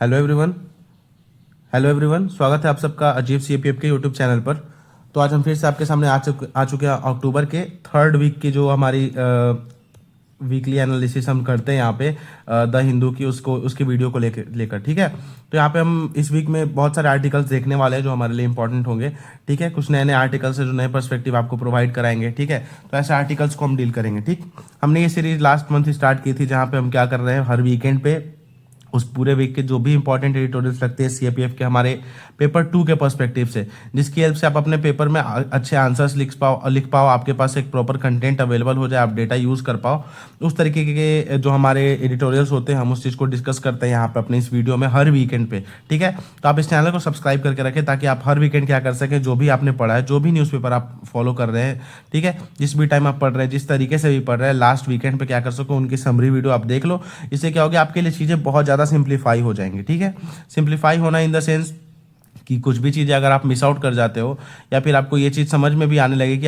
Hello everyone. Hello everyone, स्वागत है आप सबका अजीब सीएपीएफ के यूट्यूब चैनल पर। तो आज हम फिर से आपके सामने आ चुके हैं अक्टूबर के थर्ड वीक की जो हमारी वीकली एनालिसिस हम करते हैं यहाँ पे द हिंदू की उसकी वीडियो को लेकर ठीक है। तो यहाँ पे हम इस वीक में बहुत सारे आर्टिकल्स देखने वाले हैं जो हमारे लिए इंपॉर्टेंट होंगे। ठीक है, कुछ नए नए आर्टिकल्स है जो नए पर्सपेक्टिव आपको प्रोवाइड कराएंगे। ठीक है, तो ऐसे आर्टिकल्स को हम डील करेंगे। ठीक, हमने ये सीरीज लास्ट मंथ स्टार्ट की थी जहाँ पे हम क्या कर रहे हैं, हर वीकेंड पे उस पूरे वीक के जो भी इंपॉर्टेंट एडिटोरियल्स लगते हैं सीएपीएफ के हमारे पेपर 2 के पर्सपेक्टिव से, जिसकी हेल्प से आप अपने पेपर में अच्छे आंसर्स लिख पाओ, आपके पास एक प्रॉपर कंटेंट अवेलेबल हो जाए, आप डेटा यूज़ कर पाओ। उस तरीके के जो हमारे एडिटोरियल्स होते हैं हम उस चीज़ को डिस्कस करते हैं यहाँ पे अपने इस वीडियो में हर वीकेंड पे। ठीक है, तो आप इस चैनल को सब्सक्राइब करके रखें ताकि आप हर वीकेंड क्या कर सकें, जो भी आपने पढ़ा है, जो भी न्यूज़पेपर आप फॉलो कर रहे हैं, ठीक है, जिस भी टाइम आप पढ़ रहे हैं, जिस तरीके से भी पढ़ रहे हैं, लास्ट वीकेंड पे क्या कर सको उनकी समरी वीडियो आप देख लो। इससे क्या होगा, आपके लिए चीज़ें बहुत ज़्यादा सिंप्लीफाई हो जाएंगी। ठीक है, सिंप्लीफाई होना इन द सेंस कि कुछ भी चीज़ें अगर आप मिस आउट कर जाते हो या फिर आपको ये चीज़ समझ में भी आने लगे कि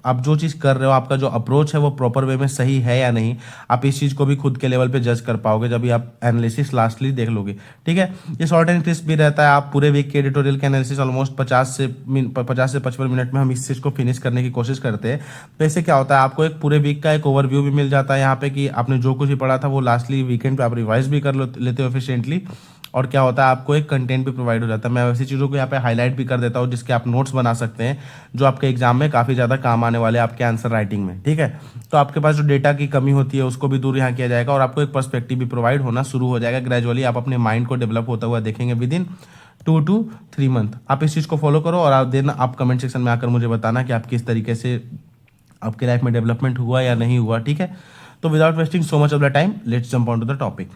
आप जो चीज़ कर रहे हो, आपका जो अप्रोच है वो प्रॉपर वे में सही है या नहीं, आप इस चीज़ को भी खुद के लेवल पे जज कर पाओगे जब भी आप एनालिसिस लास्टली देख लोगे। ठीक है, ये शॉर्ट एंड क्रिस्प भी रहता है। आप पूरे वीक के एडिटोरियल के एनालिसिस ऑलमोस्ट 50 से 55 मिनट में हम इस चीज़ को फिनिश करने की कोशिश करते हैं। तो इससे क्या होता है, आपको एक पूरे वीक का एक ओवरव्यू भी मिल जाता है यहाँ पे कि आपने जो कुछ भी पढ़ा था वो लास्टली वीकेंड पे आप रिवाइज भी कर लेते हो एफिशिएंटली। और क्या होता है, आपको एक कंटेंट भी प्रोवाइड हो जाता है। मैं वैसी चीज़ों को यहाँ पे हाईलाइट भी कर देता हूँ जिसके आप नोट्स बना सकते हैं, जो आपके एग्जाम में काफ़ी ज़्यादा काम आने वाले हैं आपके आंसर राइटिंग में। ठीक है, तो आपके पास जो डेटा की कमी होती है उसको भी दूर यहाँ किया जाएगा और आपको एक पर्सपेक्टिव भी प्रोवाइड होना शुरू हो जाएगा। ग्रेजुअली आप अपने माइंड को डेवलप होता हुआ देखेंगे विद इन 2 to 3 मंथ। आप इस चीज़ को फॉलो करो और आप कमेंट सेक्शन में आकर मुझे बताना कि आप किस तरीके से आपके लाइफ में डेवलपमेंट हुआ या नहीं हुआ। ठीक है, तो without wasting so much of the time, let's jump on to the topic.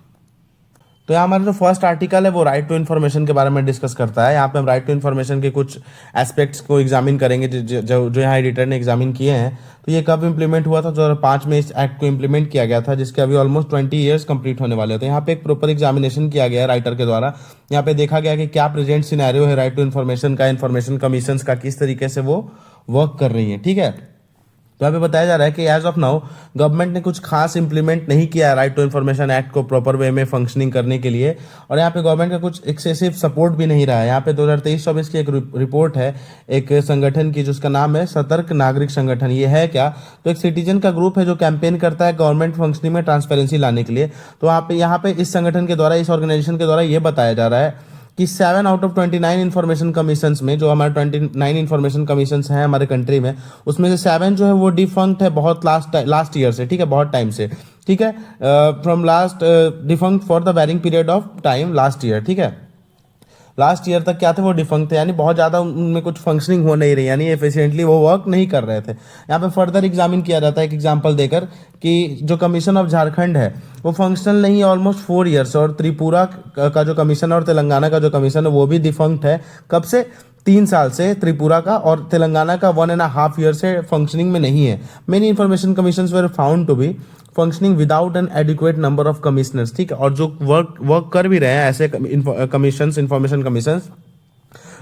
तो यहाँ हमारा जो फर्स्ट आर्टिकल है वो राइट टू इन्फॉर्मेशन के बारे में डिस्कस करता है। यहाँ पे हम राइट टू इन्फॉर्मेशन के कुछ एस्पेक्ट्स को एग्जामिन करेंगे जो यहाँ एडिटर ने एग्जामिन किए हैं। तो ये कब इंप्लीमेंट हुआ था, 2005 में इस एक्ट को इंप्लीमेंट किया गया था, जिसके अभी ऑलमोस्ट 20 ईयर्स कंप्लीट होने वाले होते हैं। यहाँ पे एक प्रॉपर एग्जामिनेशन किया गया है राइटर के द्वारा। यहाँ पे देखा गया कि क्या प्रेजेंट सिनेरियो है राइट टू इन्फॉर्मेशन का, इन्फॉर्मेशन कमीशन का, किस तरीके से वो वर्क कर रही है। ठीक है, तो यहाँ पे बताया जा रहा है कि एज ऑफ नाउ गवर्नमेंट ने कुछ खास इंप्लीमेंट नहीं किया है राइट टू इन्फॉर्मेशन एक्ट को प्रॉपर वे में फंक्शनिंग करने के लिए। और यहाँ पे गवर्नमेंट का कुछ एक्सेसिव सपोर्ट भी नहीं रहा है। यहाँ पे 2023-24 की एक रिपोर्ट है एक संगठन की जिसका नाम है सतर्क नागरिक संगठन। ये है क्या, तो एक सिटीजन का ग्रुप है जो कैंपेन करता है गवर्नमेंट फंक्शनिंग में ट्रांसपेरेंसी लाने के लिए। तो यहाँ पे इस संगठन के द्वारा, इस ऑर्गेनाइजेशन के द्वारा ये बताया जा रहा है कि 7 आउट ऑफ 29 इन्फॉर्मेशन कमीशंस में, जो हमारे 29 इन्फॉर्मेशन कमीशंस हैं हमारे कंट्री में, उसमें से 7 जो है वो डिफंक्ट है बहुत लास्ट ईयर से। ठीक है, बहुत टाइम से। ठीक है, from last defunct for the varying period of time last year. ठीक है, लास्ट ईयर तक क्या थे, वो डिफंक्ट थे, यानी बहुत ज़्यादा उनमें कुछ फंक्शनिंग हो नहीं रही, यानी एफिशिएंटली वो वर्क नहीं कर रहे थे। यहाँ पे फर्दर एग्जामिन किया जाता है एक एग्जांपल देकर कि जो कमीशन ऑफ झारखंड है वो फंक्शनल नहीं है ऑलमोस्ट 4 ईयर्स, और त्रिपुरा का जो कमीशन और तेलंगाना का जो कमीशन है वो भी डिफंक्ट है। कब से, 3 साल से त्रिपुरा का, और तेलंगाना का 1.5 ईयर से फंक्शनिंग में नहीं है। Many information commissions were found to be functioning without an adequate number of commissioners. ठीक है, और जो वर्क कर भी रहे हैं ऐसे कमीशंस, इन्फॉर्मेशन कमीशंस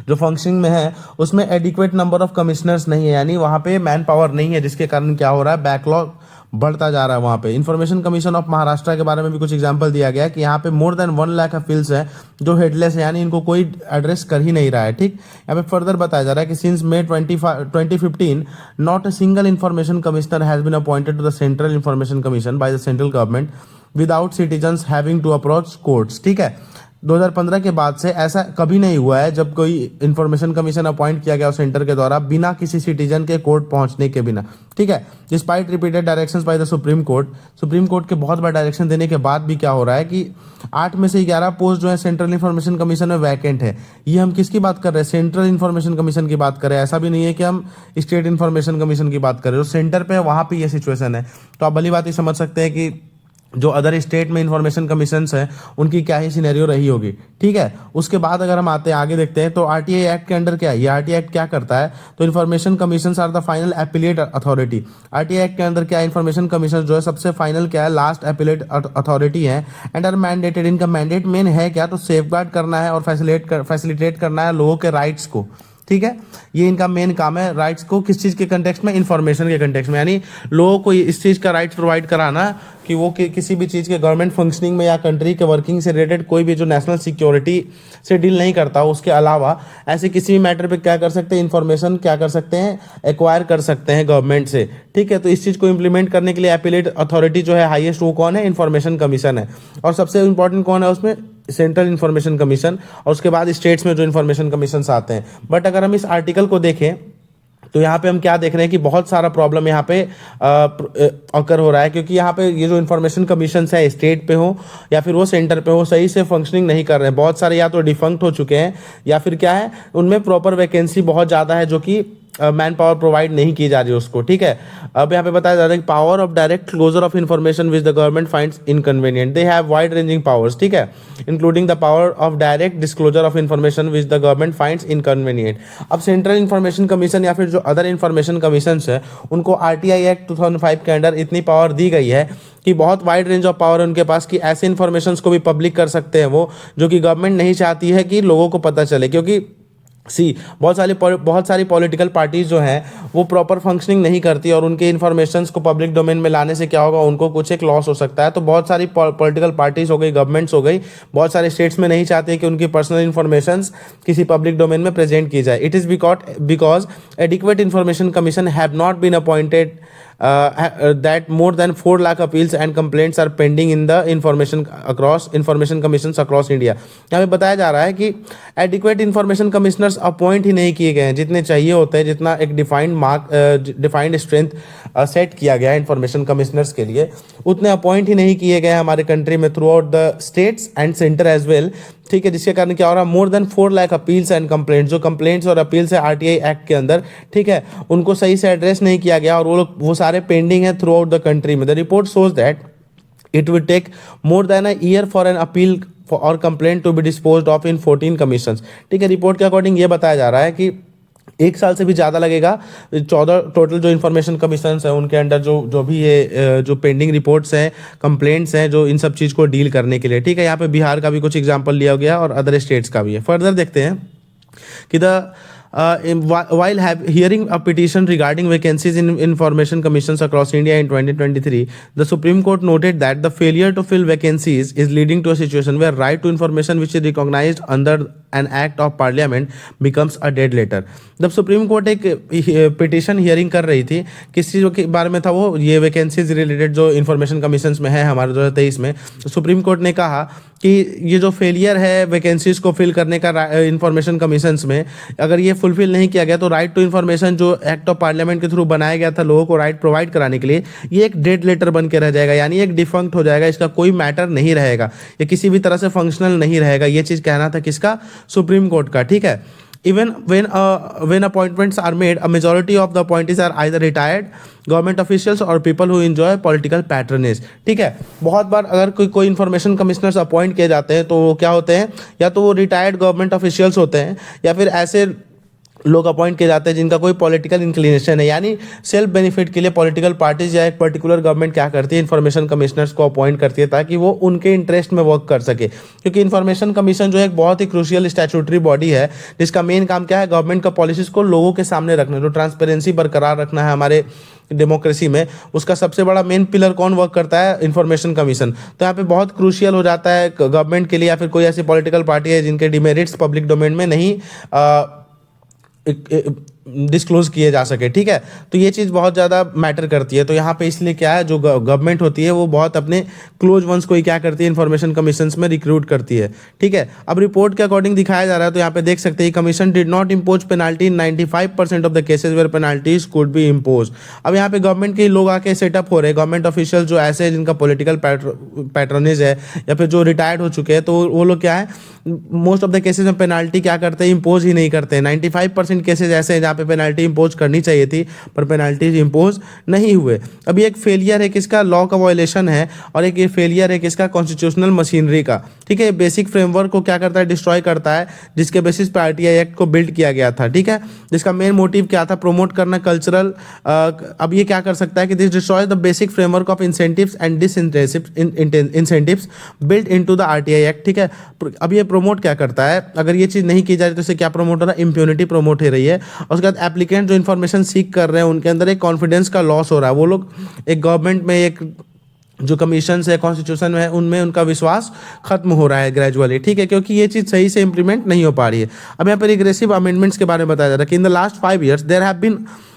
जो फंक्शनिंग में है, उसमें एडिक्वेट नंबर ऑफ कमिश्नर्स नहीं है, यानी वहाँ पे मैन पावर नहीं है, जिसके कारण क्या हो रहा है, बैकलॉग बढ़ता जा रहा है वहाँ पे। इन्फॉर्मेशन कमीशन ऑफ महाराष्ट्र के बारे में भी कुछ एग्जांपल दिया गया है कि यहाँ पे मोर देन 1 लाख अपील्स है जो हेडलेस है, यानी इनको कोई एड्रेस कर ही नहीं रहा है। ठीक, यहाँ पे फर्दर बताया जा रहा है कि since May 2015 not a single information commissioner has been appointed to the central information commission by the central government without citizens having to approach courts. ठीक है, 2015 के बाद से ऐसा कभी नहीं हुआ है जब कोई इन्फॉर्मेशन कमीशन अपॉइंट किया गया सेंटर के द्वारा बिना किसी सिटीजन के कोर्ट पहुंचने के बिना। ठीक है, despite repeated directions by the supreme court के बहुत बार डायरेक्शन देने के बाद भी क्या हो रहा है कि 8 में से 11 पोस्ट जो है सेंट्रल इन्फॉर्मेशन कमीशन में वैकेंट है। ये हम किसकी बात कर रहे हैं, सेंट्रल इन्फॉर्मेशन कमीशन की बात कर रहे हैं। ऐसा भी नहीं है कि हम स्टेट इन्फॉर्मेशन कमीशन की बात कर रहे हो, सेंटर पे वहां पर यह सिचुएशन है। तो आप भली बात ही समझ सकते हैं कि जो अदर स्टेट में इन्फॉर्मेशन कमीशंस हैं उनकी क्या ही सिनेरियो रही होगी। ठीक है, उसके बाद अगर हम आगे देखते हैं तो आरटीआई एक्ट के अंडर क्या है, ये आरटीआई एक्ट क्या करता है, तो information commissions are the final appellate authority. RTI act के अंदर क्या है, इन्फॉर्मेशन कमीशन जो है सबसे फाइनल क्या है, लास्ट एपिलेट अथॉरिटी है एंड आर मैंडेटेड। इनका मैंडेट मेन है क्या, तो सेफगार्ड करना है और फैसिलिटेट करना है लोगों के राइट्स को। ठीक है, ये इनका मेन काम है, राइट्स को किस चीज के कंटेक्स्ट में, इंफॉर्मेशन के कंटेक्स्ट में, यानी लोगों को इस चीज का राइट्स प्रोवाइड कराना कि वो किसी भी चीज़ के गवर्नमेंट फंक्शनिंग में या कंट्री के वर्किंग से रिलेटेड कोई भी जो नेशनल सिक्योरिटी से डील नहीं करता, उसके अलावा ऐसे किसी भी मैटर पे क्या कर सकते हैं, इन्फॉर्मेशन क्या कर सकते हैं, एक्वायर कर सकते हैं गवर्नमेंट से। ठीक है, तो इस चीज़ को इंप्लीमेंट करने के लिए एपिलेट अथॉरिटी जो है हाईएस्ट, वो कौन है, इन्फॉर्मेशन कमीशन है। और सबसे इंपॉर्टेंट कौन है उसमें, सेंट्रल इन्फॉर्मेशन कमीशन, और उसके बाद स्टेट्स में जो इन्फॉर्मेशन कमीशन आते हैं। बट अगर हम इस आर्टिकल को देखें तो यहाँ पे हम क्या देख रहे हैं कि बहुत सारा प्रॉब्लम यहाँ पे अकर हो रहा है, क्योंकि यहाँ पे ये जो इन्फॉर्मेशन कमीशन है स्टेट पे हो या फिर वो सेंटर पे हो, सही से फंक्शनिंग नहीं कर रहे हैं। बहुत सारे या तो डिफंक्ट हो चुके हैं या फिर क्या है, उनमें प्रॉपर वैकेंसी बहुत ज़्यादा है जो कि मैन पावर प्रोवाइड नहीं की जा रही है उसको। ठीक है, अब यहाँ पे बताया जा रहा है कि power of direct closure of information which the government finds inconvenient, they have wide ranging powers. ठीक है, including the power of direct disclosure of information which the government finds inconvenient. अब सेंट्रल इन्फॉर्मेशन कमीशन या फिर जो other information commission है, उनको RTI act 2005 के under इतनी पावर दी गई है कि बहुत वाइड रेंज ऑफ पावर है उनके पास, कि ऐसे इन्फॉर्मेशन को भी पब्लिक कर सकते हैं वो, जो कि गवर्नमेंट नहीं चाहती है कि लोगों को पता चले। क्योंकि बहुत सारी पॉलिटिकल पार्टीज जो हैं वो प्रॉपर फंक्शनिंग नहीं करती, और उनके इन्फॉर्मेशंस को पब्लिक डोमेन में लाने से क्या होगा, उनको कुछ एक लॉस हो सकता है। तो बहुत सारी पॉलिटिकल पार्टीज हो गई, गवर्नमेंट्स हो गई, बहुत सारे स्टेट्स में नहीं चाहते कि उनकी पर्सनल इन्फॉर्मेशंस किसी पब्लिक डोमेन में प्रेजेंट की जाए। It is because adequate information commission have not been appointed that more than 4 lakh appeals and complaints are pending in the information commissions across India। यहाँ पे बताया जा रहा है कि एडिक्वेट इन्फॉर्मेशन कमिश्नर्स अपॉइंट ही नहीं किए गए हैं जितने चाहिए होते हैं, जितना एक डिफाइंड स्ट्रेंथ सेट किया गया है इन्फॉर्मेशन कमिश्नर्स के लिए, उतने अपॉइंट ही नहीं किए गए हैं हमारे कंट्री में throughout the states and centre as well. ठीक है, जिसके कारण क्या हो रहा है, more than 4 lakh appeals and complaints, जो कंप्लेंट्स और अपील्स है आरटीआई एक्ट के अंदर, ठीक है, उनको सही से एड्रेस नहीं किया गया, और वो सारे पेंडिंग है थ्रू आउट द कंट्री में। The report shows that it will take more than a year for an appeal और complaint to be disposed of in 14 commissions. ठीक है, रिपोर्ट के अकॉर्डिंग ये बताया जा रहा है कि 1 साल से भी ज़्यादा लगेगा 14 टोटल जो इन्फॉर्मेशन कमीशंस हैं उनके अंडर जो भी ये जो पेंडिंग रिपोर्ट्स हैं, कंप्लेंट्स हैं, जो इन सब चीज़ को डील करने के लिए। ठीक है, यहाँ पे बिहार का भी कुछ एग्जांपल लिया गया और अदर स्टेट्स का भी है। फर्दर देखते हैं कि while hearing a petition regarding vacancies in information commissions across India in 2023, the Supreme Court noted that the failure to fill vacancies is leading to a situation where right to information which is recognized under an act of parliament becomes a dead letter। जब supreme court एक petition hearing कर रही थी, किस चीज़ के बारे में था वो, ये वैकेंसीज रिलेटेड जो इन्फॉर्मेशन कमीशंस में है हमारे 2023 में, तो सुप्रीम कोर्ट ने कहा कि ये जो फेलियर है वैकेंसीज को फिल करने का इन्फॉर्मेशन कमीशंस में, अगर ये फुलफिल नहीं किया गया तो राइट टू इन्फॉर्मेशन जो एक्ट ऑफ पार्लियामेंट के थ्रू बनाया गया था लोगों को राइट प्रोवाइड कराने के लिए, ये एक डेड लेटर बन के रह जाएगा, यानी एक डिफंक्ट हो जाएगा, इसका कोई मैटर नहीं रहेगा, ये किसी भी तरह से फंक्शनल नहीं रहेगा। ये चीज़ कहना था किसका, सुप्रीम कोर्ट का। ठीक है, even when appointments are made, a majority of the appointees are either retired government officials और people who enjoy political patronage. ठीक है, बहुत बार अगर कोई इन्फॉर्मेशन कमिश्नर्स अपॉइंट किए जाते हैं तो वो क्या होते हैं, या तो वो रिटायर्ड गवर्नमेंट ऑफिशियल्स होते हैं, या फिर ऐसे लोग अपॉइंट किए जाते हैं जिनका कोई पॉलिटिकल इंक्लिनेशन है, यानी सेल्फ बेनिफिट के लिए पॉलिटिकल पार्टीज या एक पर्टिकुलर गवर्नमेंट क्या करती है, इन्फॉर्मेशन कमिश्नर्स को अपॉइंट करती है ताकि वो उनके इंटरेस्ट में वर्क कर सके। क्योंकि इन्फॉर्मेशन कमीशन जो है एक बहुत ही क्रूशियल स्टैट्यूटरी बॉडी है जिसका मेन काम क्या है, गवर्नमेंट का पॉलिसीज को लोगों के सामने रखना, जो ट्रांसपेरेंसी बरकरार रखना है हमारे डेमोक्रेसी में, उसका सबसे बड़ा मेन पिलर कौन वर्क करता है, इन्फॉर्मेशन कमीशन। तो यहाँ पे बहुत क्रूशियल हो जाता है गवर्नमेंट के लिए या फिर कोई ऐसी पॉलिटिकल पार्टी है जिनके डिमेरिट्स पब्लिक डोमेन में नहीं डिस्क्लोज किए जा सके। ठीक है, तो ये चीज़ बहुत ज़्यादा मैटर करती है। तो यहाँ पे इसलिए क्या है, जो गवर्नमेंट होती है वो बहुत अपने क्लोज वंस को ही क्या करती है, इन्फॉर्मेशन कमीशंस में रिक्रूट करती है। ठीक है, अब रिपोर्ट के अकॉर्डिंग दिखाया जा रहा है, तो यहाँ पे देख सकते हैं commission did not impose penalty in 95% of the cases where penalties could be impose. अब यहाँ पे गवर्नमेंट के लोग आके सेटअप हो रहे हैं, गवर्नमेंट ऑफिशियल जो ऐसे जिनका पॉलिटिकल पैट्रोनेज है या फिर जो रिटायर्ड हो चुके हैं, तो वो लोग क्या है, मोस्ट ऑफ द केसेज में पेनाल्टी क्या करते हैं, इम्पोज ही नहीं करते हैं। 95% केसेज ऐसे हैं जहाँ पे पेनाल्टी इंपोज करनी चाहिए थी पर पेनाल्टी इंपोज नहीं हुए। अब ये एक फेलियर है किसका, लॉ का वायलेशन है, और एक ये फेलियर है किसका, कॉन्स्टिट्यूशनल मशीनरी का। ठीक है, बेसिक फ्रेमवर्क को क्या करता है, डिस्ट्रॉय करता है, जिसके बेसिस पे आरटीआई एक्ट को बिल्ड किया गया था। ठीक है, जिसका मेन मोटिव क्या था, प्रमोट करना कल्चरल। अब ये क्या कर सकता है कि this destroy the basic framework of incentives and incentives built into the RTI act. ठीक है, अब ये प्रमोट क्या करता है, अगर ये चीज़ नहीं की जा रही तो इसे क्या प्रमोट हो रहा है, इम्प्यूनिटी प्रमोट हो रही है। और उसके बाद एप्लीकेंट जो इन्फॉर्मेशन सीख कर रहे हैं उनके अंदर एक कॉन्फिडेंस का लॉस हो रहा है। वो लोग एक गवर्नमेंट में एक जो कमीशन है, कॉन्स्टिट्यूशन है, उनमें उनका विश्वास खत्म हो रहा है ग्रेजुअली, ठीक है, क्योंकि ये चीज़ सही से इंप्लीमेंट नहीं हो पा रही है। अब यहाँ पर रिग्रेसिव अमेंडमेंट्स के बारे में बताया जा रहा है कि in the last 5 years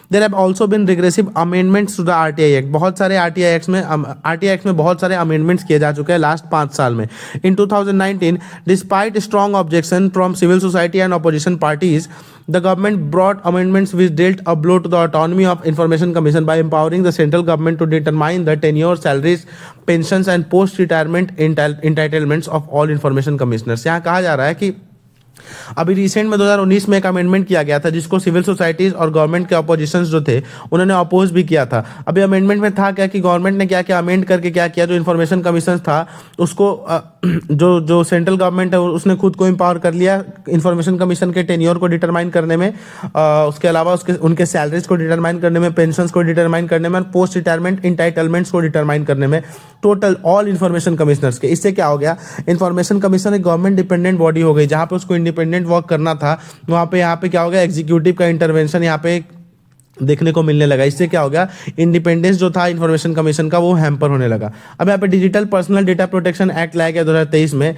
there have also been regressive amendments to the RTI act. बहुत सारे आरटीआई एक्ट में बहुत सारे अमेंडमेंट्स किए जा चुके हैं लास्ट 5 साल में। In 2019 despite strong objection from civil society and opposition parties, the government brought amendments which dealt a blow to the autonomy of Information Commission by empowering the central government to determine the tenure, salaries, pensions and post-retirement entitlements of all information commissioners। यहाँ कहा जा रहा है कि अभी recent में 2019 में एक अमेंडमेंट किया गया था जिसको सिविल सोसाइटीज और गवर्नमेंट के अपोजिशंस जो थे उन्होंने अपोज भी किया था। अभी अमेंडमेंट में था क्या कि गवर्नमेंट ने क्या क्या अमेंड करके क्या किया, जो इन्फॉर्मेशन कमीशन था उसको जो सेंट्रल गवर्नमेंट है उसने खुद को एम्पावर कर लिया इन्फॉर्मेशन कमीशन के टेन्योर को डिटरमाइन करने में, उसके अलावा उनके सैलरीज को डिटरमाइन करने में, पेंशंस को डिटरमाइन करने में, पोस्ट रिटायरमेंट इंटाइटलमेंट्स को डिटरमाइन करने में, टोटल ऑल इन्फॉर्मेशन कमिश्नर्स के। इससे क्या हो गया, इन्फॉर्मेशन कमीशन एक गवर्नमेंट डिपेंडेंट बॉडी हो गई जहाँ पे उसको इंडिपेंडेंट वर्क करना था, वहाँ पे यहाँ पे क्या हो गया, एग्जीक्यूटिव का इंटरवेंशन यहाँ पे देखने को मिलने लगा। इससे क्या हो गया, इंडिपेंडेंस जो था इन्फॉर्मेशन कमीशन का वो हैम्पर होने लगा। अब यहाँ पे digital personal data protection act लाया गया 2023 में,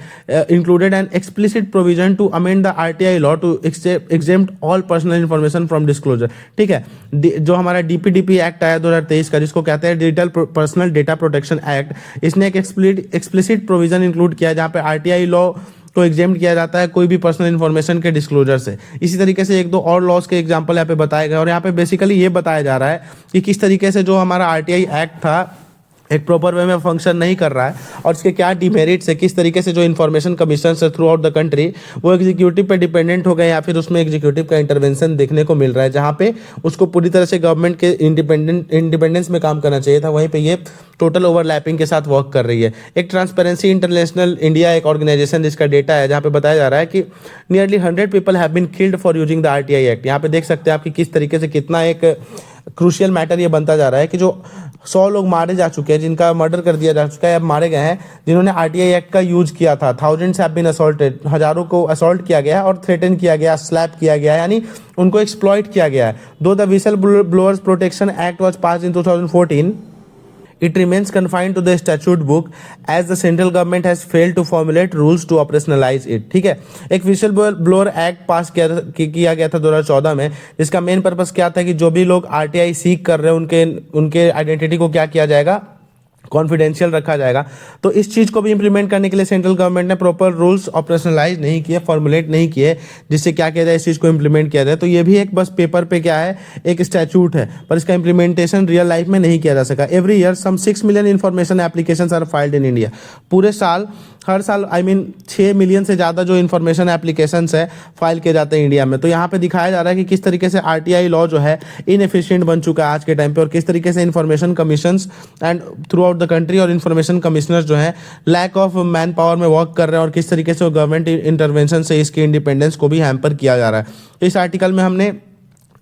included an explicit provision to amend the RTI law to exempt all personal information from disclosure. ठीक है, जो हमारा डीपीडीपी एक्ट आया 2023 का जिसको कहते हैं digital personal data protection act, इसने एक एक्सप्लिसिट प्रोविजन इंक्लूड किया जहाँ पे आरटीआई लॉ को एग्जेम्प्ट किया जाता है कोई भी पर्सनल इन्फॉर्मेशन के डिस्क्लोजर से। इसी तरीके से एक दो और लॉज के एग्जांपल यहाँ पे बताए गए और यहाँ पे बेसिकली ये बताया जा रहा है कि किस तरीके से जो हमारा आरटीआई एक्ट था एक प्रॉपर वे में फंक्शन नहीं कर रहा है और इसके क्या डिमेरिट्स है, किस तरीके से जो इन्फॉर्मेशन कमीशन है थ्रू आउट द कंट्री वो एग्जीक्यूटिव पे डिपेंडेंट हो गए या फिर उसमें एग्जीक्यूटिव का इंटरवेंशन देखने को मिल रहा है, जहाँ पे उसको पूरी तरह से गवर्नमेंट के इंडिपेंडेंस में काम करना चाहिए था, वहीं पे ये टोटल ओवरलैपिंग के साथ वर्क कर रही है। एक ट्रांसपेरेंसी इंटरनेशनल इंडिया एक ऑर्गेनाइजेशन जिसका डेटा है जहाँ पे बताया जा रहा है कि nearly 100 people have been killed for using the RTI act. यहाँ पे देख सकते हैं आप कि किस तरीके से कितना एक क्रूशियल मैटर ये बनता जा रहा है कि जो 100 लोग मारे जा चुके हैं, जिनका मर्डर कर दिया जा चुका है, अब मारे गए हैं जिन्होंने आरटीआई एक्ट का यूज किया था। थाउजेंड्स हैव बीन असॉल्टेड, हजारों को असॉल्ट किया गया और थ्रेटन किया गया, स्लैप किया गया, यानी उनको एक्सप्लॉइट किया गया है। दो the whistle blowers protection act was passed in 2014, it remains confined to the statute book as the central government has failed to formulate rules to operationalize it। ठीक है, एक विशल ब्लोअर एक्ट पास किया गया था 2014 में, जिसका मेन पर्पस क्या था कि जो भी लोग आरटीआई सीक कर रहे हैं उनके आइडेंटिटी को क्या किया जाएगा, कॉन्फिडेंशियल रखा जाएगा। तो इस चीज़ को भी इंप्लीमेंट करने के लिए सेंट्रल गवर्नमेंट ने प्रॉपर रूल्स ऑपरेशनलाइज नहीं किए, फॉर्मुलेट नहीं किए, जिससे क्या किया जाए इस चीज़ को इंप्लीमेंट किया जाए। तो ये भी एक बस पेपर पे क्या है, एक स्टैच्यूट है, पर इसका इंप्लीमेंटेशन रियल लाइफ में नहीं किया जा सका। Every year some 6 million information applications are filed in India. पूरे साल हर साल 6 मिलियन से ज़्यादा जो इन्फॉर्मेशन एप्लीकेशंस है फाइल किए जाते हैं इंडिया में। तो यहाँ पे दिखाया जा रहा है कि किस तरीके से आरटीआई लॉ जो है इनएफिशिएंट बन चुका है आज के टाइम पे और किस तरीके से information commissions and through out the country और इन्फॉर्मेशन कमिश्नर्स जो है लैक ऑफ मैन पावर में वर्क कर रहे हैं और किस तरीके से गवर्नमेंट इंटरवेंशन से इसकी इंडिपेंडेंस को भी हैम्पर किया जा रहा है। तो इस आर्टिकल में हमने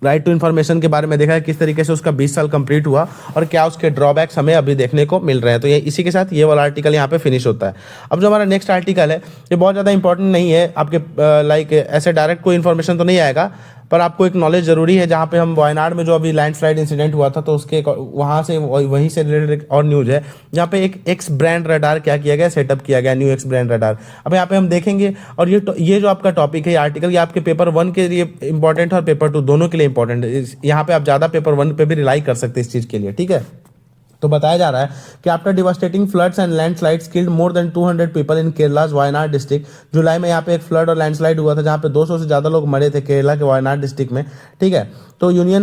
राइट टू इन्फॉर्मेशन के बारे में देखा है, किस तरीके से उसका 20 साल कंप्लीट हुआ और क्या उसके ड्रॉबैक्स हमें अभी देखने को मिल रहे हैं। तो ये इसी के साथ ये वाला आर्टिकल यहाँ पे फिनिश होता है। अब जो हमारा नेक्स्ट आर्टिकल है ये बहुत ज़्यादा इंपॉर्टेंट नहीं है आपके लाइक ऐसे डायरेक्ट कोई इन्फॉर्मेशन तो नहीं आएगा, पर आपको एक नॉलेज जरूरी है। जहाँ पे हम वायनाड में जो अभी लैंडस्लाइड इंसिडेंट हुआ था तो उसके वहाँ से वहीं से रिलेटेड और न्यूज़ है जहाँ पे एक एक्स ब्रांड रडार क्या किया गया, सेटअप किया गया, न्यू एक्स ब्रांड रडार। अब यहाँ पे हम देखेंगे और ये जो आपका टॉपिक है, ये आर्टिकल, ये आपके पेपर 1 के लिए इंपॉर्टेंट है और पेपर 2 दोनों के लिए इंपॉर्टेंट है। यहाँ पे आप ज़्यादा पेपर 1 पे भी रिलाई कर सकते हैं इस चीज़ के लिए। ठीक है, तो बताया जा रहा है कि after devastating floods and landslides killed more than 200 people in Kerala's Wayanad district. जुलाई में यहाँ पे एक फ्लड और लैंडस्लाइड हुआ था जहाँ पे 200 से ज़्यादा लोग मरे थे केरला के वायनाड डिस्ट्रिक्ट में। ठीक है, तो union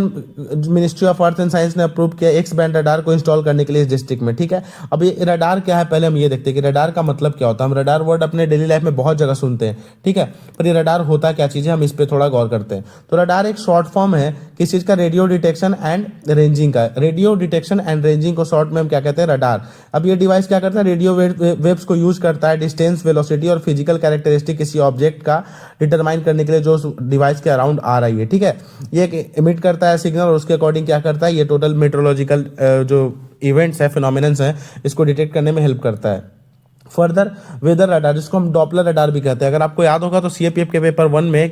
ministry of earth and science ने अप्रूव किया एक्स बैंड रडार को इंस्टॉल करने के लिए इस डिस्ट्रिक्ट में। ठीक है, अब ये रडार क्या है पहले हम ये देखते हैं कि रडार का मतलब क्या होता है। हम रडार वर्ड अपने डेली लाइफ में बहुत जगह सुनते हैं, ठीक है, पर ये रडार होता क्या चीज़ है हम इस पर थोड़ा गौर करते हैं। तो रडार एक शॉर्ट फॉर्म है किस चीज़ का, रेडियो डिटेक्शन एंड रेंजिंग का। रेडियो डिटेक्शन एंड रेंजिंग को शॉर्ट में हम क्या कहते हैं, रडार। अब ये डिवाइस क्या करता है, रेडियो वेव्स को यूज करता है डिस्टेंस, वेलोसिटी और फिजिकल कैरेक्टरिस्टिक किसी ऑब्जेक्ट का डिटरमाइन करने के लिए जो डिवाइस के अराउंड आ रही है। ठीक है, ये इमिट करता है सिग्नल और उसके अकॉर्डिंग क्या करता है, ये टोटल मेट्रोलॉजिकल जो इवेंट्स है, फिनोमिनन्स हैं, इसको डिटेक्ट करने में हेल्प करता है। फर्दर वेदर रडार, जिसको हम डॉपलर रडार भी कहते हैं। अगर आपको याद होगा तो सीएपीएफ के पेपर 1 में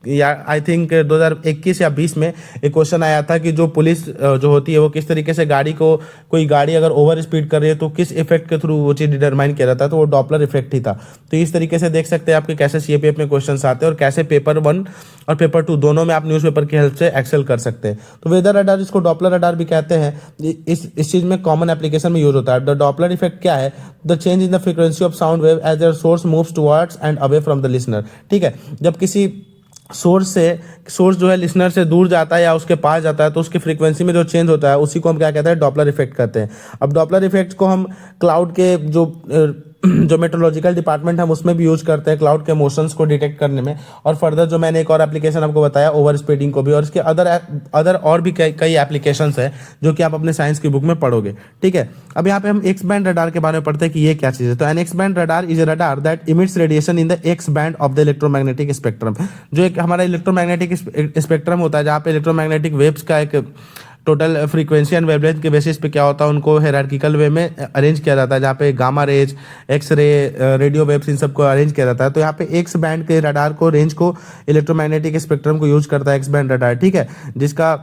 या आई थिंक 2021 या 20 में एक क्वेश्चन आया था कि जो पुलिस जो होती है वो किस तरीके से गाड़ी को, कोई गाड़ी अगर ओवर स्पीड कर रही है तो किस इफेक्ट के थ्रू वो चीज़ डिटरमाइन किया जाता है, तो वो डॉपलर इफेक्ट ही था। तो इस तरीके से देख सकते हैं आपके कैसे सीएपीएफ में क्वेश्चन आते हैं और कैसे पेपर 1 और पेपर 2 दोनों में आप न्यूज़पेपर की हेल्प से एक्सेल कर सकते हैं। तो वेदर रडार, इसको डॉपलर रडार भी कहते हैं, इस चीज़ में कॉमन एप्लीकेशन में यूज होता है। द डॉपलर इफेक्ट क्या है? The change in the frequency of sound wave as their source moves towards and away from the listener. ठीक है, जब किसी सोर्स जो है लिसनर से दूर जाता है या उसके पास जाता है तो उसकी फ्रीक्वेंसी में जो चेंज होता है उसी को हम क्या कहते हैं? डॉपलर इफेक्ट कहते हैं। अब डॉपलर इफेक्ट को हम क्लाउड के जो मेट्रोलॉजिकल डिपार्टमेंट हम उसमें भी यूज करते हैं क्लाउड के मोशंस को डिटेक्ट करने में, और फर्दर जो मैंने एक और एप्लीकेशन आपको बताया ओवर स्पीडिंग को भी, और इसके अदर और भी कई एप्लीकेशंस है जो कि आप अपने साइंस की बुक में पढ़ोगे। ठीक है, अब यहाँ पे हम एक्स बैंड रडार के बारे में पढ़ते हैं कि ये क्या चीज़ है। तो an X band radar is a radar that emits radiation in the X band of the electromagnetic spectrum. जो एक हमारा इलेक्ट्रोमैग्नेटिक स्पेक्ट्रम होता है जहाँ पे इलेक्ट्रोमैग्नेटिक वेव्स का एक टोटल फ्रीक्वेंसी एंड वेवलेंथ के बेसिस पे क्या होता है, उनको हायरार्किकल वे में अरेंज किया जाता है, जहाँ पे gamma rays, X ray, radio waves, इन सबको अरेंज किया जाता है। तो यहाँ पे एक्स बैंड के रडार को, रेंज को, इलेक्ट्रोमैग्नेटिक स्पेक्ट्रम को यूज करता है एक्स बैंड रडार। ठीक है, जिसका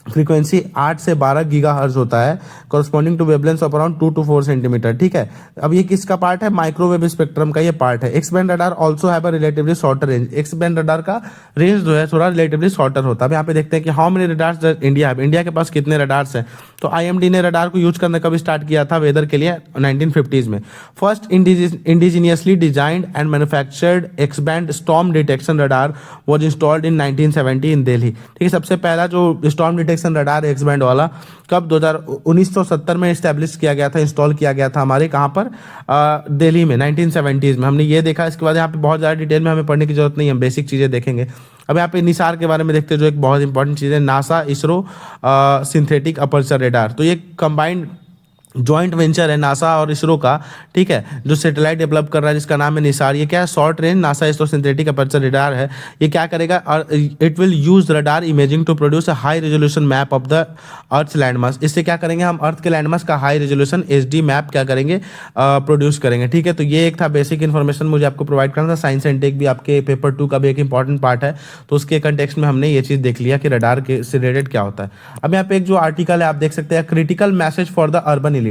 फ्रीक्वेंसी 8 से 12 गीगाहर्ट्ज होता है, corresponding to wavelength of around 2 to 4 centimetre. ठीक है, अब ये किसका पार्ट है? माइक्रोवेव स्पेक्ट्रम का ये पार्ट है। X band radar also have a relatively shorter range. X band radar का रेंज जो है थोड़ा रिलेटिवली शॉर्टर होता है। अब यहाँ पे देखते हैं कि हाउ मेनी रडार्स इंडिया है, इंडिया के पास कितने रडार्स हैं। तो आईएमडी ने रडार को यूज करना कब स्टार्ट किया था वेदर के लिए? 1950s में। First indigenously designed and manufactured x band storm detection radar was installed in 1970 इन दिल्ली। ठीक है, सबसे पहला जो storm detection radar x band वाला कब 1970 में इस्टेब्लिश किया गया था, इंस्टॉल किया गया था हमारे कहाँ पर? दिल्ली में 1970s में हमने ये देखा। इसके बाद यहाँ पे बहुत ज़्यादा डिटेल में हमें पढ़ने की जरूरत नहीं है, बेसिक चीज़ें देखेंगे। अब यहाँ पे निसार के बारे में देखते हैं जो एक बहुत इंपॉर्टेंट चीज़ है, NASA ISRO synthetic aperture radar. तो ये कंबाइंड जॉइंट वेंचर है नासा और इसरो का। ठीक है, जो सैटेलाइट डेवलप कर रहा है जिसका नाम है निसार। ये क्या है? Short range NASA ISRO synthetic aperture radar है। ये क्या करेगा? It will use radar imaging to produce a high resolution map of the earth landmass. इससे क्या करेंगे हम? अर्थ के लैंडमास का हाई रेजोल्यूशन HD मैप क्या करेंगे? प्रोड्यूस करेंगे। ठीक है, तो ये एक था बेसिक इन्फॉर्मेशन मुझे आपको प्रोवाइड करना था। साइंस एंड टेक भी आपके पेपर 2 का भी एक इंपॉर्टेंट पार्ट है, तो उसके कंटेक्स्ट में हमने ये चीज़ देख लिया कि रडार के से रिलेटेड क्या होता है। अब यहाँ पे एक जो आर्टिकल है आप देख सकते हैं, critical message for the urban elite.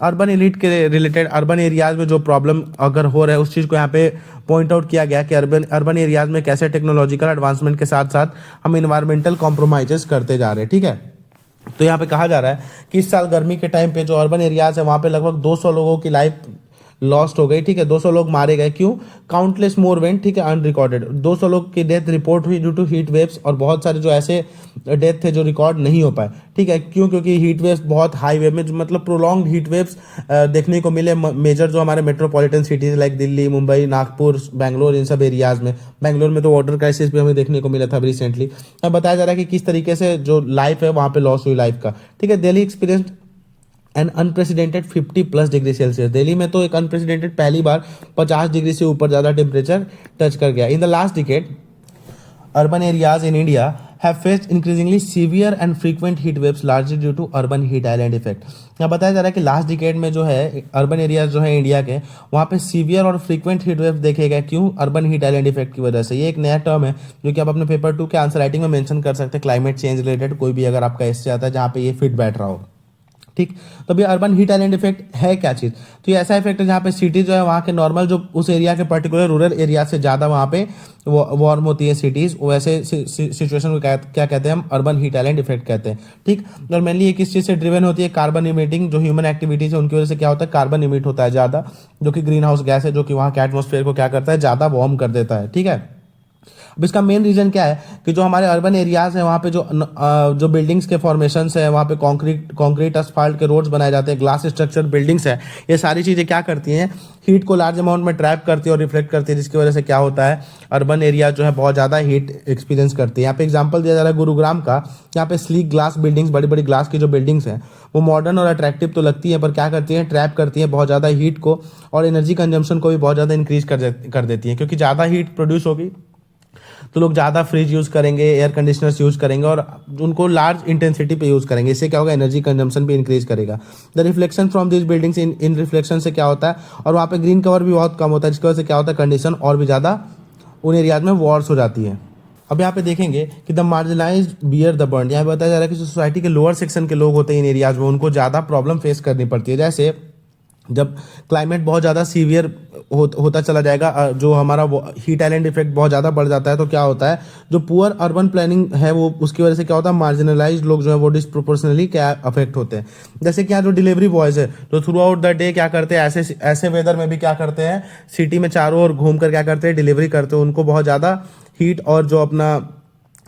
Urban elite के रिलेटेड अर्बन एरियाज में जो प्रॉब्लम अगर हो रहा है उस चीज़ को यहाँ पे पॉइंट आउट किया गया कि अर्बन एरियाज में कैसे टेक्नोलॉजिकल एडवांसमेंट के साथ साथ हम इन्वायरमेंटल कॉम्प्रोमाइजेस करते जा रहे हैं। ठीक है, तो यहाँ पे कहा जा रहा है कि इस साल गर्मी के टाइम पे जो अर्बन एरियाज है वहाँ पे लगभग 200 लोगों की लाइफ लॉस्ट हो गई। ठीक है, 200 लोग मारे गए। क्यों? काउंटलेस मोर वेंट। ठीक है, अनरिकॉर्डेड 200 लोग की डेथ रिपोर्ट हुई ड्यू टू हीट वेव्स, और बहुत सारे जो ऐसे डेथ थे जो रिकॉर्ड नहीं हो पाए। ठीक है, क्यों? क्योंकि हीट वेव्स बहुत हाई वेव में, मतलब प्रोलॉन्ग हीट वेव्स देखने को मिले मेजर जो हमारे metropolitan cities like Delhi, Mumbai, Nagpur, Bangalore, इन सब एरियाज में। बैंगलोर में तो वाटर क्राइसिस भी हमें देखने को मिला था रिसेंटली। अब बताया जा रहा है कि किस तरीके से जो लाइफ है वहाँ पे लॉस हुई लाइफ का। ठीक है, Delhi experience an unprecedented 50+ degree Celsius. Delhi में तो एक अनप्रेसिडेंटेड पहली बार 50 डिग्री से ऊपर ज़्यादा टेम्परेचर टच कर गया। इन the last decade urban areas in India have faced increasingly severe and frequent heat waves largely due to urban heat island effect। यहाँ बताया जा रहा है कि लास्ट डिकेड में जो है अर्बन एरियाज जो है इंडिया के, वहाँ पे सीवियर और फ्रीक्वेंट हीट वेव देखे गए। क्यों? अर्बन हीट आइलैंड इफेक्ट की वजह से। ये एक नया टर्म है जो कि आप अपने पेपर 2 के आंसर राइटिंग में मेंशन कर सकते हैं। क्लाइमेट चेंज रिलेटेड कोई भी अगर आपका एस्से आता है जहाँ पे ये फिट बैठ रहा हो। ठीक, तो अभी अर्बन हीट आइलैंड इफेक्ट है क्या चीज़? तो ये ऐसा इफेक्ट है जहाँ पे सिटी जो है वहाँ के नॉर्मल जो उस एरिया के पर्टिकुलर रूरल एरिया से ज़्यादा वहाँ पे वार्म होती है सिटीज़, वैसे सिचुएशन को क्या कहते हैं हम? अर्बन हीट आइलैंड इफेक्ट कहते हैं। ठीक, और मेनली ये किस चीज़ से ड्रिवन होती है? कार्बन इमिटिंग जो ह्यूमन एक्टिविटीज़ है उनकी वजह से क्या होता है? कार्बन इमिट होता है ज़्यादा, जो कि ग्रीन हाउस गैस है, जो कि वहाँ के एटमॉस्फेयर को क्या करता है? ज़्यादा वार्म कर देता है। ठीक है, अब इसका मेन रीजन क्या है कि जो हमारे अर्बन एरियाज हैं वहाँ पे जो बिल्डिंग्स के फॉर्मेशंस है, वहाँ पे कंक्रीट असफाल्ट के रोड्स बनाए जाते हैं, ग्लास स्ट्रक्चर बिल्डिंग्स है, ये सारी चीज़ें क्या करती हैं? हीट को लार्ज अमाउंट में ट्रैप करती है और रिफ्लेक्ट करती है, जिसकी वजह से क्या होता है? अर्बन एरिया जो है बहुत ज़्यादा हीट एक्सपीरियंस करती है। यहाँ पे एग्जांपल दिया जा रहा है गुरुग्राम का। यहाँ पे स्लीक ग्लास बिल्डिंग्स, बड़ी बड़ी ग्लास की जो बिल्डिंग्स हैं वो मॉडर्न और अट्रैक्टिव तो लगती है, पर क्या करती हैं? ट्रैप करती है बहुत ज़्यादा हीट को, और एनर्जी कंजम्पशन को भी बहुत ज़्यादा इंक्रीज कर देती है। क्योंकि ज़्यादा हीट प्रोड्यूस होगी तो लोग ज़्यादा फ्रिज यूज़ करेंगे, एयर कंडीशनर्स यूज़ करेंगे और उनको लार्ज इंटेंसिटी पे यूज़ करेंगे। इससे क्या होगा? एनर्जी कंजम्पशन भी इंक्रीज करेगा। The reflection from this buildings in reflection से क्या होता है? और वहाँ पे ग्रीन कवर भी बहुत कम होता है, जिसकी वजह से क्या होता है? कंडीशन और भी ज़्यादा उन एरियाज में वॉर्स हो जाती है। अब यहाँ पे देखेंगे कि the marginalised bear the burn, यहाँ बताया जा रहा है कि जो सोसाइटी के लोअर सेक्शन के लोग होते हैं इन एरियाज में, उनको ज़्यादा प्रॉब्लम फेस करनी पड़ती है। जैसे जब क्लाइमेट बहुत ज़्यादा सीवियर होता चला जाएगा, जो हमारा हीट आइलैंड इफेक्ट बहुत ज़्यादा बढ़ जाता है, तो क्या होता है जो पुअर अर्बन प्लानिंग है वो उसकी वजह से क्या होता है, मार्जिनलाइज्ड लोग जो है वो डिस्प्रोपोर्शनली क्या अफेक्ट होते हैं। जैसे कि यहाँ जो डिलीवरी बॉयज़ है जो थ्रू आउट द डे क्या करते हैं, ऐसे ऐसे वेदर में भी क्या करते हैं, सिटी में चारों ओर घूम कर क्या करते हैं, डिलीवरी करते हैं। उनको बहुत ज़्यादा हीट और जो अपना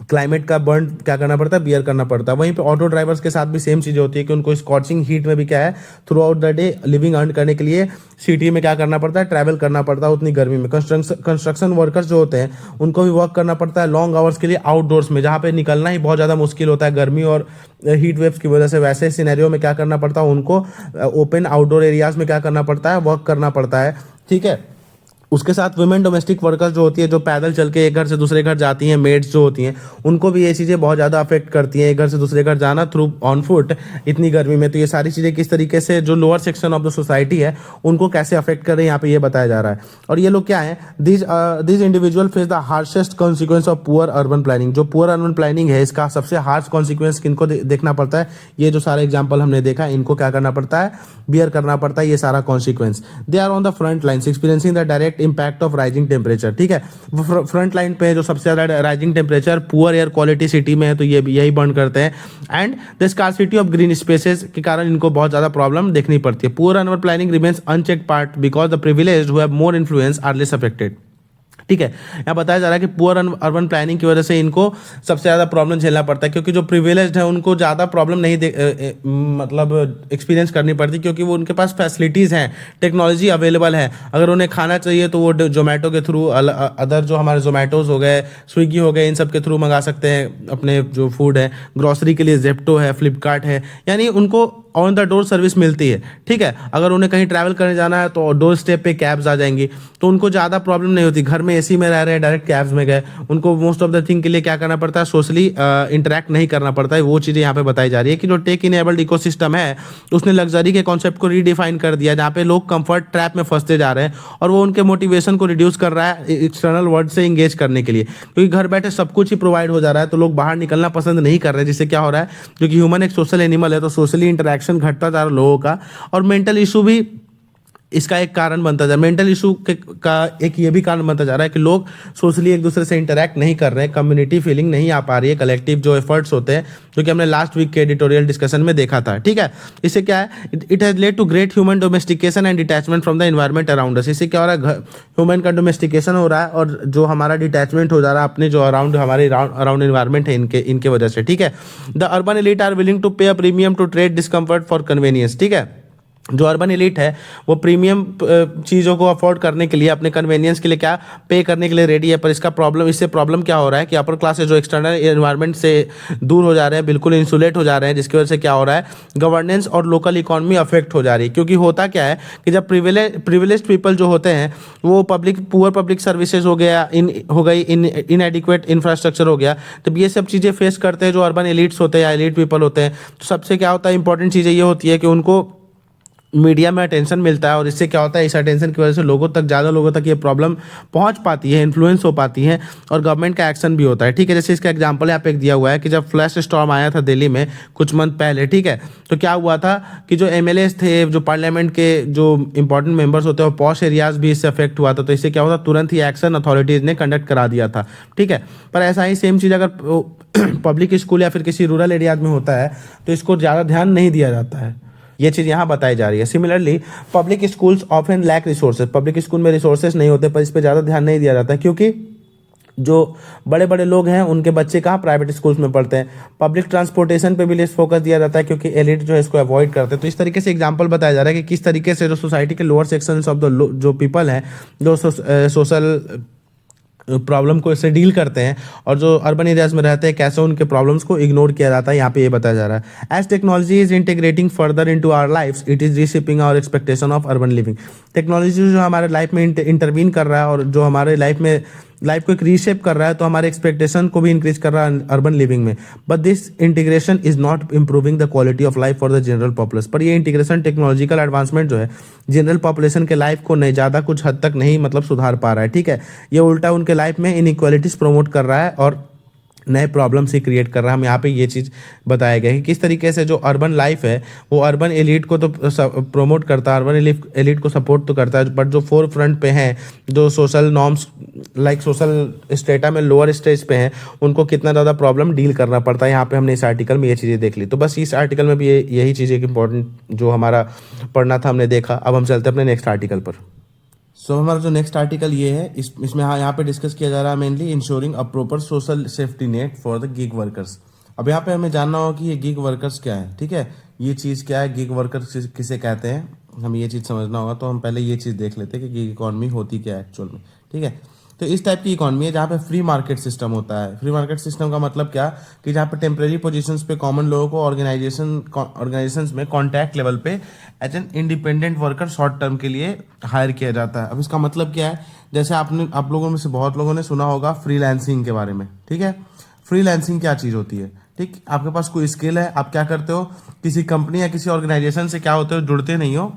क्लाइमेट का बर्न क्या करना पड़ता है, बियर करना पड़ता है। वहीं पे ऑटो ड्राइवर्स के साथ भी सेम चीज़ होती है कि उनको स्कॉचिंग हीट में भी क्या है, throughout the day living earn करने के लिए सिटी में क्या करना पड़ता है, ट्रैवल करना पड़ता है उतनी गर्मी में। कंस्ट्रक्शन वर्कर्स जो होते हैं उनको भी वर्क करना पड़ता है लॉन्ग आवर्स के लिए आउटडोर्स में, जहाँ पे निकलना ही बहुत ज़्यादा मुश्किल होता है गर्मी और हीट वेव्स की वजह से। वैसे सिनेरियो में क्या करना पड़ता है, उनको ओपन आउटडोर एरियाज में क्या करना पड़ता है, वर्क करना पड़ता है। ठीक है, उसके साथ वुमेन डोमेस्टिक वर्कर्स जो होती है, जो पैदल चल के एक घर से दूसरे घर जाती हैं, मेड्स जो होती हैं, उनको भी ये चीज़ें बहुत ज़्यादा अफेक्ट करती हैं, एक घर से दूसरे घर जाना थ्रू ऑन फुट इतनी गर्मी में। तो ये सारी चीज़ें किस तरीके से जो lower section of the society है उनको कैसे अफेक्ट कर रही है, यहाँ पे ये बताया जा रहा है। और ये लोग क्या है, this individual face the harshest consequence of poor urban planning. जो पुअर अर्बन प्लानिंग है इसका सबसे हार्श कॉन्सिक्वेंस किनको देखना पड़ता है, ये जो सारे एग्जाम्पल हमने देखा इनको क्या करना पड़ता है, बियर करना पड़ता है ये सारा consequence. They are on the front lines experiencing the direct impact of rising temperature. ठीक है, फ्रंट लाइन पे जो सबसे ज्यादा rising temperature, poor air quality city में है तो ये यही बर्न करते हैं। And the scarcity of green spaces के कारण इनको बहुत ज्यादा प्रॉब्लम देखनी पड़ती है। Poor urban planning remains unchecked part because the privileged who have more influence are less affected. ठीक है, यहाँ बताया जा रहा है कि पुअर अर्बन प्लानिंग की वजह से इनको सबसे ज़्यादा प्रॉब्लम झेलना पड़ता है, क्योंकि जो प्रिविलेज्ड है उनको ज़्यादा प्रॉब्लम नहीं मतलब एक्सपीरियंस करनी पड़ती, क्योंकि वो उनके पास फैसिलिटीज़ हैं, टेक्नोलॉजी अवेलेबल है। अगर उन्हें खाना चाहिए तो वो जोमेटो के थ्रू, अदर जो हमारे जोमेटोज हो गए, स्विगी हो गए, इन सब के थ्रू मंगा सकते हैं अपने जो फूड है। ग्रॉसरी के लिए जेप्टो है, फ्लिपकार्ट है, यानी उनको ऑन द डोर सर्विस मिलती है। ठीक है, अगर उन्हें कहीं ट्रैवल करने जाना है तो डोर स्टेप पे कैब्स आ जाएंगी, तो उनको ज़्यादा प्रॉब्लम नहीं होती। घर में एसी में रह रहे हैं, डायरेक्ट कैब्स में गए, उनको मोस्ट ऑफ द थिंग के लिए क्या करना पड़ता है, सोशली इंटरेक्ट नहीं करना पड़ता है। वो चीज़ें यहाँ पे बताई जा रही है कि जो टेक इनेबल्ड इकोसिस्टम है उसने लग्जरी के कॉन्सेप्ट को रीडिफाइन कर दिया, जहाँ पे लोग कंफर्ट ट्रैप में फंसते जा रहे हैं और वो उनके मोटिवेशन को रिड्यूस कर रहा है एक्सटर्नल वर्ल्ड से इंगेज करने के लिए, क्योंकि घर बैठे सब कुछ ही प्रोवाइड हो जा रहा है, तो लोग बाहर निकलना पसंद नहीं कर रहे, जिससे क्या हो रहा है, क्योंकि ह्यूमन एक सोशल एनिमल है तो सोशली इंटरेक्शन घटता जा रहा है लोगों का। और मेंटल इशू भी इसका एक कारण बनता जा रहा है। मेंटल इशू का एक ये भी कारण बनता जा रहा है कि लोग सोशली एक दूसरे से इंटरेक्ट नहीं कर रहे हैं, कम्युनिटी फीलिंग नहीं आ पा रही है, कलेक्टिव जो एफर्ट्स होते हैं, जो कि हमने लास्ट वीक के एडिटोरियल डिस्कशन में देखा था। ठीक है, इससे क्या है, it has led to great human domestication and detachment from the environment around us. इससे क्या हो रहा है, ह्यूमन का डोमेस्टिकेशन हो रहा है और जो हमारा डिटैचमेंट हो जा रहा है अपने जो अराउंड हमारे अराउंड एनवायरमेंट है इनके वजह से। ठीक है, the urban elite are willing to pay a premium to trade discomfort for convenience. ठीक है, जो अर्बन एलीट है वो प्रीमियम चीज़ों को अफोर्ड करने के लिए, अपने कन्वीनियंस के लिए क्या पे करने के लिए रेडी है। पर इससे प्रॉब्लम क्या हो रहा है कि अपर क्लास जो एक्सटर्नल एनवायरनमेंट से दूर हो जा रहे हैं, बिल्कुल इंसुलेट हो जा रहे हैं, जिसकी वजह से क्या हो रहा है, गवर्नेंस और लोकल इकोनॉमी अफेक्ट हो जा रही है। क्योंकि होता क्या है कि जब प्रिविलेज्ड पीपल जो होते हैं वो पुअर पब्लिक सर्विसेज हो गया, इनएडिक्वेट इंफ्रास्ट्रक्चर हो गया, तब ये सब चीज़ें फेस करते हैं जो अर्बन एलीट्स होते हैं या एलीट पीपल होते हैं। तो सबसे क्या होता है, इंपॉर्टेंट चीज़ें ये होती है कि उनको मीडिया में अटेंशन मिलता है और इससे क्या होता है, इस अटेंशन की वजह से ज़्यादा लोगों तक ये प्रॉब्लम पहुंच पाती है, इन्फ्लुएंस हो पाती है और गवर्नमेंट का एक्शन भी होता है। ठीक है, जैसे इसका एग्जांपल यहाँ पे एक दिया हुआ है कि जब फ्लैश स्टॉर्म आया था दिल्ली में कुछ मंथ पहले, ठीक है, तो क्या हुआ था कि जो एमएलएस थे, जो पार्लियामेंट के जो इंपॉर्टेंट मेंबर्स होते हैं और पॉश एरियाज भी इससे अफेक्ट हुआ था। तो इससे क्या होता, तुरंत ही एक्शन अथॉरिटीज़ ने कंडक्ट करा दिया था। ठीक है, पर ऐसा ही सेम चीज़ अगर पब्लिक स्कूल या फिर किसी रूरल एरियाज में होता है तो इसको ज़्यादा ध्यान नहीं दिया जाता है। ये चीज़ यहाँ बताई जा रही है। Similarly public schools often lack resources, public school में रिसोर्सेज नहीं होते, पर इस पर ज़्यादा ध्यान नहीं दिया जाता, क्योंकि जो बड़े बड़े लोग हैं उनके बच्चे कहाँ प्राइवेट स्कूल्स में पढ़ते हैं। पब्लिक ट्रांसपोर्टेशन पे भी लेस फोकस दिया जाता है, क्योंकि एलिट जो है इसको अवॉइड करते हैं। तो इस तरीके से एग्जांपल बताया जा रहा है कि किस तरीके से जो सोसाइटी के लोअर सेक्शंस ऑफ द जो पीपल हैं, जो सोशल प्रॉब्लम को इससे डील करते हैं और जो अर्बन एरियाज में रहते हैं, कैसे उनके प्रॉब्लम्स को इग्नोर किया जाता है, यहाँ पे ये बताया जा रहा है। As technology is integrating further into our lifes, it is reshaping our expectation of urban living. Technology जो हमारे लाइफ में इंटरवीन कर रहा है और जो हमारे लाइफ में लाइफ को एक रीशेप कर रहा है, तो हमारे एक्सपेक्टेशन को भी इंक्रीज कर रहा है अर्बन लिविंग में। But this integration is not improving the quality of life for the general population. पर ये इंटीग्रेशन, टेक्नोलॉजिकल एडवांसमेंट जो है, जनरल पॉपुलेशन के लाइफ को नहीं ज़्यादा कुछ हद तक नहीं मतलब सुधार पा रहा है, ठीक है। ये उल्टा उनके लाइफ में इनइक्वालिटीज प्रमोट कर रहा है और नए प्रॉब्लम्स ही क्रिएट कर रहा है। हम यहाँ पे ये चीज़ बताया गया है कि किस तरीके से जो अर्बन लाइफ है वो अर्बन एलिट को तो प्रमोट करता है, अर्बन एलिट को सपोर्ट तो करता है, बट जो फोर फ्रंट पे हैं, जो social norms like social strata में लोअर स्टेज पे हैं, उनको कितना ज़्यादा प्रॉब्लम डील करना पड़ता है। यहाँ पे हमने इस आर्टिकल में ये चीज़ें देख ली। तो बस इस आर्टिकल में भी यही चीज़ एक इंपॉर्टेंट जो हमारा पढ़ना था हमने देखा। अब हम चलते हैं अपने नेक्स्ट आर्टिकल पर। हमारा जो नेक्स्ट आर्टिकल ये है, इसमें हाँ यहाँ पे डिस्कस किया जा रहा है mainly ensuring a proper social safety net for the gig workers. अब यहाँ पे हमें जानना होगा कि ये गिग वर्कर्स क्या है, ठीक है। ये चीज़ क्या है, गिग वर्कर्स किसे कहते हैं, हमें ये चीज़ समझना होगा। तो हम पहले ये चीज़ देख लेते हैं कि गिग इकॉनमी होती क्या है एक्चुअल में, ठीक है। तो इस टाइप की इकॉनमी है जहाँ पे फ्री मार्केट सिस्टम होता है। फ्री मार्केट सिस्टम का मतलब क्या, कि जहाँ पे टेम्परेरी पोजीशंस पे कॉमन लोगों को ऑर्गेनाइजेशंस में कॉन्टैक्ट लेवल पे as an independent worker short term के लिए हायर किया जाता है। अब इसका मतलब क्या है, जैसे आप लोगों में से बहुत लोगों ने सुना होगा फ्रीलांसिंग के बारे में, ठीक है। फ्रीलांसिंग क्या चीज़ होती है, ठीक। आपके पास कोई स्किल है, आप क्या करते हो, किसी कंपनी या किसी ऑर्गेनाइजेशन से क्या होते हो, जुड़ते नहीं हो,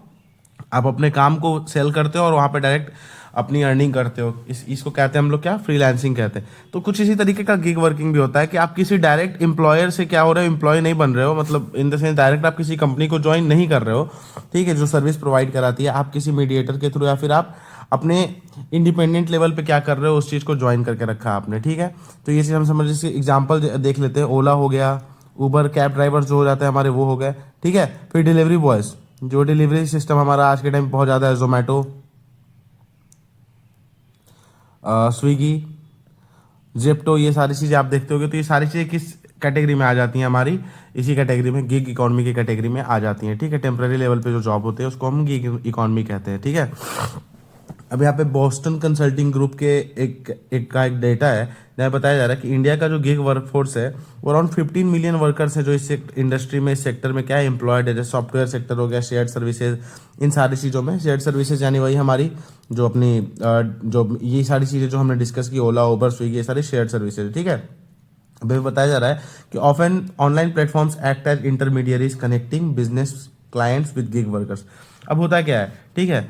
आप अपने काम को सेल करते हो और वहाँ पे डायरेक्ट अपनी अर्निंग करते हो। इसको कहते हैं हम लोग क्या, फ्रीलांसिंग कहते हैं। तो कुछ इसी तरीके का गिग वर्किंग भी होता है कि आप किसी डायरेक्ट एम्प्लॉयर से क्या हो रहे हो, एम्प्लॉय नहीं बन रहे हो, मतलब इन द सेंस डायरेक्ट आप किसी कंपनी को ज्वाइन नहीं कर रहे हो, ठीक है, जो सर्विस प्रोवाइड कराती है। आप किसी मीडिएटर के थ्रू या फिर आप अपने इंडिपेंडेंट लेवल पे क्या कर रहे हो, उस चीज़ को ज्वाइन करके रखा आपने, ठीक है। तो ये चीज़ हम समझ, जैसे एग्जाम्पल देख लेते हैं। ओला हो गया, उबर कैब ड्राइवर जो हो जाते हैं हमारे, वो हो गए, ठीक है। फिर डिलीवरी बॉयज़, जो डिलीवरी सिस्टम हमारा आज के टाइम बहुत ज़्यादा है, जोमेटो, स्विगी, जेप्टो, ये सारी चीज़ें आप देखते होगे। तो ये सारी चीज़ें किस कैटेगरी में आ जाती हैं, हमारी इसी कैटेगरी में, गिग इकॉनमी की कैटेगरी में आ जाती हैं, ठीक है। टेम्परेरी लेवल पे जो जॉब होते हैं उसको हम गिग इकॉनमी कहते हैं, ठीक है। अब यहाँ पे बोस्टन कंसल्टिंग ग्रुप के एक डेटा है जहाँ बताया जा रहा है कि इंडिया का जो गिग वर्कफोर्स है वो अराउंड 15 मिलियन वर्कर्स है, जो इस इंडस्ट्री में, इस सेक्टर में क्या है, एम्प्लॉयड है। जैसे सॉफ्टवेयर सेक्टर हो गया, शेयर्ड सर्विसेज, इन सारी चीज़ों में। शेयर्ड सर्विसेज यानी वही हमारी जो अपनी जो ये सारी चीज़ें जो हमने डिस्कस की, ओला, उबर, स्विगी, ये सारी शेयर्ड सर्विसेज, ठीक है। अभी बताया जा रहा है कि often online platforms act as intermediaries connecting business clients with gig workers. अब होता क्या है, ठीक है।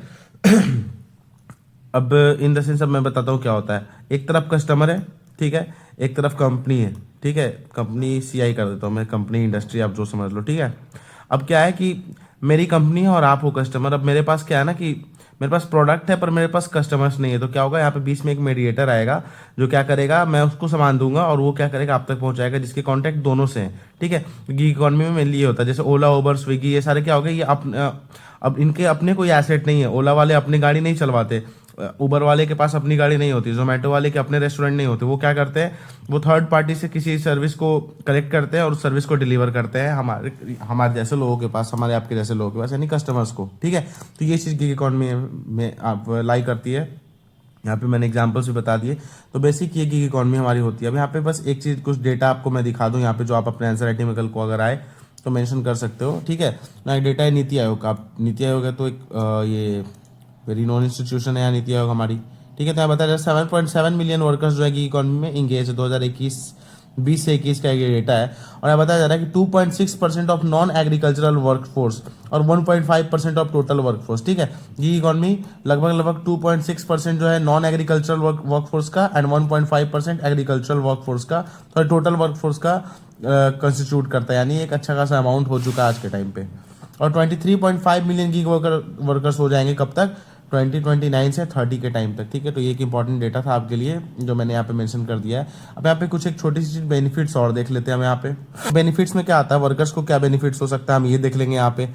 अब इन द सेंस अब मैं बताता हूँ क्या होता है। एक तरफ कस्टमर है, ठीक है, एक तरफ कंपनी है, ठीक है। कंपनी सीआई कर देता हूँ मैं, कंपनी इंडस्ट्री आप जो समझ लो, ठीक है। अब क्या है कि मेरी कंपनी है और आप हो कस्टमर। अब मेरे पास क्या है ना कि मेरे पास प्रोडक्ट है पर मेरे पास कस्टमर्स नहीं है। तो क्या होगा, यहाँ पे बीच में एक मीडिएटर आएगा जो क्या करेगा, मैं उसको सामान दूंगा और वो क्या करेगा, आप तक पहुंचाएगा, जिसके कॉन्टैक्ट दोनों से हैं, ठीक है। क्योंकि इकोनॉमी में मेनली ये होता है, जैसे ओला, उबर, स्विगी, ये सारे क्या हो गए, ये अब इनके अपने कोई एसेट नहीं है। ओला वाले अपनी गाड़ी नहीं चलवाते, उबर वाले के पास अपनी गाड़ी नहीं होती, जोमेटो वाले के अपने रेस्टोरेंट नहीं होते। वो क्या करते हैं, वो थर्ड पार्टी से किसी सर्विस को कलेक्ट करते हैं और उस सर्विस को डिलीवर करते हैं हमारे जैसे लोगों के पास, हमारे आपके जैसे लोगों के पास, यानी कस्टमर्स को, ठीक है। तो ये चीज़ गिग इकॉनमी में आप लाई करती है। यहाँ पे मैंने एग्जांपल्स भी बता दिए। तो बेसिक ये गिग इकॉनमी हमारी होती है। अब यहाँ पे बस एक चीज़, कुछ डेटा आपको मैं दिखा दूँ यहाँ पे, जो आप अपने आंसर राइटिंग में कल को अगर आए तो मेंशन कर सकते हो, ठीक है ना। एक डेटा है नीति आयोग का। नीति आयोग है तो एक ये वेरी नॉन इंस्टीट्यूशन है, या नीति आयोग हमारी, ठीक है। तो यहाँ बताया 7.7 मिलियन वर्कर्स जो है कि इकोनॉमी में इंगेज है। 2020 से 21 का ये डेटा है। और यहाँ बताया जा रहा है कि 2.6% ऑफ नॉन एग्रीकल्चरल वर्कफोर्स और 1.5% ऑफ टोटल वर्कफोर्स, ठीक है। ये इकोनॉमी लगभग 2.6% जो है नॉन एग्रीकल्चरल वर्कफोर्स का एंड 1.5% एग्रीकल्चरल वर्कफोर्स का, तो टोटल वर्कफोर्स का कंस्टिट्यूट करता है। यानी एक अच्छा खासा अमाउंट हो चुका है आज के टाइम पे। और 23.5 मिलियन गिग वर्कर्स हो जाएंगे कब तक, 2029 से 30 के टाइम तक, ठीक है। तो ये एक इंपॉर्टेंट डेटा था आपके लिए जो मैंने यहाँ पे मेंशन कर दिया है। अब यहाँ पे कुछ एक छोटी सी चीज बेनिफिट्स और देख लेते हैं हम। यहाँ पे बेनिफिट्स में क्या आता है, वर्कर्स को क्या बेनिफिट्स हो सकता है, हम ये देख लेंगे। यहाँ पे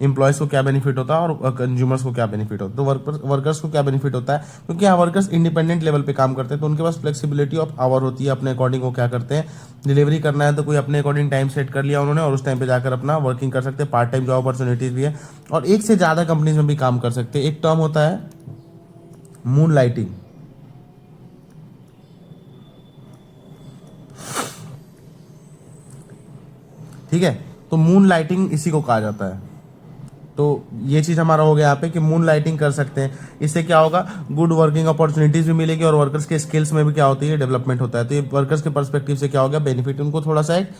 एम्प्लॉयज़ को क्या बेनिफिट होता है और कंज्यूमर्स को क्या बेनिफिट होता है। तो वर्कर्स को क्या बेनिफिट होता है, क्योंकि यहाँ वर्कर्स इंडिपेंडेंट लेवल पे काम करते हैं, तो उनके पास फ्लेक्सिबिलिटी ऑफ आवर होती है। अपने अकॉर्डिंग वो क्या करते हैं, डिलीवरी करना है तो कोई अपने अकॉर्डिंग टाइम सेट कर लिया उन्होंने और उस टाइम पे जाकर अपना वर्किंग कर सकते हैं। पार्ट टाइम जॉब अपॉर्चुनिटीज भी है और एक से ज़्यादा कंपनीज में भी काम कर सकते हैं। एक टर्म होता है मून लाइटिंग, ठीक है। तो मून लाइटिंग इसी को कहा जाता है। तो ये चीज़ हमारा हो गया यहाँ पे कि मून लाइटिंग कर सकते हैं। इससे क्या होगा, गुड वर्किंग अपॉर्चुनिटीज़ भी मिलेगी और वर्कर्स के स्किल्स में भी क्या होती है, डेवलपमेंट होता है। तो ये वर्कर्स के पर्सपेक्टिव से क्या हो गया, बेनिफिट, उनको थोड़ा सा एक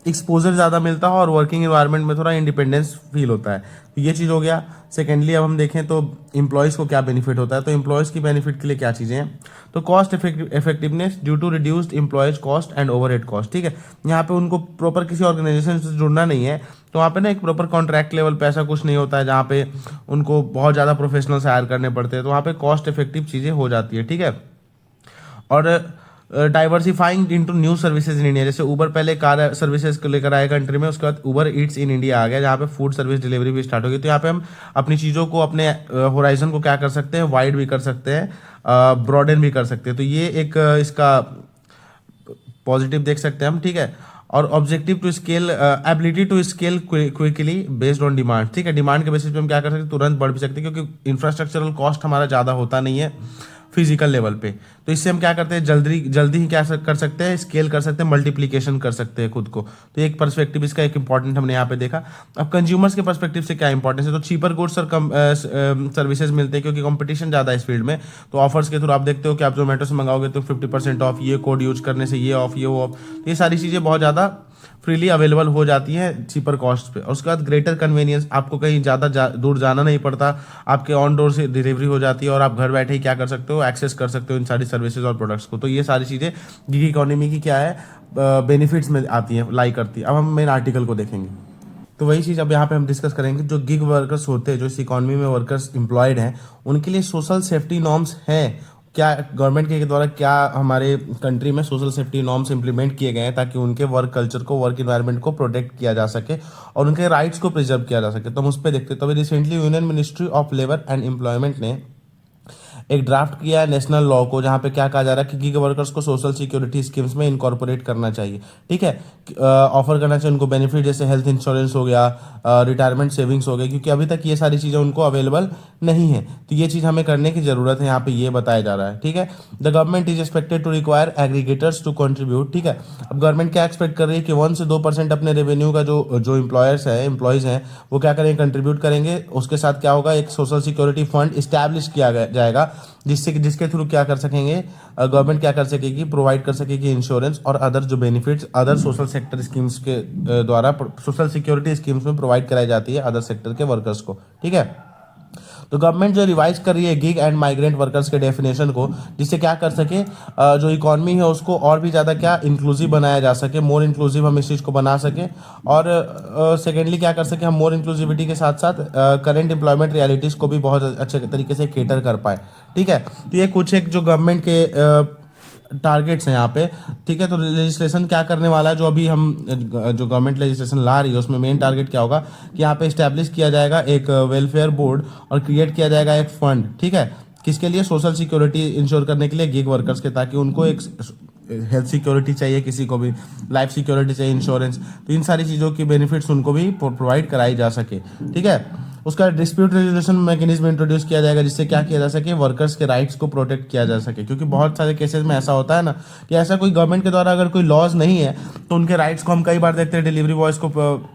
एक्सपोजर ज़्यादा मिलता है और वर्किंग इन्वायरमेंट में थोड़ा इंडिपेंडेंस फील होता है। तो ये चीज़ हो गया। सेकेंडली अब हम देखें तो एम्प्लॉयज़ को क्या बेनिफिट होता है। तो एम्प्लॉयज़ की बेनिफिट के लिए क्या चीज़ें हैं, तो cost effectiveness due to reduced employees cost and overhead cost. ठीक है, यहाँ पे उनको प्रॉपर किसी ऑर्गेनाइजेशन से जुड़ना नहीं है, तो वहाँ पे ना एक प्रॉपर कॉन्ट्रैक्ट लेवल पे ऐसा कुछ नहीं होता है जहाँ पे उनको बहुत ज़्यादा प्रोफेशनल्स हायर करने पड़ते हैं। तो वहाँ पे कॉस्ट इफेक्टिव चीज़ें हो जाती है। ठीक है, और diversifying into new services in India, जैसे उबर पहले कार सर्विसेज को लेकर आया कंट्री में, उसके बाद उबर ईट्स इन इंडिया आ गया जहाँ पे फूड सर्विस डिलीवरी भी स्टार्ट हो गई। तो यहाँ पे हम अपनी चीज़ों को, अपने होराइजन को क्या कर सकते हैं, वाइड भी कर सकते हैं, ब्रॉडन भी कर सकते हैं। तो ये एक इसका पॉजिटिव देख सकते हैं हम। ठीक है, और objective to scale, ability to scale quickly based on demand. ठीक है, डिमांड के बेसिस पे हम क्या कर सकते हैं, तुरंत बढ़ भी सकते हैं, क्योंकि इंफ्रास्ट्रक्चरल कॉस्ट हमारा ज़्यादा होता नहीं है फिजिकल लेवल पे। तो इससे हम क्या करते हैं, जल्दी जल्दी ही क्या कर सकते हैं, स्केल कर सकते हैं, मल्टीप्लिकेशन कर सकते हैं खुद को। तो एक पर्सपेक्टिव इसका एक इंपॉर्टेंट हमने यहाँ पे देखा। अब कंज्यूमर्स के पर्सपेक्टिव से क्या इंपॉर्टेंस है, तो चीपर गुड्स और सर्विसेज मिलते हैं क्योंकि कंपटीशन ज़्यादा है इस फील्ड में। तो ऑफर्स के थ्रू आप देखते हो कि आप जोमेटो से मंगाओगे तो 50% ऑफ, ये कोड यूज करने से ये ऑफ, ये वो ऑफ। तो ये सारी चीज़ें बहुत ज़्यादा फ्रीली अवेलेबल हो जाती हैं चीपर कॉस्ट पे। और उसके बाद ग्रेटर कन्वीनियंस, आपको कहीं ज़्यादा दूर जाना नहीं पड़ता, आपके ऑन डोर से डिलीवरी हो जाती है और आप घर बैठे ही क्या कर सकते हो, एक्सेस कर सकते हो इन सारी सर्विसेज और प्रोडक्ट्स को। तो ये सारी चीज़ें गिग इकोनॉमी की क्या है, बेनिफिट्स में आती हैं, लाई करती है। अब हम मेन आर्टिकल को देखेंगे, तो वही चीज़ अब यहाँ पे हम डिस्कस करेंगे। जो गिग वर्कर्स होते हैं, जो इस इकोनॉमी में वर्कर्स एम्प्लॉयड हैं, उनके लिए सोशल सेफ्टी नॉर्म्स हैं क्या, गवर्नमेंट के द्वारा क्या हमारे कंट्री में सोशल सेफ्टी नॉर्म्स इंप्लीमेंट किए गए हैं ताकि उनके वर्क कल्चर को, वर्क इन्वायरमेंट को प्रोटेक्ट किया जा सके और उनके राइट्स को प्रिजर्व किया जा सके। तो हम उस पर देखते हैं। तो अभी recently union ministry of labour and employment ने एक ड्राफ्ट किया है नेशनल लॉ को, जहाँ पे क्या कहा जा रहा है कि गिग वर्कर्स को सोशल सिक्योरिटी स्कीम्स में इनकॉर्पोरेट करना चाहिए। ठीक है, ऑफर करना चाहिए उनको बेनिफिट, जैसे हेल्थ इंश्योरेंस हो गया, रिटायरमेंट सेविंग्स हो गई, क्योंकि अभी तक ये सारी चीज़ें उनको अवेलेबल नहीं है। तो ये चीज़ हमें करने की जरूरत है, यहाँ पे ये बताया जा रहा है। ठीक है, the government is expected to require aggregators to contribute. ठीक है, अब गवर्नमेंट क्या एक्सपेक्ट कर रही है कि 1 से 2% अपने रेवेन्यू का जो एम्प्लॉयज़ हैं वो क्या करेंगे, कंट्रीब्यूट करेंगे। उसके साथ क्या होगा, एक सोशल सिक्योरिटी फंड इस्टेब्लिश किया जाएगा जिसके थ्रू क्या कर सकेंगे, गवर्नमेंट क्या कर सकेगी, प्रोवाइड कर सकेगी इंश्योरेंस और अदर जो benefits other social sector schemes के द्वारा सोशल सिक्योरिटी स्कीम्स में प्रोवाइड कराई जाती है अदर सेक्टर के वर्कर्स को। ठीक है, तो गवर्नमेंट जो रिवाइज कर रही है गिग एंड माइग्रेंट वर्कर्स के डेफिनेशन को, जिससे क्या कर सके, जो इकॉनमी है उसको और भी ज़्यादा क्या इंक्लूसिव बनाया जा सके, मोर इंक्लूसिव हम इस चीज़ को बना सके। और सेकेंडली क्या कर सके, हम मोर इंक्लूसिविटी के साथ साथ करेंट एम्प्लॉयमेंट रियलिटीज़ को भी बहुत अच्छे तरीके से केटर कर पाए। ठीक है, तो ये कुछ एक जो गवर्नमेंट के टारगेट्स हैं यहाँ पे। ठीक है, तो लेजिस्लेशन क्या करने वाला है, जो अभी हम जो गवर्नमेंट लेजिस्लेशन ला रही है उसमें मेन टारगेट क्या होगा कि यहाँ पे इस्टेब्लिश किया जाएगा एक वेलफेयर बोर्ड और क्रिएट किया जाएगा एक फंड। ठीक है, किसके लिए, सोशल सिक्योरिटी इंश्योर करने के लिए गिग वर्कर्स के, ताकि उनको एक हेल्थ सिक्योरिटी चाहिए, किसी को भी लाइफ सिक्योरिटी चाहिए, इंश्योरेंस, तो इन सारी चीज़ों की बेनिफिट्स उनको भी प्रोवाइड कराई जा सके। ठीक है, उसका डिस्प्यूट रेजोल्यूशन मैकेनिज्म इंट्रोड्यूस किया जाएगा, जिससे क्या किया जा सके, वर्कर्स के राइट्स को प्रोटेक्ट किया जा सके। क्योंकि बहुत सारे केसेस में ऐसा होता है ना कि ऐसा कोई गवर्नमेंट के द्वारा अगर कोई लॉज नहीं है तो उनके राइट्स को हम कई बार देखते हैं डिलीवरी बॉयज़ को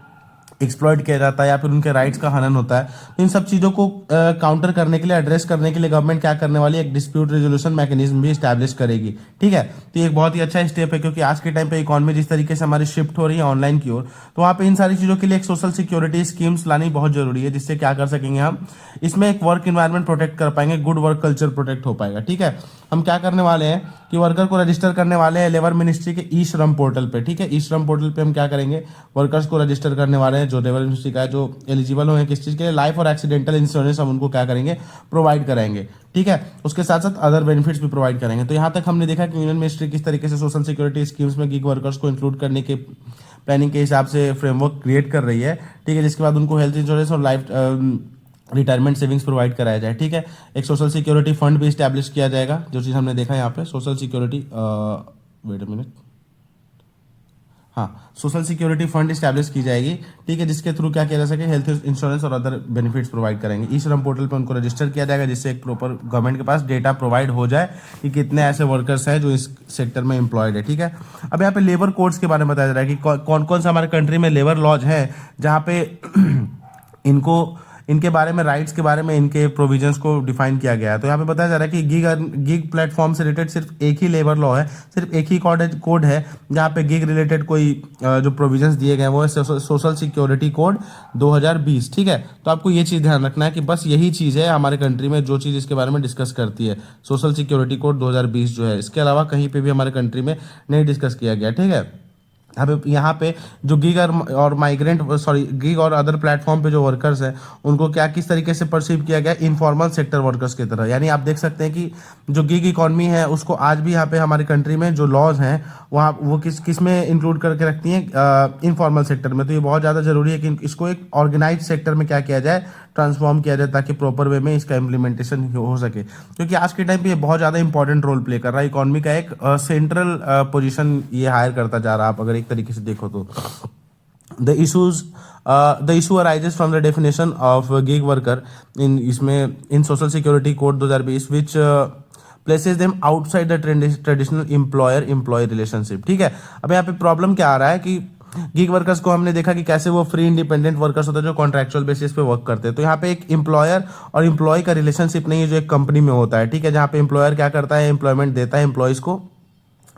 एक्सप्लॉइट किया जाता है या फिर उनके राइट्स का हनन होता है। तो इन सब चीज़ों को काउंटर करने के लिए, एड्रेस करने के लिए गवर्नमेंट क्या करने वाली है, एक डिस्प्यूट रेजोल्यूशन मैकेनिज्म भी स्टैब्लिश करेगी। ठीक है, तो ये एक बहुत ही अच्छा स्टेप है, क्योंकि आज के टाइम पे इकॉनमी जिस तरीके से हमारी शिफ्ट हो रही है ऑनलाइन की ओर, तो वहाँ पे इन सारी चीज़ों के लिए एक सोशल सिक्योरिटी स्कीम्स लानी बहुत जरूरी है, जिससे क्या कर सकेंगे हम, इसमें एक वर्क इन्वायरमेंट प्रोटेक्ट कर पाएंगे, गुड वर्क कल्चर प्रोटेक्ट हो पाएगा। ठीक है, हम क्या करने वाले हैं कि वर्कर को रजिस्टर करने वाले हैं लेबर मिनिस्ट्री के ई श्रम पोर्टल पे। ठीक है, ई श्रम पोर्टल पे हम क्या करेंगे, वर्कर्स को रजिस्टर करने वाले हैं जो लेबर मिनिस्ट्री का है, जो एलिजिबल हो किस चीज़ के लिए, लाइफ और एक्सीडेंटल इंश्योरेंस हम उनको क्या करेंगे, प्रोवाइड कराएंगे। ठीक है, उसके साथ साथ अदर बेनिफिट्स भी प्रोवाइड करेंगे। तो यहाँ तक हमने देखा कि यूनियन मिनिस्ट्री किस तरीके से सोशल सिक्योरिटी स्कीम्स में गिग वर्कर्स को इंक्लूड करने के प्लानिंग के हिसाब से फ्रेमवर्क क्रिएट कर रही है। ठीक है, जिसके बाद उनको हेल्थ इंश्योरेंस और लाइफ रिटायरमेंट सेविंग्स प्रोवाइड कराया जाए। ठीक है, एक सोशल सिक्योरिटी फंड भी इस्टेब्लिश किया जाएगा, जो चीज़ हमने देखा यहाँ पे social security, wait a minute, हाँ, सोशल सिक्योरिटी फंड इस्टेब्लिश की जाएगी। ठीक है, जिसके थ्रू क्या किया जा सके, हेल्थ इंश्योरेंस और अदर बेनिफिट्स प्रोवाइड करेंगे। ई श्रम पोर्टल पे उनको रजिस्टर किया जाएगा, जिससे एक प्रॉपर गवर्नमेंट के पास डेटा प्रोवाइड हो जाए कि कितने ऐसे वर्कर्स हैं जो इस सेक्टर में एम्प्लॉयड है। ठीक है, अब यहाँ पे लेबर कोड्स के बारे में बताया जा रहा है कि कौन कौन सा हमारे कंट्री में लेबर लॉज है जहाँ पे इनको इनके बारे में, राइट्स के बारे में, इनके प्रोविजंस को डिफाइन किया गया है। तो यहाँ पे बताया जा रहा है कि गिग प्लेटफॉर्म से रिलेटेड सिर्फ एक ही लेबर लॉ है, सिर्फ एक ही कोड है जहाँ पे गिग रिलेटेड कोई जो प्रोविजंस दिए गए हैं वो है सोशल सिक्योरिटी कोड 2020। ठीक है, तो आपको ये चीज़ ध्यान रखना है कि बस यही चीज़ है हमारे कंट्री में जो चीज़ इसके बारे में डिस्कस करती है, सोशल सिक्योरिटी कोड 2020 जो है। इसके अलावा कहीं पे भी हमारे कंट्री में नहीं डिस्कस किया गया। ठीक है, यहाँ पे जो गिग और माइग्रेंट गिग और अदर प्लेटफॉर्म पे जो वर्कर्स हैं उनको क्या किस तरीके से परसीव किया गया, इनफॉर्मल सेक्टर वर्कर्स की तरह। यानी आप देख सकते हैं कि जो गिग इकॉनमी है उसको आज भी यहाँ पे हमारी कंट्री में जो लॉज हैं वहाँ वो किस में इंक्लूड करके रखती हैं, इनफॉर्मल सेक्टर में। तो ये बहुत ज़्यादा जरूरी है कि इसको एक ऑर्गेनाइज सेक्टर में क्या किया जाए, ट्रांसफॉर्म किया जाए, ताकि प्रॉपर वे में इसका इम्प्लीमेंटेशन हो सके, क्योंकि आज के टाइम पे ये बहुत ज़्यादा इंपॉर्टेंट रोल प्ले कर रहा है। इकॉनमी का एक सेंट्रल पोजीशन ये हायर करता जा रहा है, आप अगर एक तरीके से देखो तो। The issue arises from the definition of gig worker in social security code 2020 which places them outside the traditional employer employ relationship. ठीक है, अब यहाँ पे प्रॉब्लम क्या आ रहा है कि गिग वर्कर्स को हमने देखा कि कैसे वो फ्री इंडिपेंडेंट वर्कर्स होते हैं जो कॉन्ट्रैक्चुअल बेसिस पे वर्क करते हैं। तो यहाँ पे एक एम्प्लॉयर और एम्प्लॉय का रिलेशनशिप नहीं है जो एक कंपनी में होता है। ठीक है, जहाँ पे एम्प्लॉयर क्या करता है, एम्प्लॉयमेंट देता है एम्प्लॉयज को।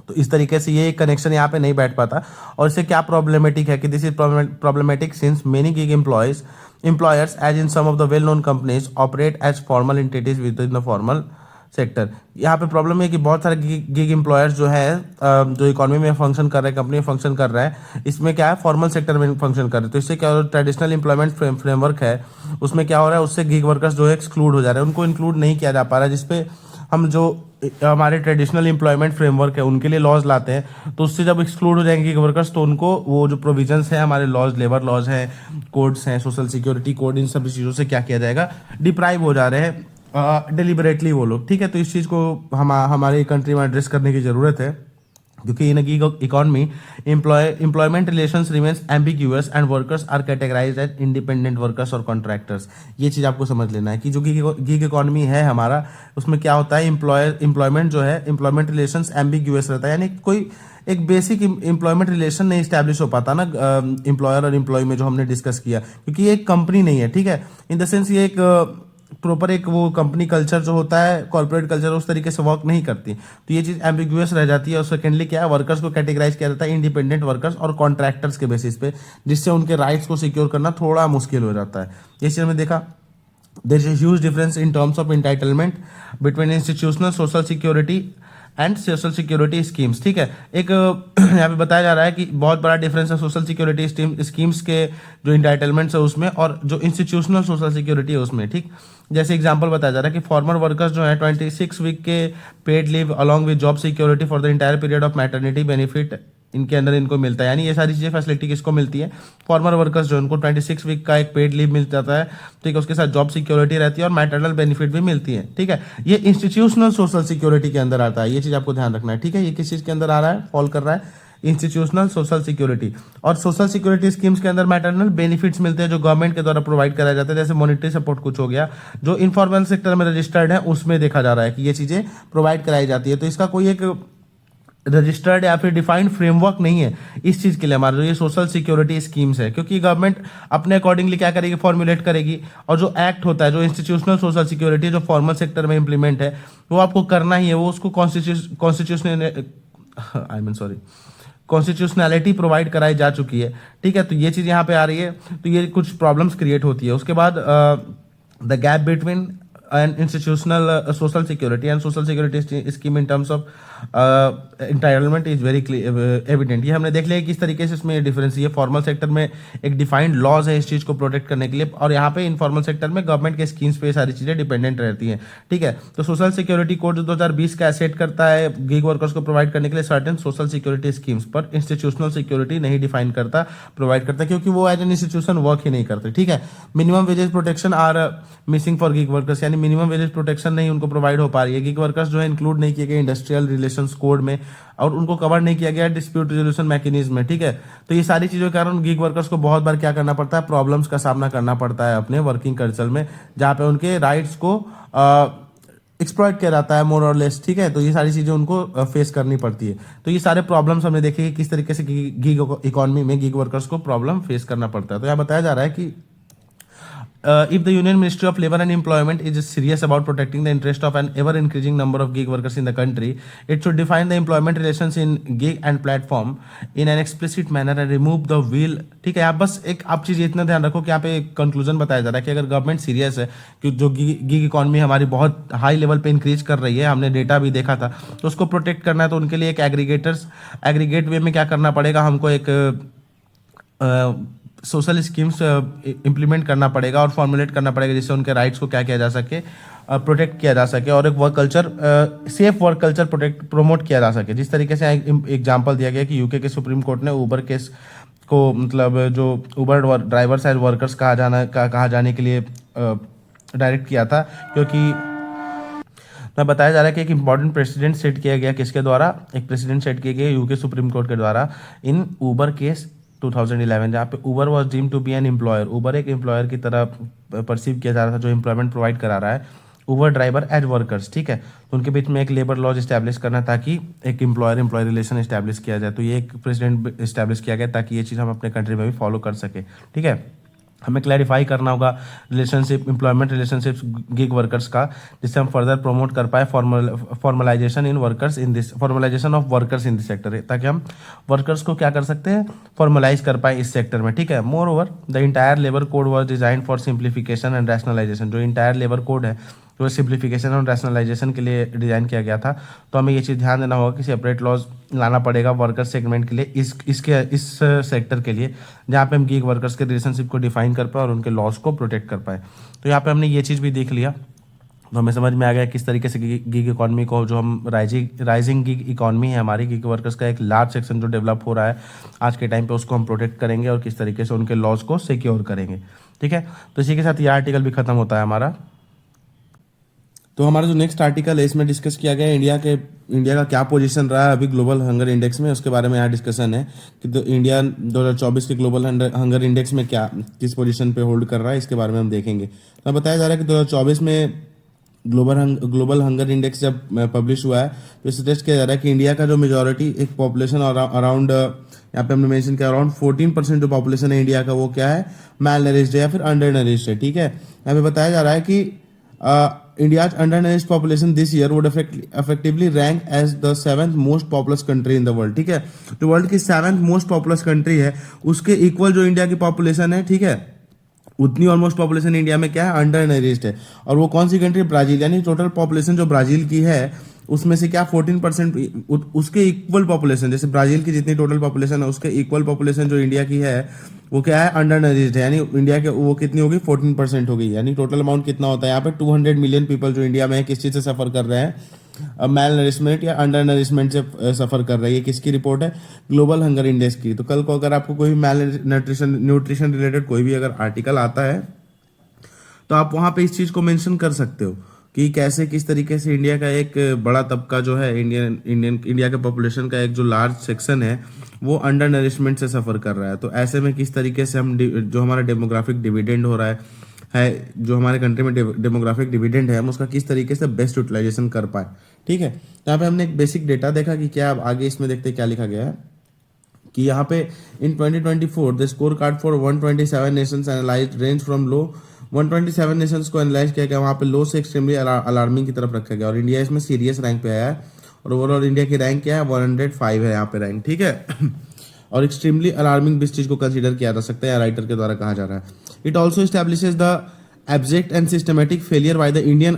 तो इस तरीके से ये कनेक्शन यहाँ पे नहीं बैठ पाता। और इससे क्या प्रॉब्लमेटिक है कि this is problematic since many gig employers as in some of the well known companies operate as formal entities within the formal sector. यहाँ पे प्रॉब्लम है कि बहुत सारे गिग एम्प्लॉयर्स जो है जो इकोनॉमी में फंक्शन कर रहे हैं, कंपनी में फंक्शन कर रहा है, इसमें क्या है, फॉर्मल सेक्टर में फंक्शन कर रहे हैं। तो इससे क्या हो रहा है, ट्रेडिशनल एम्प्लॉयमेंट फ्रेमवर्क है उसमें क्या हो रहा है, उससे गिग वर्कर्स जो है एक्सक्लूड हो जा रहे हैं, उनको इंक्लूड नहीं किया जा पा रहा है। जिसपे हम जो हमारे ट्रेडिशनल एम्प्लॉयमेंट फ्रेमवर्क है उनके लिए लॉज लाते हैं, तो उससे जब एक्सक्लूड हो जाएंगे वर्कर्स तो उनको वो जो प्रोविजंस है हमारे लॉज, लेबर लॉज हैं, कोड्स हैं, सोशल सिक्योरिटी कोड, इन सभी चीज़ों से क्या किया जाएगा, डिप्राइव हो जा रहे हैं डिलिबरेटली वो लोग। ठीक है, तो इस चीज़ को हमारे कंट्री में एड्रेस करने की ज़रूरत है, क्योंकि in gig economy employment relations remains ambiguous and workers are categorized as independent workers और कॉन्ट्रैक्टर्स। ये चीज़ आपको समझ लेना है कि जो गिग इकोनॉमी है हमारा, उसमें क्या होता है, एम्प्लॉयमेंट जो है, एम्प्लॉयमेंट रिलेशंस एम्बिग्यूअस रहता है। यानी कोई एक बेसिक एम्प्लॉयमेंट रिलेशन नहीं स्टैब्लिश हो पाता ना एम्प्लॉयर और एम्प्लॉय में, जो हमने डिस्कस किया, क्योंकि ये एक कंपनी नहीं है। ठीक है, इन द सेंस ये एक प्रॉपर एक वो कंपनी कल्चर जो होता है, कॉर्पोरेट कल्चर, उस तरीके से वर्क नहीं करती। तो ये चीज़ एम्बिग्यूअस रह जाती है। और सेकेंडली क्या है, वर्कर्स को कैटेगराइज किया जाता है इंडिपेंडेंट वर्कर्स और कॉन्ट्रैक्टर्स के बेसिस पे, जिससे उनके राइट्स को सिक्योर करना थोड़ा मुश्किल हो जाता है। ये चीज़ हमने देखा। There is a huge difference in terms of entitlement between institutional social security and social security schemes. ठीक है, एक यहाँ पे बताया जा रहा है कि बहुत बड़ा डिफरेंस है सोशल सिक्योरिटी स्कीम्स के जो इंटाइटलमेंट्स है उसमें और जो इंस्टीट्यूशनल सोशल सिक्योरिटी है उसमें। ठीक, जैसे एग्जांपल बताया जा रहा है कि फॉर्मर वर्कर्स जो है 26 वीक के paid leave along with job security for the entire period of maternity benefit इनके अंदर इनको मिलता है। यानी ये सारी चीज़ें फैसिलिटी किसको मिलती है, फॉर्मर वर्कर्स जो उनको 26 वीक का एक पेड लीव मिल जाता है। ठीक है, उसके साथ जॉब सिक्योरिटी रहती है और मैटरनल बेनिफिट भी मिलती है। ठीक है, ये इंस्टीट्यूशनल सोशल सिक्योरिटी के अंदर आता है, ये चीज़ आपको ध्यान रखना है। ठीक है, ये किस चीज़ के अंदर आ रहा है, फॉल कर रहा है, इंस्टीट्यूशनल सोशल सिक्योरिटी। और सोशल सिक्योरिटी स्कीम्स के अंदर मैटरनल बेनिफिट्स मिलते हैं जो गवर्नमेंट के द्वारा प्रोवाइड कराया जाता है, जैसे मॉनिटरी सपोर्ट कुछ हो गया, जो इनफॉर्मल सेक्टर में रजिस्टर्ड है उसमें देखा जा रहा है कि ये चीज़ें प्रोवाइड कराई जाती है। तो इसका कोई एक रजिस्टर्ड या फिर डिफाइंड फ्रेमवर्क नहीं है इस चीज़ के लिए हमारा जो ये सोशल सिक्योरिटी स्कीम्स है, क्योंकि गवर्नमेंट अपने अकॉर्डिंगली क्या करेगी, फॉर्मुलेट करेगी। और जो एक्ट होता है, जो इंस्टीट्यूशनल सोशल सिक्योरिटी जो फॉर्मल सेक्टर में इंप्लीमेंट है, वो आपको करना ही है, वो उसको कॉन्स्टिट्यूशनैलिटी प्रोवाइड कराई जा चुकी है। ठीक है, तो ये चीज़ यहाँ पे आ रही है, तो ये कुछ प्रॉब्लम्स क्रिएट होती है। उसके बाद the gap between an institutional social security and social security scheme in terms of entitlement is very evident. ये हमने देख लिया किस तरीके से इसमें डिफरेंस है। फॉर्मल सेक्टर में एक डिफाइंड लॉज है इस चीज़ को प्रोटेक्ट करने के लिए, और यहाँ पे इनफॉर्मल सेक्टर में गवर्नमेंट के स्कीम्स पे सारी चीज़ें डिपेंडेंट रहती हैं। ठीक है, तो सोशल सिक्योरिटी कोड 2020 का सेट करता है गिग वर्कर्स को प्रोवाइड करने के लिए सर्टेन सोशल सिक्योरिटी स्कीम्स, पर इंस्टीट्यूशनल सिक्योरिटी नहीं डिफाइन करता, प्रोवाइड करता, क्योंकि वो एज एन इंस्टीट्यूशन वर्क ही नहीं करते। ठीक है, minimum wages protection are missing for gig workers, यानी मिनिमम वेजेस प्रोटेक्शन नहीं उनको प्रोवाइड हो पा रही है। गिग वर्कर्स जो है इंक्लूड नहीं किए गए इंडस्ट्रियल रिलेशंस कोड में, और उनको कवर नहीं किया गया डिस्प्यूट रिजोल्यूशन मैकेनिज्म में। ठीक है, तो ये सारी चीज़ों के कारण गिग वर्कर्स को बहुत बार क्या करना पड़ता है, प्रॉब्लम्स का सामना करना पड़ता है अपने वर्किंग कल्चर में, जहाँ पे उनके राइट्स को एक्सप्लॉइट किया जाता है मोर और लेस। ठीक है, तो ये सारी चीज़ें उनको फेस करनी पड़ती है। तो ये सारे प्रॉब्लम्स हमने देखे कि किस तरीके से गिग इकोनॉमी में गिग वर्कर्स को प्रॉब्लम फेस करना पड़ता है। तो यहाँ बताया जा रहा है कि if the Union Ministry of Labor and Employment is serious about protecting the interest of an ever increasing number of gig workers in the country, it should define the employment relations in gig and platform in an explicit manner and remove the wheel. ठीक है, आप बस एक आप चीज़ इतना ध्यान रखो कि यहाँ पे कंक्लूजन बताया जा रहा है कि अगर गवर्नमेंट सीरियस है कि जो गिग इकॉनमी हमारी बहुत हाई लेवल पे इंक्रीज कर रही है, हमने डेटा भी देखा था, तो उसको प्रोटेक्ट करना है, तो उनके लिए एक एग्रीगेट वे में क्या करना पड़ेगा, हमको एक सोशल स्कीम्स इम्प्लीमेंट करना पड़ेगा और फॉर्मुलेट करना पड़ेगा जिससे उनके राइट्स को क्या किया जा सके, प्रोटेक्ट किया जा सके और एक work culture, safe work culture promote किया जा सके। जिस तरीके से एग्जांपल दिया गया कि यूके के सुप्रीम कोर्ट ने ऊबर केस को, मतलब जो ऊबर ड्राइवर्स एज वर्कर्स कहा जाने के लिए डायरेक्ट किया था, क्योंकि तो बताया जा रहा है कि एक इंपॉर्टेंट प्रेसिडेंट सेट किया गया, किसके द्वारा, एक प्रेसिडेंट सेट किया गया यूके सुप्रीम कोर्ट के द्वारा इन ऊबर केस 2011, जहाँ पे Uber was deem to be an employer, Uber एक एम्प्लॉयर की तरह परसीव किया जा रहा था जो एम्प्लॉयमेंट प्रोवाइड करा रहा है ऊबर ड्राइवर एज वर्कर्स। ठीक है, तो उनके बीच में एक लेबर लॉज इस्टेब्लिश करना ताकि एक एम्प्लॉयर एम्प्लॉय रिलेशन इस्टेब्लिश किया जाए। तो ये एक प्रेसिडेंट इस्टेब्लिश किया गया ताकि ये चीज़ हम अपने कंट्री में भी फॉलो कर सके। ठीक है, हमें क्लैरिफाई करना होगा relationship, employment relationships gig workers का, जिससे हम फर्दर प्रमोट कर पाए formalisation in workers in this, formalisation of workers in this sector, ताकि हम वर्कर्स को क्या कर सकते हैं, फॉर्मलाइज कर पाए इस सेक्टर में। ठीक है, moreover the entire labour code was design for simplification and rationalisation, जो इंटायर लेबर कोड है जो सिंप्लीफिकेशन और रैशनलाइजेशन के लिए डिज़ाइन किया गया था। तो हमें ये चीज़ ध्यान देना होगा कि सेपरेट लॉज लाना पड़ेगा वर्कर सेगमेंट के लिए, इस सेक्टर के लिए, जहाँ पे हम गिग वर्कर्स के रिलेशनशिप को डिफाइन कर पाए और उनके लॉज को प्रोटेक्ट कर पाए। तो यहाँ पे हमने ये चीज़ भी देख लिया, तो हमें समझ में आ गया किस तरीके से गिग इकॉनमी को, जो हम राइजिंग गिग इकॉनमी है हमारी, गिग वर्कर्स का एक लार्ज सेक्शन जो डेवलप हो रहा है आज के टाइम पे, उसको हम प्रोटेक्ट करेंगे और किस तरीके से उनके लॉज को सिक्योर करेंगे। ठीक है, तो इसी के साथ ये आर्टिकल भी खत्म होता है हमारा। तो हमारा जो नेक्स्ट आर्टिकल है इसमें डिस्कस किया गया है इंडिया का क्या पोजीशन रहा है अभी ग्लोबल हंगर इंडेक्स में, उसके बारे में यहाँ डिस्कशन है कि तो इंडिया 2024 के ग्लोबल हंगर इंडेक्स में किस पोजीशन पे होल्ड कर रहा है, इसके बारे में हम देखेंगे। तो बताया जा रहा है कि 2024 में ग्लोबल हंगर इंडेक्स जब पब्लिश हुआ है तो इस टेस्ट किया जा रहा है कि इंडिया का जो मेजॉरिटी एक पॉपुलेशन अराउंड, यहाँ पे हमने मेंशन किया अराउंड 14% जो पॉपुलेशन है इंडिया का, वो क्या है, मैल नरिश्ड है या फिर अंडर नरिश्ड है। ठीक है, यहाँ पे बताया जा रहा है कि India's undernourished population this year would effectively rank as the 7th most populous country in the world। ठीक है, जो वर्ल्ड की 7th मोस्ट पॉपुलस कंट्री है उसके इक्वल जो इंडिया की पॉपुलेशन है, ठीक है, उतनी ऑलमोस्ट पॉपुलेशन इंडिया में क्या है, अंडर नरिश्ड है। और वो कौन सी कंट्री, ब्राजील, यानी टोटल पॉपुलेशन जो ब्राजील की है उसमें से क्या 14% उसके इक्वल पॉपुलेशन, जैसे ब्राजील की जितनी टोटल पॉपुलेशन है उसके इक्वल पॉपुलेशन जो इंडिया की है वो क्या है, अंडर नरिश्ड है, यानी इंडिया के वो कितनी होगी, 14% होगी। यानी टोटल अमाउंट कितना होता है यहाँ पे, 200 मिलियन पीपल जो इंडिया में है किस चीज़ से सफ़र कर रहे हैं, मैल नरिशमेंट या अंडर नरिशमेंट से सफ़र कर रही है। किसकी रिपोर्ट है, ग्लोबल हंगर इंडेक्स की। तो कल को अगर आपको कोई मैल न्यूट्रिशन रिलेटेड कोई भी अगर आर्टिकल आता है तो आप वहाँ पे इस चीज़ को मेंशन कर सकते हो कि कैसे किस तरीके से इंडिया का एक बड़ा तबका जो है, इंडिया के पॉपुलेशन का एक जो लार्ज सेक्शन है वो अंडर नरिशमेंट से सफ़र कर रहा है। तो ऐसे में किस तरीके से हम जो हमारा डेमोग्राफिक डिविडेंड हो रहा है जो हमारे कंट्री में डेमोग्राफिक डिविडेंड है, हम उसका किस तरीके से बेस्ट यूटिलाइजेशन कर पाए। ठीक है, यहाँ पे हमने एक बेसिक डेटा देखा कि क्या, अब आगे इसमें देखते हैं क्या लिखा गया है कि यहाँ पे इन 2024 the score card for 127 Nations analysed range from low, 127 Nations को एनालाइज किया गया, वहाँ पे लो से एक्सट्रीमली अलार्मिंग की तरफ रखा गया और इंडिया इसमें सीरियस रैंक पे आया है। और ओवरऑल इंडिया की रैंक क्या है, 105 है यहाँ पे रैंक। ठीक है, और एक्सट्रीमली अलार्मिंग भी इस चीज़ को कंसीडर किया जा सकता है, राइटर के द्वारा कहा जा रहा है। It also establishes the abject and systematic failure by the Indian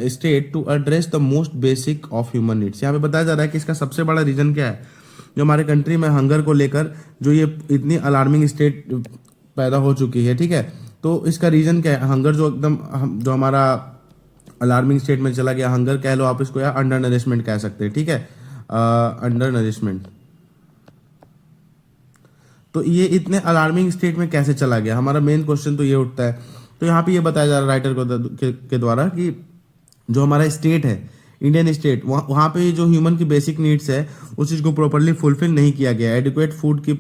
state to address the most basic of human needs. यहाँ पे बताया जा रहा है कि इसका सबसे बड़ा रीजन क्या है, जो हमारे कंट्री में हंगर को लेकर जो ये इतनी अलार्मिंग स्टेट पैदा हो चुकी है। ठीक है, तो इसका रीजन क्या है, हंगर जो एकदम जो हमारा अलार्मिंग स्टेट में चला गया, हंगर कह लो आप इसको या अंडर नरिशमेंट कह सकते हैं। ठीक है, अंडर नरिशमेंट, तो ये इतने अलार्मिंग स्टेट में कैसे चला गया, हमारा मेन क्वेश्चन तो ये उठता है। तो यहाँ पे ये बताया जा रहा है राइटर के द्वारा कि जो हमारा स्टेट है इंडियन स्टेट वहाँ पे जो ह्यूमन की बेसिक नीड्स है उस चीज़ को प्रॉपरली फुलफिल नहीं किया गया। एडिक्वेट फूड की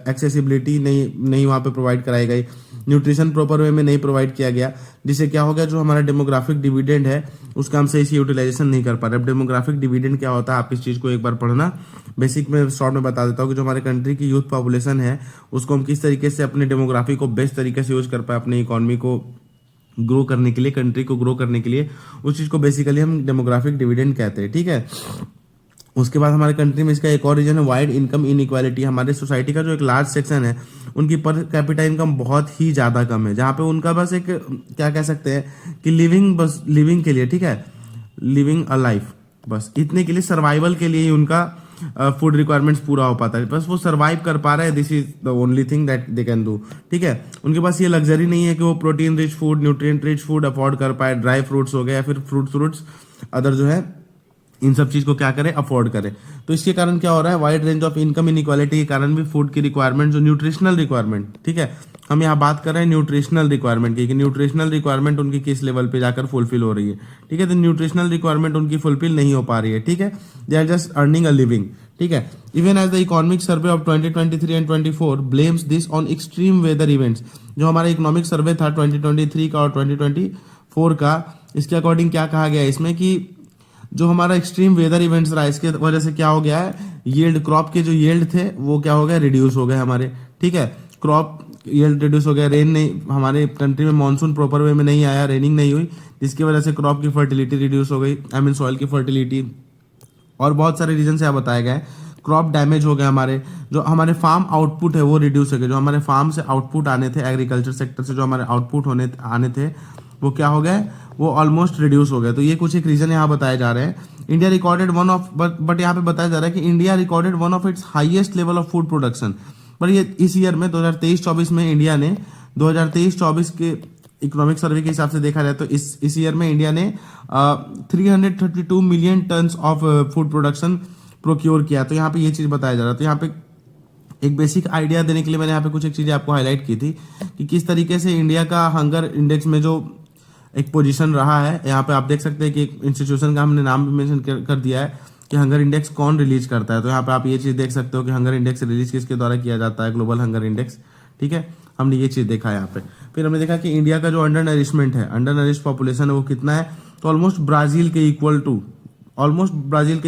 एक्सेसिबिलिटी नहीं वहाँ पे प्रोवाइड कराई गई। न्यूट्रिशन प्रॉपर वे में नहीं प्रोवाइड किया गया, जिससे क्या हो गया, जो हमारा डेमोग्राफिक डिविडेंड है उसका हम सही से यूटिलाइजेशन नहीं कर पा रहे। अब डेमोग्राफिक डिविडेंड क्या होता है, आप इस चीज़ को एक बार पढ़ना। बेसिक में शॉर्ट में बता देता हूँ कि जो हमारे कंट्री की यूथ पॉपुलेशन है उसको हम किस तरीके से अपने डेमोग्राफी को बेस्ट तरीके से यूज कर पाए अपने इकोनॉमी को ग्रो करने के लिए, कंट्री को ग्रो करने के लिए, उस चीज़ को बेसिकली हम डेमोग्राफिक डिविडेंड कहते हैं। ठीक है, उसके बाद हमारे कंट्री में इसका एक और रीजन है वाइड इनकम इनइक्वालिटी। हमारे सोसाइटी का जो एक लार्ज सेक्शन है उनकी पर कैपिटा इनकम बहुत ही ज़्यादा कम है, जहाँ पे उनका बस एक क्या कह सकते हैं कि लिविंग के लिए, ठीक है, लिविंग अ लाइफ, बस इतने के लिए, सर्वाइवल के लिए ही उनका फूड रिक्वायरमेंट्स पूरा हो पाता है। बस वो सर्वाइव कर पा रहे हैं, this is the only thing that they can do. ठीक है, उनके पास ये लग्जरी नहीं है कि वो protein rich food, nutrient rich food afford कर पाए, ड्राई फ्रूट्स हो गए या फिर फ्रूट्स अदर जो है इन सब चीज को क्या करें, अफोर्ड करें। तो इसके कारण क्या हो रहा है, wide range of income inequality के कारण भी फूड की रिक्वायरमेंट, जो न्यूट्रिशनल रिक्वायरमेंट, ठीक है, हम यहाँ बात कर रहे हैं न्यूट्रिशनल रिक्वायरमेंट की, कि न्यूट्रिशनल रिक्वायरमेंट उनकी किस लेवल पे जाकर फुलफिल हो रही है। ठीक है, तो न्यूट्रिशनल रिक्वायरमेंट उनकी फुलफिल नहीं हो पा रही है। ठीक है, they are just earning a living. ठीक है, even as the economic survey of 2023 and 24 blames this on extreme weather events. जो हमारा इकोनॉमिक सर्वे था 2023 का और 2024 का, इसके अकॉर्डिंग क्या कहा गया है इसमें कि जो हमारा एक्सट्रीम वेदर इवेंट्स रहा इसके वजह से क्या हो गया है, यील्ड, क्रॉप के जो यील्ड थे वो क्या हो गया, रिड्यूस हो गए हमारे। ठीक है, क्रॉप यील्ड रिड्यूस हो गया, रेन नहीं, हमारे कंट्री में मानसून प्रॉपर वे में नहीं आया, रेनिंग नहीं हुई, जिसकी वजह से क्रॉप की फर्टिलिटी रिड्यूस हो गई, आई मीन सॉइल की फर्टिलिटी, और बहुत सारे रीजन से यहाँ बताया गया है। क्रॉप डैमेज हो गया, हमारे जो हमारे फार्म आउटपुट है वो रिड्यूस हो गया, जो हमारे फार्म से आउटपुट आने थे, एग्रीकल्चर सेक्टर से जो हमारे आउटपुट आने थे वो क्या हो गए, वो ऑलमोस्ट रिड्यूस हो गए। तो ये कुछ एक रीजन यहाँ बताए जा रहे हैं। India recorded one of but यहाँ पे बताया जा रहा है कि India recorded one of its highest level of food production. पर ये इस ईयर में 2023-24 में इंडिया ने 2023-24 के इकोनॉमिक सर्वे के हिसाब से देखा जाए तो इस ईयर में इंडिया ने 332 million tons of food production procure किया। तो यहाँ पे ये चीज बताया जा रहा है। तो यहाँ पे एक बेसिक आइडिया देने के लिए मैंने यहाँ पे कुछ एक चीजें आपको हाईलाइट की थी कि किस तरीके से इंडिया का हंगर इंडेक्स में जो एक पोजीशन रहा है। यहाँ पे आप देख सकते हैं कि एक इंस्टीट्यूशन का हमने नाम भी मेंशन कर दिया है कि हंगर इंडेक्स कौन रिलीज करता है। तो यहाँ पे आप ये चीज देख सकते हो कि हंगर इंडेक्स रिलीज किसके द्वारा किया जाता है, ग्लोबल हंगर इंडेक्स। ठीक है, हमने ये चीज देखा है यहाँ पे। फिर हमने देखा कि इंडिया का जो अंडर नरिशमेंट है, अंडर नरिश पॉपुलेशन है वो कितना है, तो ऑलमोस्ट ब्राजील के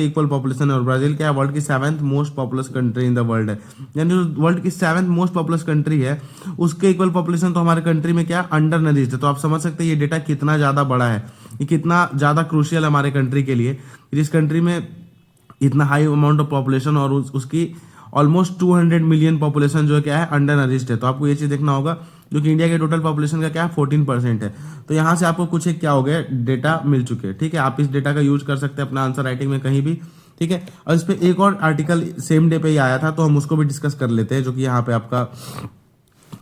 इक्वल पॉपुलेशन है। और ब्राजील क्या है, वर्ल्ड की 7th most populous country in the world है, यानी जो वर्ल्ड की 7th मोस्ट पॉपुलस कंट्री है उसके इक्वल पॉपुलेशन तो हमारे कंट्री में क्या अंडर नरिश्ड है। तो आप समझ सकते हैं ये डेटा कितना ज्यादा बड़ा है, ये कितना ज्यादा क्रूशियल है हमारे कंट्री के लिए। जिस कंट्री में इतना हाई अमाउंट ऑफ पॉपुलेशन और उसकी ऑलमोस्ट 200 मिलियन पॉपुलेशन जो है क्या है, अंडर नरिश्ड है। तो आपको ये चीज देखना होगा, जो कि इंडिया के टोटल पॉपुलेशन का क्या है 14% है। तो यहाँ से आपको कुछ एक क्या हो गया, डेटा मिल चुके हैं। ठीक है, आप इस डेटा का यूज कर सकते हैं अपना आंसर राइटिंग में कहीं भी। ठीक है, और इस पे एक और आर्टिकल सेम डे पे ही आया था, तो हम उसको भी डिस्कस कर लेते हैं, जो कि यहाँ पे आपका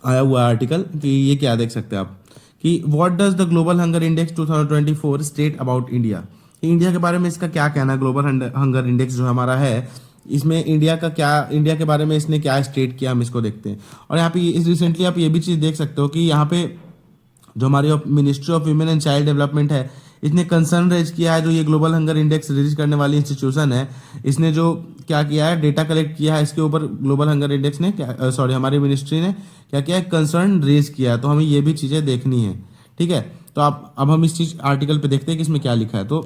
आया हुआ आर्टिकल कि ये क्या देख सकते हैं आप कि what does the global hunger index 2024 state about India. India के बारे में इसका क्या कहना है, ग्लोबल हंगर इंडेक्स जो हमारा है इसमें इंडिया के बारे में इसने क्या स्टेट किया, हम इसको देखते हैं। और यहाँ पे रिसेंटली आप ये भी चीज देख सकते हो कि यहाँ पे जो हमारी ministry of women and child development है, इसने कंसर्न रेज किया है, जो ये ग्लोबल हंगर इंडेक्स रिलीज करने वाली इंस्टीट्यूशन है, इसने जो क्या किया है, डेटा कलेक्ट किया है इसके ऊपर। ग्लोबल हंगर इंडेक्स ने हमारी मिनिस्ट्री ने क्या किया है, कंसर्न रेज किया है। तो हमें ये भी चीजें देखनी है। ठीक है, तो अब हम इस चीज आर्टिकल पे देखते हैं कि इसमें क्या लिखा है। तो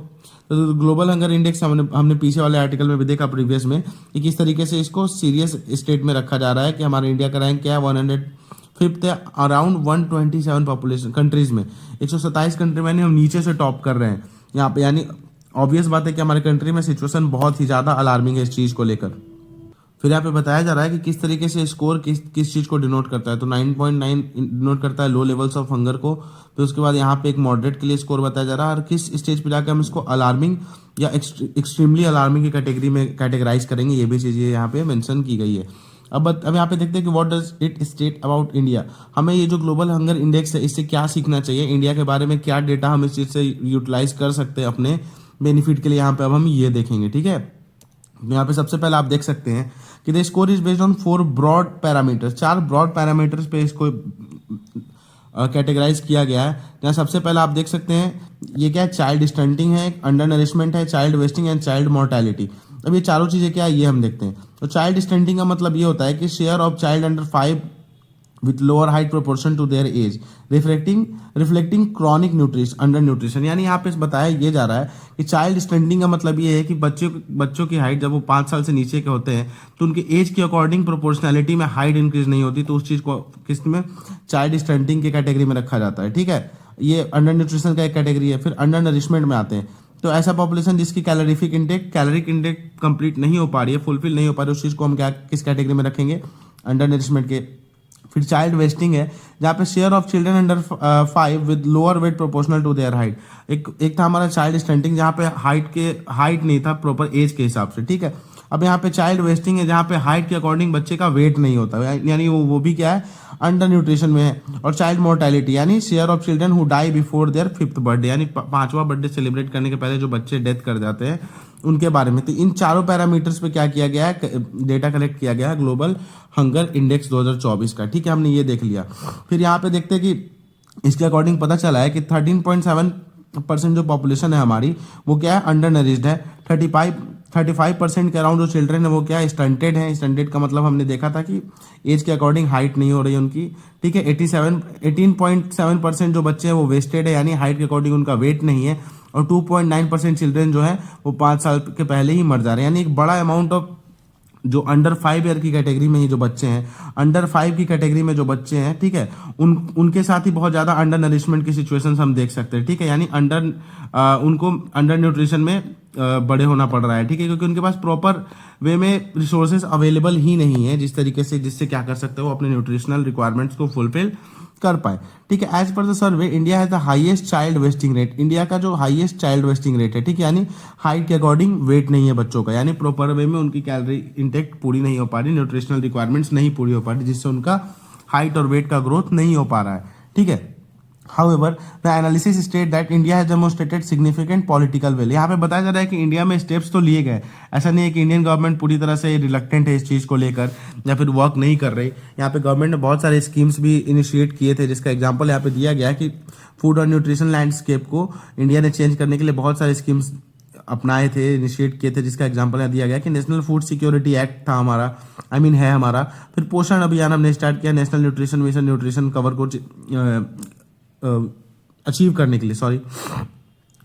ग्लोबल हंगर इंडेक्स हमने पीछे वाले आर्टिकल में भी देखा प्रीवियस में कि किस तरीके से इसको सीरियस स्टेट में रखा जा रहा है कि हमारे इंडिया का रैंक क्या है, 105th है अराउंड 127 पॉपुलेशन कंट्रीज में। 127 कंट्री में हम नीचे से टॉप कर रहे हैं यहाँ पे, यानी ऑब्वियस बात है कि हमारे कंट्री में सिचुएशन बहुत ही ज्यादा अलार्मिंग है इस चीज को लेकर। फिर यहाँ पे बताया जा रहा है कि किस तरीके से स्कोर किस चीज को डिनोट करता है। तो 9.9 डिनोट करता है लो लेवल्स ऑफ हंगर को। फिर उसके बाद यहाँ पे एक मॉडरेट के लिए स्कोर बताया जा रहा है, और किस स्टेज पे जाकर हम इसको अलार्मिंग या एक्सट्रीमली अलार्मिंग की कैटेगरी में कैटेगराइज करेंगे, ये भी चीजें यहाँ पे मेंशन की गई है। अब यहाँ पे देखते हैं कि what does it state about India. हमें ये जो ग्लोबल हंगर इंडेक्स है इससे क्या सीखना चाहिए, इंडिया के बारे में क्या डेटा हम इस चीज से यूटिलाइज कर सकते हैं अपने बेनिफिट के लिए, यहाँ पे अब हम ये देखेंगे। ठीक है, यहाँ पे सबसे पहले आप देख सकते हैं कि the score is based on 4 broad parameters, 4 broad parameters पे इसको कैटेगराइज किया गया है। जहाँ सबसे पहला आप देख सकते हैं ये क्या है, चाइल्ड स्टंटिंग है, अंडर नरिशमेंट है, child wasting and child mortality. अब ये चारों चीज़ें क्या है ये हम देखते हैं। तो चाइल्ड स्टंटिंग का मतलब ये होता है कि share of child under 5 with lower height proportion to their age, reflecting chronic nutrition under nutrition। यानी यहाँ पे बताया ये जा रहा है कि चाइल्ड स्टंटिंग का मतलब ये है कि बच्चों की हाइट जब वो 5 साल से नीचे के होते हैं तो उनके एज के अकॉर्डिंग प्रोपोर्शनैलिटी में हाइट इंक्रीज नहीं होती, तो उस चीज़ को किस में चाइल्ड स्टंटिंग की कैटेगरी में रखा जाता है। ठीक है, ये अंडर न्यूट्रिशन का एक कैटेगरी है। फिर अंडर नरिशमेंट में आते हैं, तो ऐसा पॉपुलेशन जिसकी कैलोरिक इंटेक कंप्लीट नहीं हो पा रही है, फुलफिल नहीं हो पा रही है, उस चीज़ को हम क्या किस कैटेगरी में रखेंगे, अंडर नरिशमेंट के। फिर चाइल्ड वेस्टिंग है जहाँ पे share of children under 5 with lower weight proportional to their height. एक था हमारा चाइल्ड स्टंटिंग जहाँ पे हाइट नहीं था प्रॉपर एज के हिसाब से। ठीक है, अब यहाँ पे चाइल्ड वेस्टिंग है जहाँ पे हाइट के अकॉर्डिंग बच्चे का वेट नहीं होता, यानी वो भी क्या है, अंडर न्यूट्रिशन में है। और चाइल्ड मोर्टेलिटी यानी share of children who die before their 5th birthday, यानी 5वां बर्थडे सेलिब्रेट करने के पहले जो बच्चे डेथ कर जाते हैं उनके बारे में। तो इन चारों पैरामीटर्स पे क्या किया गया है, डेटा कलेक्ट किया गया है ग्लोबल हंगर इंडेक्स 2024 का। ठीक है, हमने ये देख लिया। फिर यहाँ पे देखते हैं कि इसके अकॉर्डिंग पता चला है कि 13.7% जो पॉपुलेशन है हमारी वो क्या है, अंडर नरिश्ड है। 35% के अराउंड जो चिल्ड्रन है वो क्या है, स्टंटेड है। स्टंटेड का मतलब हमने देखा था कि एज के अकॉर्डिंग हाइट नहीं हो रही है उनकी। ठीक है, 18.7% जो बच्चे हैं वो वेस्टेड है, यानी हाइट के अकॉर्डिंग उनका वेट नहीं है। और 2.9% चिल्ड्रन जो है वो 5 साल के पहले ही मर जा रहे हैं, यानी एक बड़ा अमाउंट ऑफ जो अंडर 5 ईयर की कैटेगरी में ही जो बच्चे हैं, अंडर 5 की कैटेगरी में जो बच्चे हैं, ठीक है, उनके साथ ही बहुत ज़्यादा अंडर नरिशमेंट की सिचुएशंस हम देख सकते हैं। ठीक है, यानी उनको अंडर न्यूट्रिशन में बड़े होना पड़ रहा है। ठीक है, क्योंकि उनके पास प्रॉपर वे में रिसोर्सेज अवेलेबल ही नहीं है जिस तरीके से, जिससे क्या कर सकते हो अपने न्यूट्रिशनल रिक्वायरमेंट्स को फुलफिल कर पाए। ठीक है, as per the survey India has the highest child wasting rate. India का जो हाईएस्ट चाइल्ड वेस्टिंग रेट है, ठीक है, यानी हाइट के अकॉर्डिंग वेट नहीं है बच्चों का, यानी प्रॉपर वे में उनकी कैलोरी इंटेक पूरी नहीं हो पा रही, न्यूट्रिशनल रिक्वायरमेंट्स नहीं पूरी हो पा रही, जिससे उनका हाइट और वेट का ग्रोथ नहीं हो पा रहा है। ठीक है, However, the analysis state that India has demonstrated significant political will। यहाँ पे बताया जा रहा है कि इंडिया में स्टेप्स तो लिए गए, ऐसा नहीं है कि इंडियन गवर्नमेंट पूरी तरह से रिलक्टेंट है इस चीज़ को लेकर या फिर वर्क नहीं कर रही। यहाँ पे गवर्नमेंट ने बहुत सारे स्कीम्स भी इनिशिएट किए थे, जिसका एग्जांपल यहाँ पे दिया गया कि फूड और न्यूट्रिशन लैंडस्केप को इंडिया ने चेंज करने के लिए बहुत सारे स्कीम्स अपनाए थे, इनिशिएट किए थे, जिसका एग्जांपल यहाँ दिया गया कि नेशनल फूड सिक्योरिटी एक्ट था हमारा, है हमारा। फिर पोषण अभियान हमने स्टार्ट किया, national nutrition mission nutrition cover को अचीव करने के लिए,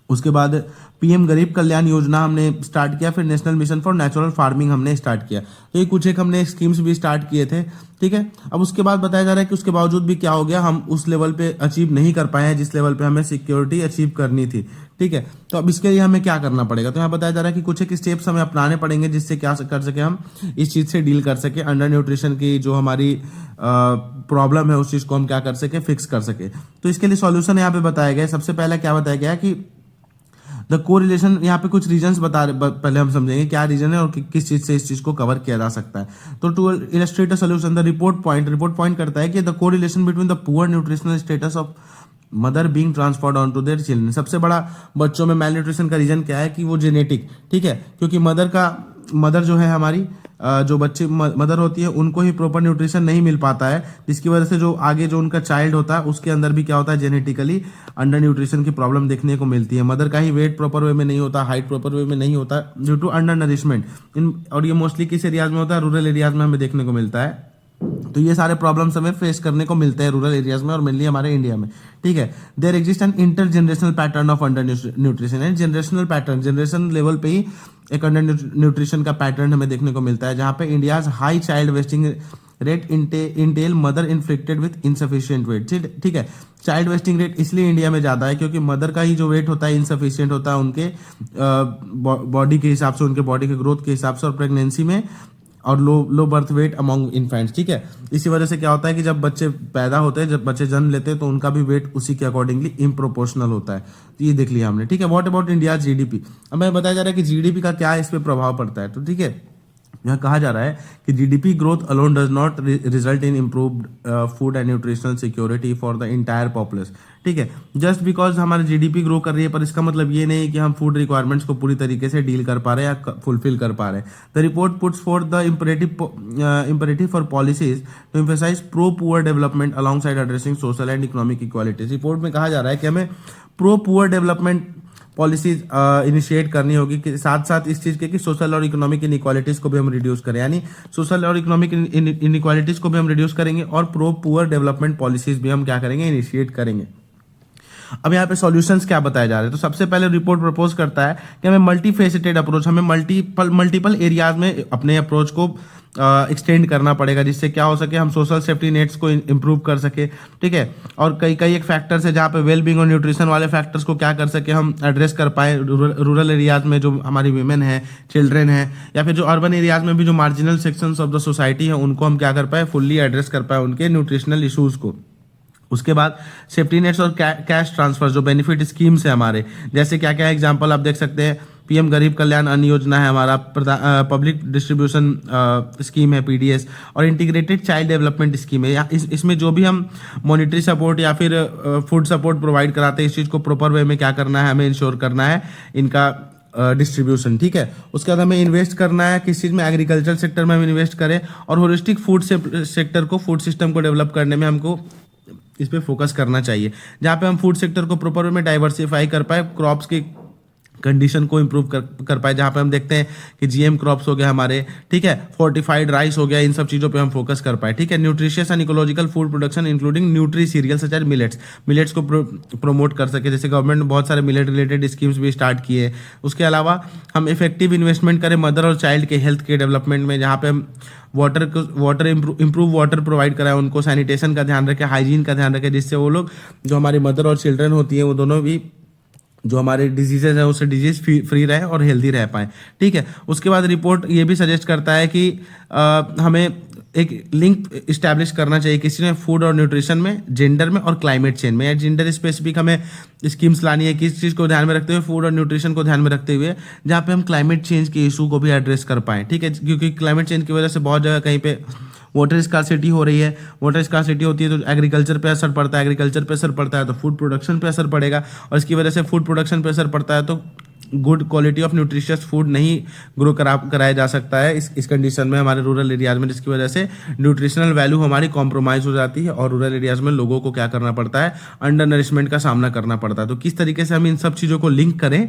उसके बाद पीएम गरीब कल्याण योजना हमने स्टार्ट किया। फिर national mission for natural farming हमने स्टार्ट किया। तो ये कुछ एक हमने स्कीम्स भी स्टार्ट किए थे। ठीक है, अब उसके बाद बताया जा रहा है कि उसके बावजूद भी क्या हो गया, हम उस लेवल पे अचीव नहीं कर पाए हैं जिस लेवल पे हमें सिक्योरिटी अचीव करनी थी। ठीक है, तो अब इसके लिए हमें क्या करना पड़ेगा, तो यहाँ बताया जा रहा है कि कुछ एक स्टेप्स हमें अपनाने पड़ेंगे जिससे क्या कर सके, हम इस चीज़ से डील कर सके, अंडर न्यूट्रिशन की जो हमारी प्रॉब्लम है उस चीज़ को हम क्या कर सके, फिक्स कर सके। तो इसके लिए सॉल्यूशन यहाँ पे बताया गया है। सबसे पहले क्या बताया गया है कि द कोरिलेशन, यहाँ पे कुछ रीजंस पहले हम समझेंगे क्या रीजन है और किस चीज से इस चीज को कवर किया जा सकता है। तो to illustrate a solution, the report point करता है कि the correlation between the poor nutritional status of mother being transferred on to their children. सबसे बड़ा बच्चों में मेल न्यूट्रिशन का रीजन क्या है कि वो जेनेटिक। ठीक है, क्योंकि मदर जो है हमारी, जो बच्चे मदर होती है उनको ही प्रॉपर न्यूट्रिशन नहीं मिल पाता है, जिसकी वजह से जो आगे जो उनका चाइल्ड होता है उसके अंदर भी क्या होता है, जेनेटिकली अंडर न्यूट्रिशन की प्रॉब्लम देखने को मिलती है। मदर का ही वेट प्रॉपर वे में नहीं होता, हाइट प्रॉपर वे में नहीं होता ड्यू टू अंडर नरिशमेंट। और ये मोस्टली किस एरियाज में होता है, रूरल एरियाज में हमें देखने को मिलता है। तो ये सारे प्रॉब्लम्स हमें फेस करने को मिलते हैं रूरल एरियाज में और मेनली हमारे इंडिया में। ठीक है, there exist an intergenerational pattern of undernutrition. And generational pattern, generation level पे ही एक अंडर न्यूट्रिशन का पैटर्न हमें देखने को मिलता है, जहाँ पे India's high child wasting rate entail mother inflicted with insufficient weight. ठीक है, चाइल्ड वेस्टिंग रेट इसलिए इंडिया में ज़्यादा है क्योंकि मदर का ही जो वेट होता है इनसफिशियंट होता है उनके बॉडी के हिसाब से, उनके बॉडी के ग्रोथ के हिसाब से, और प्रेगनेंसी में, और low birth weight among infants. ठीक है, इसी वजह से क्या होता है कि जब बच्चे पैदा होते हैं, जब बच्चे जन्म लेते हैं तो उनका भी वेट उसी के अकॉर्डिंगली इम्प्रोपोर्शनल होता है। तो ये देख लिया हमने। ठीक है, व्हाट अबाउट इंडिया जीडीपी। अब मैं बताया जा रहा है कि जीडीपी का क्या इस पे प्रभाव पड़ता है। तो ठीक है, यहाँ कहा जा रहा है कि GDP growth alone does not result in improved food and nutritional security for the entire populace. ठीक है, जस्ट बिकॉज हमारी जीडीपी ग्रो कर रही है, पर इसका मतलब ये नहीं कि हम फूड रिक्वायरमेंट्स को पूरी तरीके से डील कर पा रहे हैं या फुलफिल कर पा रहे हैं। The report puts for the imperative for policies to emphasise pro poor development alongside addressing social and economic equalities. Report में कहा जा रहा है कि हमें pro poor development policies initiate करनी होगी, कि साथ साथ इस चीज़ के कि सोशल और इकोनॉमिक इनइक्वालिटीज़ को भी हम रिड्यूस करें, यानी सोशल और इकोनॉमिक इनइक्वालिटीज़ को भी हम रिड्यूस करेंगे और प्रो पुअर डेवलपमेंट पॉलिसीज भी हम क्या करेंगे, इनिशिएट करेंगे। अब यहाँ पे सॉल्यूशंस क्या बताए जा रहे हैं, तो सबसे पहले रिपोर्ट प्रपोज करता है कि हमें मल्टी फेसेटेड अप्रोच, हमें मल्टीपल एरियाज में अपने अप्रोच को एक्सटेंड करना पड़ेगा, जिससे क्या हो सके हम सोशल सेफ्टी नेट्स को इंप्रूव कर सके। ठीक है, और कई एक फैक्टर्स है जहाँ पे वेलबींग और न्यूट्रिशन वाले फैक्टर्स को क्या कर सके हम एड्रेस कर पाए। रूरल एरियाज में जो हमारी वीमेन है, चिल्ड्रेन है, या फिर जो अर्बन एरियाज में भी जो marginal sections of the society है, उनको हम क्या कर पाए, फुल्ली एड्रेस कर पाए उनके न्यूट्रिशनल इशूज़ को। उसके बाद सेफ्टी नेट्स और कैश ट्रांसफर जो बेनिफिट स्कीम्स है हमारे, जैसे क्या क्या एग्जांपल आप देख सकते हैं। पीएम गरीब कल्याण अन्न योजना है हमारा, पब्लिक डिस्ट्रीब्यूशन स्कीम है पीडीएस, और इंटीग्रेटेड चाइल्ड डेवलपमेंट स्कीम है। इसमें जो भी हम मॉनिटरी सपोर्ट या फिर फूड सपोर्ट प्रोवाइड कराते हैं, इस चीज़ को प्रॉपर वे में क्या करना है, हमें इंश्योर करना है इनका डिस्ट्रीब्यूशन। ठीक है, उसके बाद हमें इन्वेस्ट करना है किस चीज़ में, एग्रीकल्चर सेक्टर में हम इन्वेस्ट करें, और होलिस्टिक फूड सेक्टर को, फूड सिस्टम को डेवलप करने में हमको इस पे फोकस करना चाहिए, जहाँ पे हम फूड सेक्टर को प्रॉपर वे में डाइवर्सिफाई कर पाए, क्रॉप्स की कंडीशन को इम्प्रूव कर पाए, जहाँ पे हम देखते हैं कि जीएम क्रॉप्स हो गए हमारे, ठीक है, फोर्टिफाइड राइस हो गया, इन सब चीज़ों पे हम फोकस कर पाए। ठीक है, nutritious and ecological food production including nutri cereal such as millets को प्रमोट कर सके, जैसे गवर्नमेंट ने बहुत सारे मिलेट रिलेटेड स्कीम्स भी स्टार्ट किए। उसके अलावा हम इफेक्टिव इन्वेस्टमेंट करें मदर और चाइल्ड के हेल्थ के डेवलपमेंट में, जहाँ पे हम वाटर इम्प्रूव वाटर प्रोवाइड कराएं उनको, सैनिटेशन का ध्यान रखें, हाइजीन का ध्यान रखें, जिससे वो लोग जो हमारी मदर और चिल्ड्रन होती है वो दोनों भी जो हमारे डिजीजेज हैं उससे डिजीज फ्री रहे और हेल्दी रह पाएँ। ठीक है, उसके बाद रिपोर्ट ये भी सजेस्ट करता है कि हमें एक लिंक इस्टेब्लिश करना चाहिए किसी में, फूड और न्यूट्रिशन में, जेंडर में और क्लाइमेट चेंज में, या जेंडर स्पेसिफिक हमें स्कीम्स लानी है किस चीज़ को ध्यान में रखते हुए, फूड और न्यूट्रिशन को ध्यान में रखते हुए, जहाँ पे हम क्लाइमेट चेंज के इशू को भी एड्रेस कर पाएँ। ठीक है, क्योंकि क्लाइमेट चेंज की वजह से बहुत जगह कहीं पे वाटर स्कार्सिटी हो रही है, वाटर स्कार्सिटी होती है तो एग्रीकल्चर पे असर पड़ता है, एग्रीकल्चर पे असर पड़ता है तो फूड प्रोडक्शन पे असर पड़ेगा, और इसकी वजह से फूड प्रोडक्शन पे असर पड़ता है तो good quality of nutritious food नहीं ग्रो कराया जा सकता है इस कंडीशन में हमारे रूरल एरियाज में, जिसकी वजह से न्यूट्रिशनल वैल्यू हमारी कॉम्प्रोमाइज़ हो जाती है और रूरल एरियाज में लोगों को क्या करना पड़ता है, अंडर नरिशमेंट का सामना करना पड़ता है। तो किस तरीके से हम इन सब चीज़ों को लिंक करें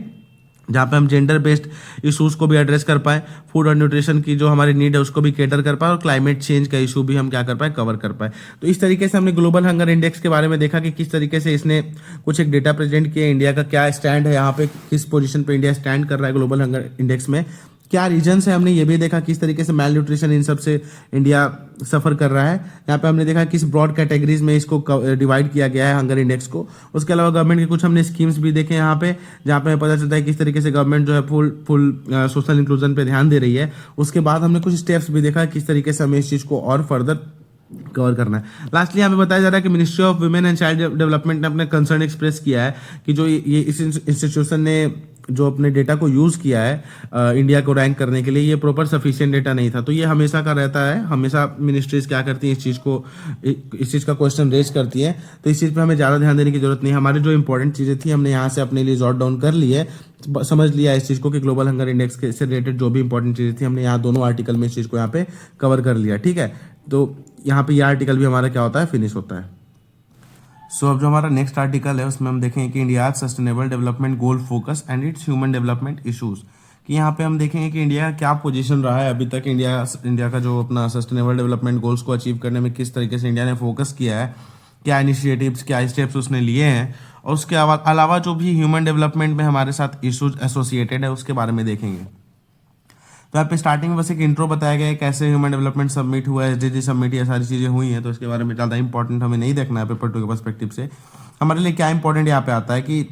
जहाँ पे हम जेंडर बेस्ड इशूज़ को भी एड्रेस कर पाए, फूड और न्यूट्रिशन की जो हमारी नीड है उसको भी कैटर कर पाए, और क्लाइमेट चेंज का इशू भी हम क्या कर पाए, कवर कर पाए। तो इस तरीके से हमने ग्लोबल हंगर इंडेक्स के बारे में देखा कि किस तरीके से इसने कुछ एक डेटा प्रेजेंट किया, इंडिया का क्या स्टैंड है, यहाँ पे किस पोजीशन पे इंडिया स्टैंड कर रहा है ग्लोबल हंगर इंडेक्स में, क्या रीजन्स है। हमने ये भी देखा किस तरीके से मैल न्यूट्रिशन इन सब से इंडिया सफ़र कर रहा है। यहाँ पे हमने देखा किस ब्रॉड कैटेगरीज में इसको डिवाइड किया गया है हंगर इंडेक्स को। उसके अलावा गवर्नमेंट के कुछ हमने स्कीम्स भी देखे यहाँ पे, जहाँ पे हमें पता चलता है किस तरीके से गवर्नमेंट जो है फुल सोशल इंक्लूजन पे ध्यान दे रही है। उसके बाद हमने कुछ स्टेप्स भी देखा किस तरीके से हमें इस चीज़ को और फर्दर कवर करना है। लास्टली हमें बताया जा रहा है कि ministry of women and child development ने अपने कंसर्न एक्सप्रेस किया है कि जो ये इस इंस्टीट्यूशन ने जो अपने डेटा को यूज़ किया है इंडिया को रैंक करने के लिए, ये प्रॉपर सफिशिएंट डेटा नहीं था। तो ये हमेशा का रहता है, हमेशा मिनिस्ट्रीज क्या करती हैं इस चीज़ का क्वेश्चन रेज करती है, तो इस चीज़ पे हमें ज़्यादा ध्यान देने की जरूरत नहीं है। हमारी जो इंपॉर्टेंट चीज़ें थी हमने यहाँ से अपने लिए जॉट डाउन कर ली है, समझ लिया इस चीज़ को कि ग्लोबल हंगर इंडेक्स के से रिलेटेड जो भी इंपॉर्टेंट चीज़ें थी हमने यहाँ दोनों आर्टिकल में इस चीज़ को यहाँ पे कवर कर लिया। ठीक है, तो यहाँ पे ये आर्टिकल भी हमारा क्या होता है, फिनिश होता है। सो अब जो हमारा नेक्स्ट आर्टिकल है उसमें हम देखेंगे कि India sustainable development goal focus and it's human development issues, कि यहाँ पे हम देखेंगे कि इंडिया का क्या पोजीशन रहा है अभी तक, इंडिया का जो अपना सस्टेनेबल डेवलपमेंट गोल्स को अचीव करने में किस तरीके से इंडिया ने फोकस किया है, क्या इनिशिएटिव्स, क्या स्टेप्स उसने लिए हैं, और उसके अलावा जो भी ह्यूमन डेवलपमेंट में हमारे साथ इशूज एसोसिएटेड है उसके बारे में देखेंगे। तो यहाँ पे स्टार्टिंग में बस एक इंट्रो बताया गया है कैसे ह्यूमन डेवलपमेंट सबमिट हुआ है, एसडीजी सबमिट, ये सारी चीज़ें हुई हैं, तो इसके बारे में ज़्यादा इंपॉर्टेंट हमें नहीं देखना है पेपर 2 के पर्सपेक्टिव से। हमारे लिए क्या इंपॉर्टेंट यहाँ पे आता है कि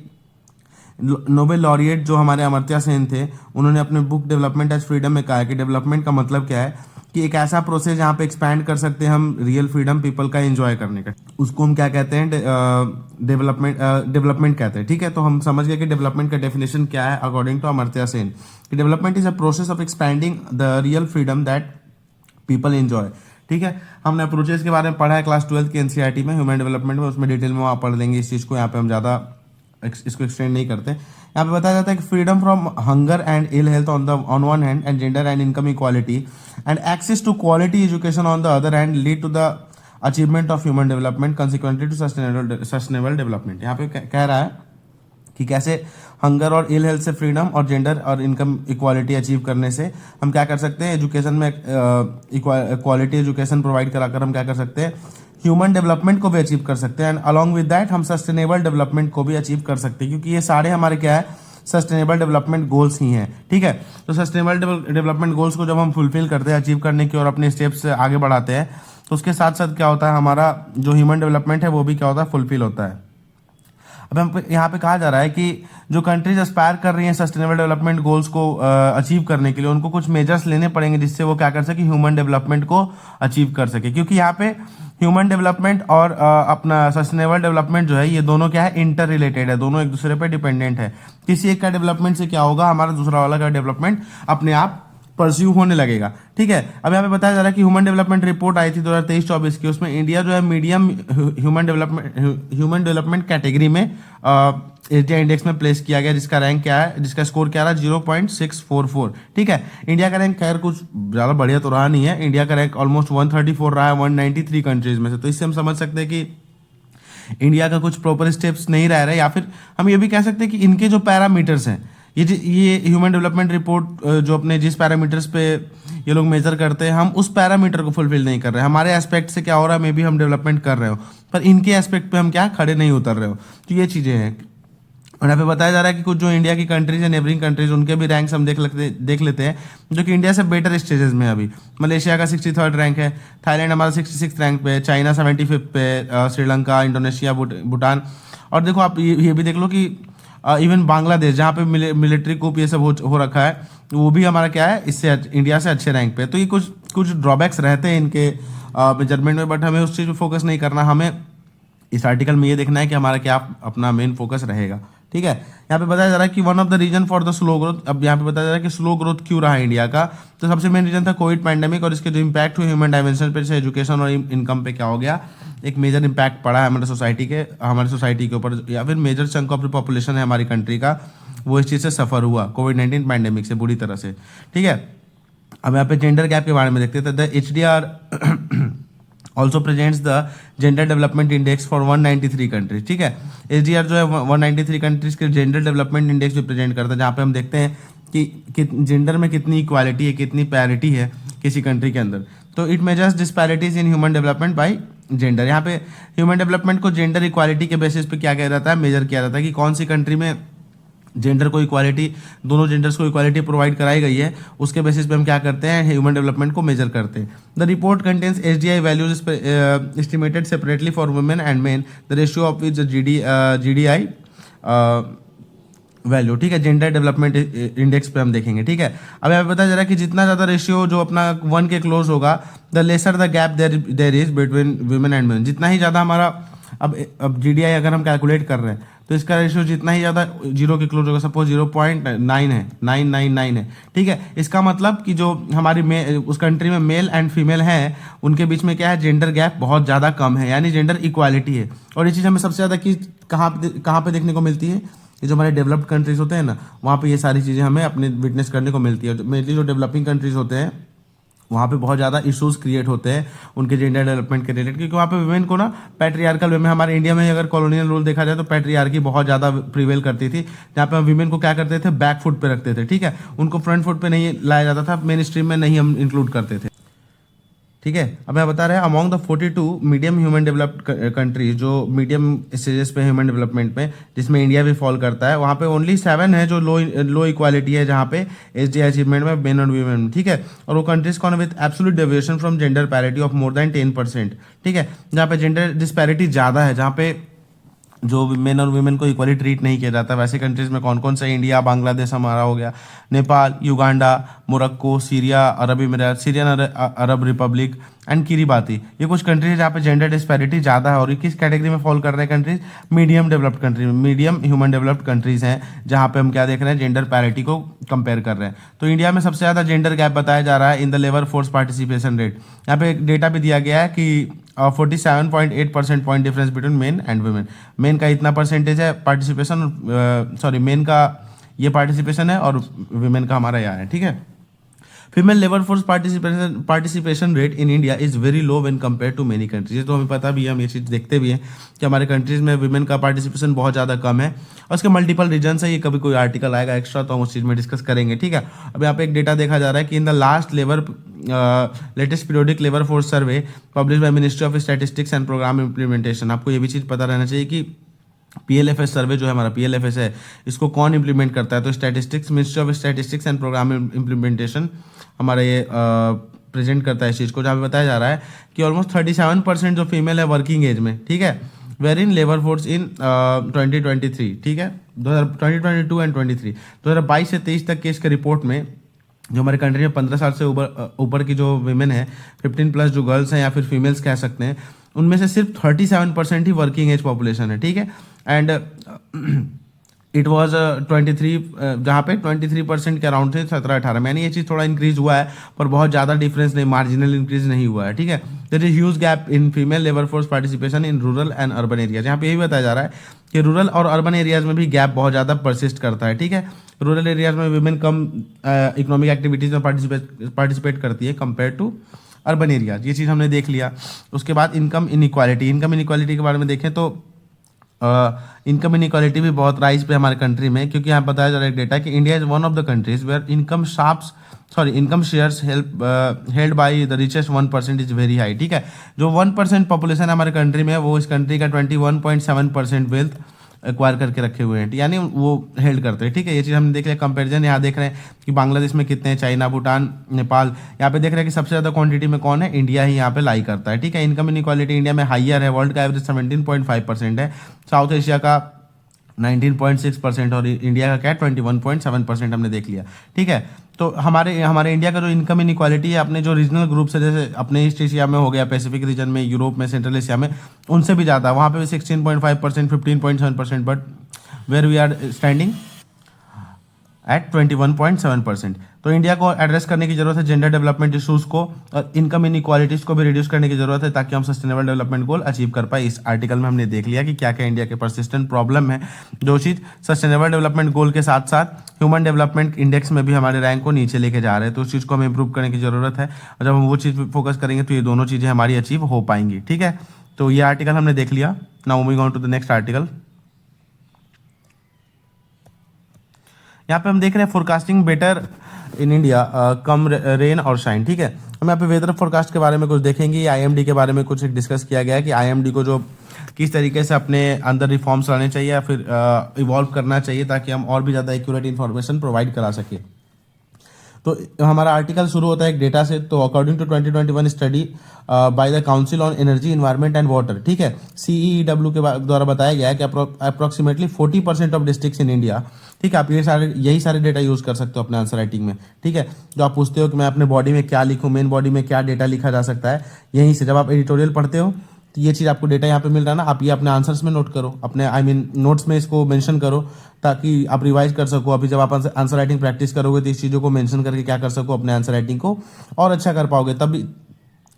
नोबेल लॉरिएट जो हमारे अमर्त्य सेन थे, उन्होंने अपने बुक डेवलपमेंट एज फ्रीडम में कहा है कि डेवलपमेंट का मतलब क्या है कि एक ऐसा प्रोसेस जहाँ पे एक्सपैंड कर सकते हैं हम रियल फ्रीडम पीपल का एंजॉय करने का, उसको हम क्या कहते हैं, डेवलपमेंट कहते हैं। ठीक है, तो हम समझ गए कि डेवलपमेंट का डेफिनेशन क्या है अकॉर्डिंग टू अमर्त्य सेन, कि development is a process of expanding the real freedom that people enjoy. ठीक है, हमने अप्रोचेस के बारे में पढ़ा है क्लास 12 की एनसीईआरटी में, ह्यूमन डेवलपमेंट में, उसमें डिटेल में वहाँ पढ़ लेंगे इस चीज़ को, यहाँ पे हम ज़्यादा इसको एक्सटेंड नहीं करते। यहाँ पे बताया जाता है कि freedom from hunger and ill health on one hand and gender and income equality and access to quality education on the other hand lead to the achievement of human development consequently to sustainable development. यहाँ पे कह रहा है कि कैसे hunger और ill health से freedom और जेंडर और इनकम इक्वालिटी अचीव करने से हम क्या कर सकते हैं, एजुकेशन में क्वालिटी एजुकेशन प्रोवाइड कराकर हम क्या कर सकते हैं, ह्यूमन डेवलपमेंट को भी अचीव कर सकते हैं, एंड अलॉन्ग विद दैट हम सस्टेनेबल डेवलपमेंट को भी अचीव कर सकते हैं, क्योंकि ये सारे हमारे क्या है, सस्टेनेबल डेवलपमेंट गोल्स ही हैं। ठीक है, तो सस्टेनेबल डेवलपमेंट गोल्स को जब हम फुलफिल करते हैं, अचीव करने की और अपने स्टेप्स आगे बढ़ाते हैं, तो उसके साथ साथ क्या होता है, हमारा जो ह्यूमन डेवलपमेंट है वो भी क्या होता है, फुलफिल होता है। अब हम यहाँ पे कहा जा रहा है कि जो कंट्रीज एस्पायर कर रही हैं सस्टेनेबल डेवलपमेंट गोल्स को अचीव करने के लिए, उनको कुछ मेजर्स लेने पड़ेंगे जिससे वो क्या कर सके, ह्यूमन डेवलपमेंट को अचीव कर सके। क्योंकि यहाँ पे ह्यूमन डेवलपमेंट और अपना सस्टेनेबल डेवलपमेंट जो है, ये दोनों क्या है, इंटर रिलेटेड है, दोनों एक दूसरे पे डिपेंडेंट है। किसी एक का डेवलपमेंट से क्या होगा, हमारा दूसरा वाला का डेवलपमेंट अपने आप परस्यू होने लगेगा। ठीक है, अब यहाँ पे बताया जा रहा है कि ह्यूमन डेवलपमेंट रिपोर्ट आई थी 2023-24 की, उसमें इंडिया जो है मीडियम ह्यूमन डेवलपमेंट कैटेगरी में एशिया इंडेक्स में प्लेस किया गया, जिसका रैंक क्या है, जिसका स्कोर क्या रहा, 0.644। ठीक है, इंडिया का रैंक खैर कुछ ज़्यादा बढ़िया तो रहा नहीं है, इंडिया का रैंक ऑलमोस्ट 134 रहा है 193 कंट्रीज में से। तो इससे हम समझ सकते हैं कि इंडिया का कुछ प्रॉपर स्टेप्स नहीं रह रहे, या फिर हम ये भी कह सकते हैं कि इनके जो पैरामीटर्स हैं, ये ह्यूमन डेवलपमेंट रिपोर्ट जो अपने जिस पैरामीटर्स पे ये लोग मेजर करते हैं, हम उस पैरामीटर को फुलफिल नहीं कर रहे हैं। हमारे एस्पेक्ट से क्या हो रहा है, मे भी हम डेवलपमेंट कर रहे हो, पर इनके एस्पेक्ट पे हम क्या खड़े नहीं उतर रहे हो। तो ये चीज़ें हैं। और यहाँ पे बताया जा रहा है कि कुछ जो इंडिया की कंट्रीज है, नेबरिंग कंट्रीज, उनके भी रैंक्स हम देख लेते हैं, जो कि इंडिया से बेटर स्टेजेस में अभी। मलेशिया का 63rd रैंक है, थाईलैंड हमारा 66 रैंक पे है, चाइना 75 पे, श्रीलंका, इंडोनेशिया, भूटान। और देखो आप ये भी देख लो कि इवन बांग्लादेश, जहाँ पे मिलिट्री कूप ये सब हो रखा है, वो भी हमारा क्या है, इससे इंडिया से अच्छे रैंक पे। तो ये कुछ ड्रॉबैक्स रहते हैं इनके मेजरमेंट में, बट हमें उस चीज़ पे फोकस नहीं करना। हमें इस आर्टिकल में ये देखना है कि हमारा क्या अपना मेन फोकस रहेगा। ठीक है, यहाँ पे बताया जा रहा है कि one of the reason for the slow growth. अब यहाँ पे बताया जा रहा है कि स्लो ग्रोथ क्यों रहा है इंडिया का, तो सबसे मेन रीजन था कोविड पैंडेमिक, और इसके जो इम्पैक्ट हुए ह्यूमन डायमेंशन पे, जैसे एजुकेशन और इनकम पे क्या हो गया, एक मेजर इम्पैक्ट पड़ा है हमारे सोसाइटी के ऊपर, या फिर major chunk of the population है हमारी कंट्री का, वो इस चीज़ से सफ़र हुआ कोविड-19 पैंडेमिक से बुरी तरह से। ठीक है, अब यहाँ पे जेंडर गैप के बारे में देखते थे। The HDR also presents the gender development index for 193 countries. ठीक है, HDR जो है 193 कंट्रीज के जेंडर डेवलपमेंट इंडेक्स भी प्रेजेंट करता है, जहाँ पे हम देखते हैं कि जेंडर में कितनी इक्वालिटी है, कितनी पैरिटी है किसी कंट्री के अंदर। तो it measures disparities in human development bye gender. यहाँ पे ह्यूमन डेवलपमेंट को जेंडर इक्वालिटी के बेसिस पे क्या किया जाता है, मेजर किया जाता है कि कौन सी कंट्री में जेंडर को इक्वालिटी, दोनों जेंडर्स को इक्वालिटी प्रोवाइड कराई गई है, उसके बेसिस पे हम क्या करते हैं, ह्यूमन डेवलपमेंट को मेजर करते हैं। The report contains HDI values estimated separately for women and main, the ratio of which GDI value. ठीक है, जेंडर डेवलपमेंट इंडेक्स पे हम देखेंगे। ठीक है, अब यहाँ पे बताया जा रहा है कि जितना ज़्यादा रेशियो जो अपना 1 के क्लोज होगा, the lesser the gap there is between women and men. जितना ही ज़्यादा हमारा अब GDI अगर हम कैलकुलेट कर रहे हैं, तो इसका रेशियो जितना ही ज़्यादा 0 के क्लोज होगा, सपोज 0.9 है, 999 है। ठीक है, इसका मतलब कि जो हमारी उस कंट्री में मेल एंड फीमेल हैं, उनके बीच में क्या है, जेंडर गैप बहुत ज़्यादा कम है, यानी जेंडर इक्वालिटी है। और ये चीज़ हमें सबसे ज़्यादा कि कहाँ पे देखने को मिलती है, ये जो हमारे डेवलप्ड कंट्रीज होते हैं ना, वहाँ पे ये सारी चीज़ें हमें अपने विटनेस करने को मिलती है। मेनली जो डेवलपिंग कंट्रीज होते हैं, वहाँ पे बहुत ज़्यादा इश्यूज क्रिएट होते हैं उनके जेंडर डेवलपमेंट के रिलेटेड, क्योंकि वहाँ पे वुमेन को ना पैट्रियार्कल वे में, हमारे इंडिया में अगर कॉलोनियल रूल देखा जाए तो पैट्रियार्की बहुत ज़्यादा प्रिवेल करती थी, जहाँ पे हम वुमेन को क्या करते थे, बैक फुट पे रखते थे। ठीक है, उनको फ्रंट फुट पे नहीं लाया जाता था, मेन स्ट्रीम में नहीं हम इंक्लूड करते थे। ठीक है, अब मैं बता रहे हैं among the 42 medium human developed countries, जो मीडियम स्टेजेस पे ह्यूमन डेवलपमेंट में, जिसमें इंडिया भी फॉल करता है, वहाँ पे ओनली 7 है जो लो इक्वालिटी है, जहाँ पे HDI अचीवमेंट में मेन और वीमेन। ठीक है, और वो कंट्रीज कौन with absolute deviation from gender parity of more than 10%। ठीक है, जहाँ पे जेंडर डिस्पैरिटी ज़्यादा है, जहाँ पे जो मेन और वुमेन को इक्वली ट्रीट नहीं किया जाता। वैसे कंट्रीज में कौन कौन सा? इंडिया, बांग्लादेश हमारा हो गया, Nepal, Uganda, Morocco, Syria, Arab Emirates, Syrian Arab Republic and Kiribati. ये कुछ कंट्रीज जहाँ पे जेंडर डिस्पैरिटी ज़्यादा है। और ये किस कैटेगरी में फॉल कर रहे हैं countries? Medium developed country, medium human developed countries हैं, जहाँ पे हम क्या देख रहे हैं? जेंडर पैरिटी को कंपेयर कर रहे हैं। तो इंडिया में सबसे ज़्यादा जेंडर गैप बताया जा रहा है in the labour force participation rate. यहाँ पे एक डेटा भी दिया गया है कि 47.8% point difference between main and women. Main का इतना परसेंटेज है पार्टिसिपेशन, सॉरी मेन का ये पार्टिसिपेशन है और वुमेन का हमारा यहाँ है, ठीक है। Female labour force participation rate in India is very low when compare to many countries. तो हमें पता भी है, हम ये चीज़ देखते भी हैं कि हमारे कंट्रीज़ में वुमेन का पार्टिसिपेशन बहुत ज़्यादा कम है। और उसके मल्टीपल रीजन है। ये कभी कोई आर्टिकल आएगा एक्स्ट्रा तो हम उस चीज़ में डिस्कस करेंगे, ठीक है। अब यहाँ पे एक डेटा देखा जा रहा है कि in the last latest periodic labour force survey publish by ministry of statistics and programme implementation. आपको ये भी चीज़ पता रहना चाहिए कि PLFS सर्वे जो है हमारा PLFS है, इसको कौन इंप्लीमेंट करता है? तो statistics, ministry of statistics and programme implementation हमारा ये प्रेजेंट करता है इस चीज़ को, जहाँ पे बताया जा रहा है कि ऑलमोस्ट 37% जो फीमेल है वर्किंग एज में, ठीक है, where in labour force in 2023, ठीक है, 2022 एंड 23, 2022 से 23 तक के इसके रिपोर्ट में जो हमारे कंट्री में 15 साल से ऊपर की जो वुमेन है, 15+ जो गर्ल्स हैं या फिर फीमेल्स कह सकते हैं, उनमें से सिर्फ 37% ही वर्किंग एज पॉपुलेशन है, ठीक है। एंड इट वॉज 23, जहाँ पे 23% के अराउंड थे 17-18 में, यानी ये चीज़ थोड़ा इंक्रीज हुआ है पर बहुत ज़्यादा डिफरेंस नहीं, मार्जिनल इंक्रीज नहीं हुआ है, ठीक है। There is huge gap in female labour force participation in rural and urban areas. यहाँ पे यही बताया जा रहा है कि रूरल और अर्बन एरियाज में भी गैप बहुत ज़्यादा परसिस्ट करता है, ठीक है। रूरल एरियाज में वुमेन कम इकोनॉमिक एक्टिविटीज़ में पार्टिसिपेट करती है कंपेयर टू अर्बन एरियाज। ये चीज़ हमने देख लिया। उसके बाद इनकम इनइक्वालिटी के बारे में देखें तो इनकम इनइक्वालिटी भी बहुत राइज पे हमारे कंट्री में, क्योंकि यहाँ बताया जा रहा है डेटा कि India is one of the countries where income shares held by the richest 1% is very high, ठीक है। जो 1% पॉपुलेशन है हमारे कंट्री में, वो इस कंट्री का 21.7% वेल्थ एक्वायर करके रखे हुए हैं, यानी वो हेल्ड करते हैं, ठीक है। ये चीज़ हमने देख लिया। कंपैरिजन यहाँ देख रहे हैं कि बांग्लादेश में कितने हैं, चाइना, भूटान, नेपाल, यहाँ पे देख रहे हैं कि सबसे ज़्यादा क्वांटिटी में कौन है? इंडिया ही यहाँ पे लाई करता है, ठीक है। इनकम इनइक्वालिटी इंडिया में हाइयर है, वर्ल्ड का एवरेज 17.5% है, साउथ एशिया का 19.6% और इंडिया का क्या है 21.7% हमने देख लिया, ठीक है। तो हमारे इंडिया का जो इनकम इनइक्वालिटी है अपने जो रीजनल ग्रुप से, जैसे अपने ईस्ट एशिया में हो गया, पैसिफिक रीजन में, यूरोप में, सेंट्रल एशिया में, उनसे भी ज़्यादा है। वहाँ पे भी 16.5%, 15.7%, but where we are standing at 21.7%। तो इंडिया को एड्रेस करने की जरूरत है जेंडर डेवलपमेंट इशूज़ को, और इनकम इनइक्वालिटीज़ को भी रिड्यूस करने की जरूरत है ताकि हम सस्टेनेबल डेवलपमेंट गोल अचीव कर पाए। इस आर्टिकल में हमने देख लिया कि क्या क्या इंडिया के परसिस्टेंट प्रॉब्लम है। जो चीज़ सस्टेनेबल डेवलपमेंट गोल के साथ साथ ह्यूमन डेवलपमेंट इंडेक्स में भी हमारे रैंक को नीचे लेके जा रहे हैं, तो उस चीज़ को हमें इंप्रूव करने की जरूरत है। और जब हम वो चीज़ पर फोकस करेंगे तो ये दोनों चीज़ें हमारी अचीव हो पाएंगी, ठीक है। तो ये आर्टिकल हमने देख लिया। Now moving on to the next article. यहाँ पे हम देख रहे हैं forecasting better in India, come rain or shine, ठीक है। हम यहाँ पे वेदर फोरकास्ट के बारे में कुछ देखेंगे। IMD के बारे में कुछ डिस्कस किया गया है कि IMD को जो किस तरीके से अपने अंदर रिफॉर्म्स लाने चाहिए या फिर इवॉल्व करना चाहिए ताकि हम और भी ज़्यादा एक्यूरेट इन्फॉर्मेशन प्रोवाइड करा सके। तो हमारा आर्टिकल शुरू होता है एक डेटा से। तो according to 2021 study by the council on energy, environment and water, ठीक है, CEEW के द्वारा बताया गया है कि approximately 40% of districts in India, ठीक है। आप यही सारे डेटा यूज़ कर सकते हो अपने आंसर राइटिंग में, ठीक है। जो आप पूछते हो कि मैं अपने बॉडी में क्या लिखूँ, मेन बॉडी में क्या डेटा लिखा जा सकता है, यहीं से जब आप एडिटोरियल पढ़ते हो तो ये चीज़ आपको डेटा यहाँ पे मिल रहा है ना, आप ये अपने आंसर्स में नोट करो, अपने नोट्स में इसको मेंशन करो ताकि आप रिवाइज कर सको। अभी जब आप आंसर राइटिंग प्रैक्टिस करोगे तो इस चीज़ों को मेंशन करके क्या कर सको, अपने आंसर राइटिंग को और अच्छा कर पाओगे। तब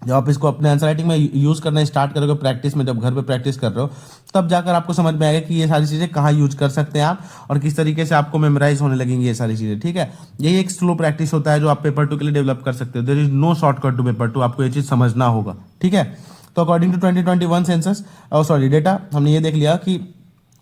जब आप इसको अपने आंसर राइटिंग में यूज़ करना स्टार्ट करोगे प्रैक्टिस में, जब घर पे प्रैक्टिस कर रहे हो, तब जाकर आपको समझ में आएगा कि ये सारी चीज़ें कहाँ यूज कर सकते हैं आप और किस तरीके से आपको मेमोराइज होने लगेंगी ये सारी चीज़ें, ठीक है। यही एक स्लो प्रैक्टिस होता है जो आप पेपर 2 के लिए डेवलप कर सकते हो। There is no shortcut to paper 2, आपको ये चीज़ समझना होगा, ठीक है। तो अकॉर्डिंग टू 2021 सेंसस डेटा हमने ये देख लिया कि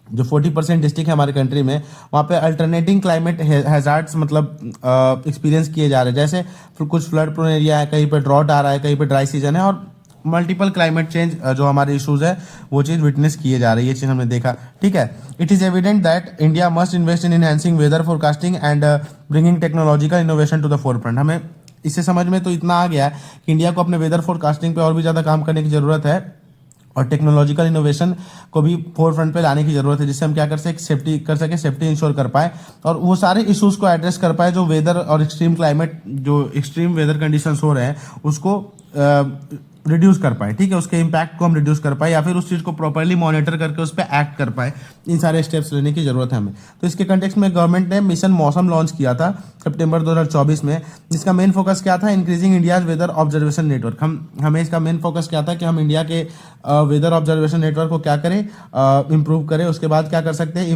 जो 40% डिस्ट्रिक्ट है हमारे कंट्री में, वहाँ पे अल्टरनेटिंग क्लाइमेट हैजार्ड्स मतलब एक्सपीरियंस किए जा रहे हैं। जैसे कुछ फ्लड प्रोन एरिया है, कहीं पे ड्रॉट आ रहा है, कहीं पे ड्राई सीजन है, और मल्टीपल क्लाइमेट चेंज जो हमारे इशूज है वो चीज़ विटनेस किए जा रही है। ये चीज़ हमने देखा, ठीक है। It is evident that India must invest in enhancing weather forecasting and bringing technological innovation to the forefront. हमें इससे समझ में तो इतना आ गया कि इंडिया को अपने वेदर फोरकास्टिंग पे और भी ज़्यादा काम करने की ज़रूरत है और टेक्नोलॉजिकल इनोवेशन को भी फोर फ्रंट पे लाने की जरूरत है, जिससे हम क्या कर सके, सेफ्टी इंश्योर कर पाए और वो सारे इश्यूज को एड्रेस कर पाए जो वेदर और एक्सट्रीम वेदर कंडीशंस हो रहे हैं उसको रिड्यूस कर पाए, ठीक है, उसके इम्पैक्ट को हम रिड्यूस कर पाए या फिर उस चीज़ को प्रॉपर्ली मॉनिटर करके उस पर एक्ट कर पाए। इन सारे स्टेप्स लेने की जरूरत है हमें। तो इसके कंटेक्स्ट में गवर्नमेंट ने मिशन मौसम लॉन्च किया था सितंबर 2024 में, जिसका मेन फोकस क्या था, increasing India's weather observation network. हमें इसका मेन फोकस क्या था कि हम इंडिया के वेदर ऑब्जर्वेशन नेटवर्क को क्या करें, इम्प्रूव करें। उसके बाद क्या कर सकते हैं,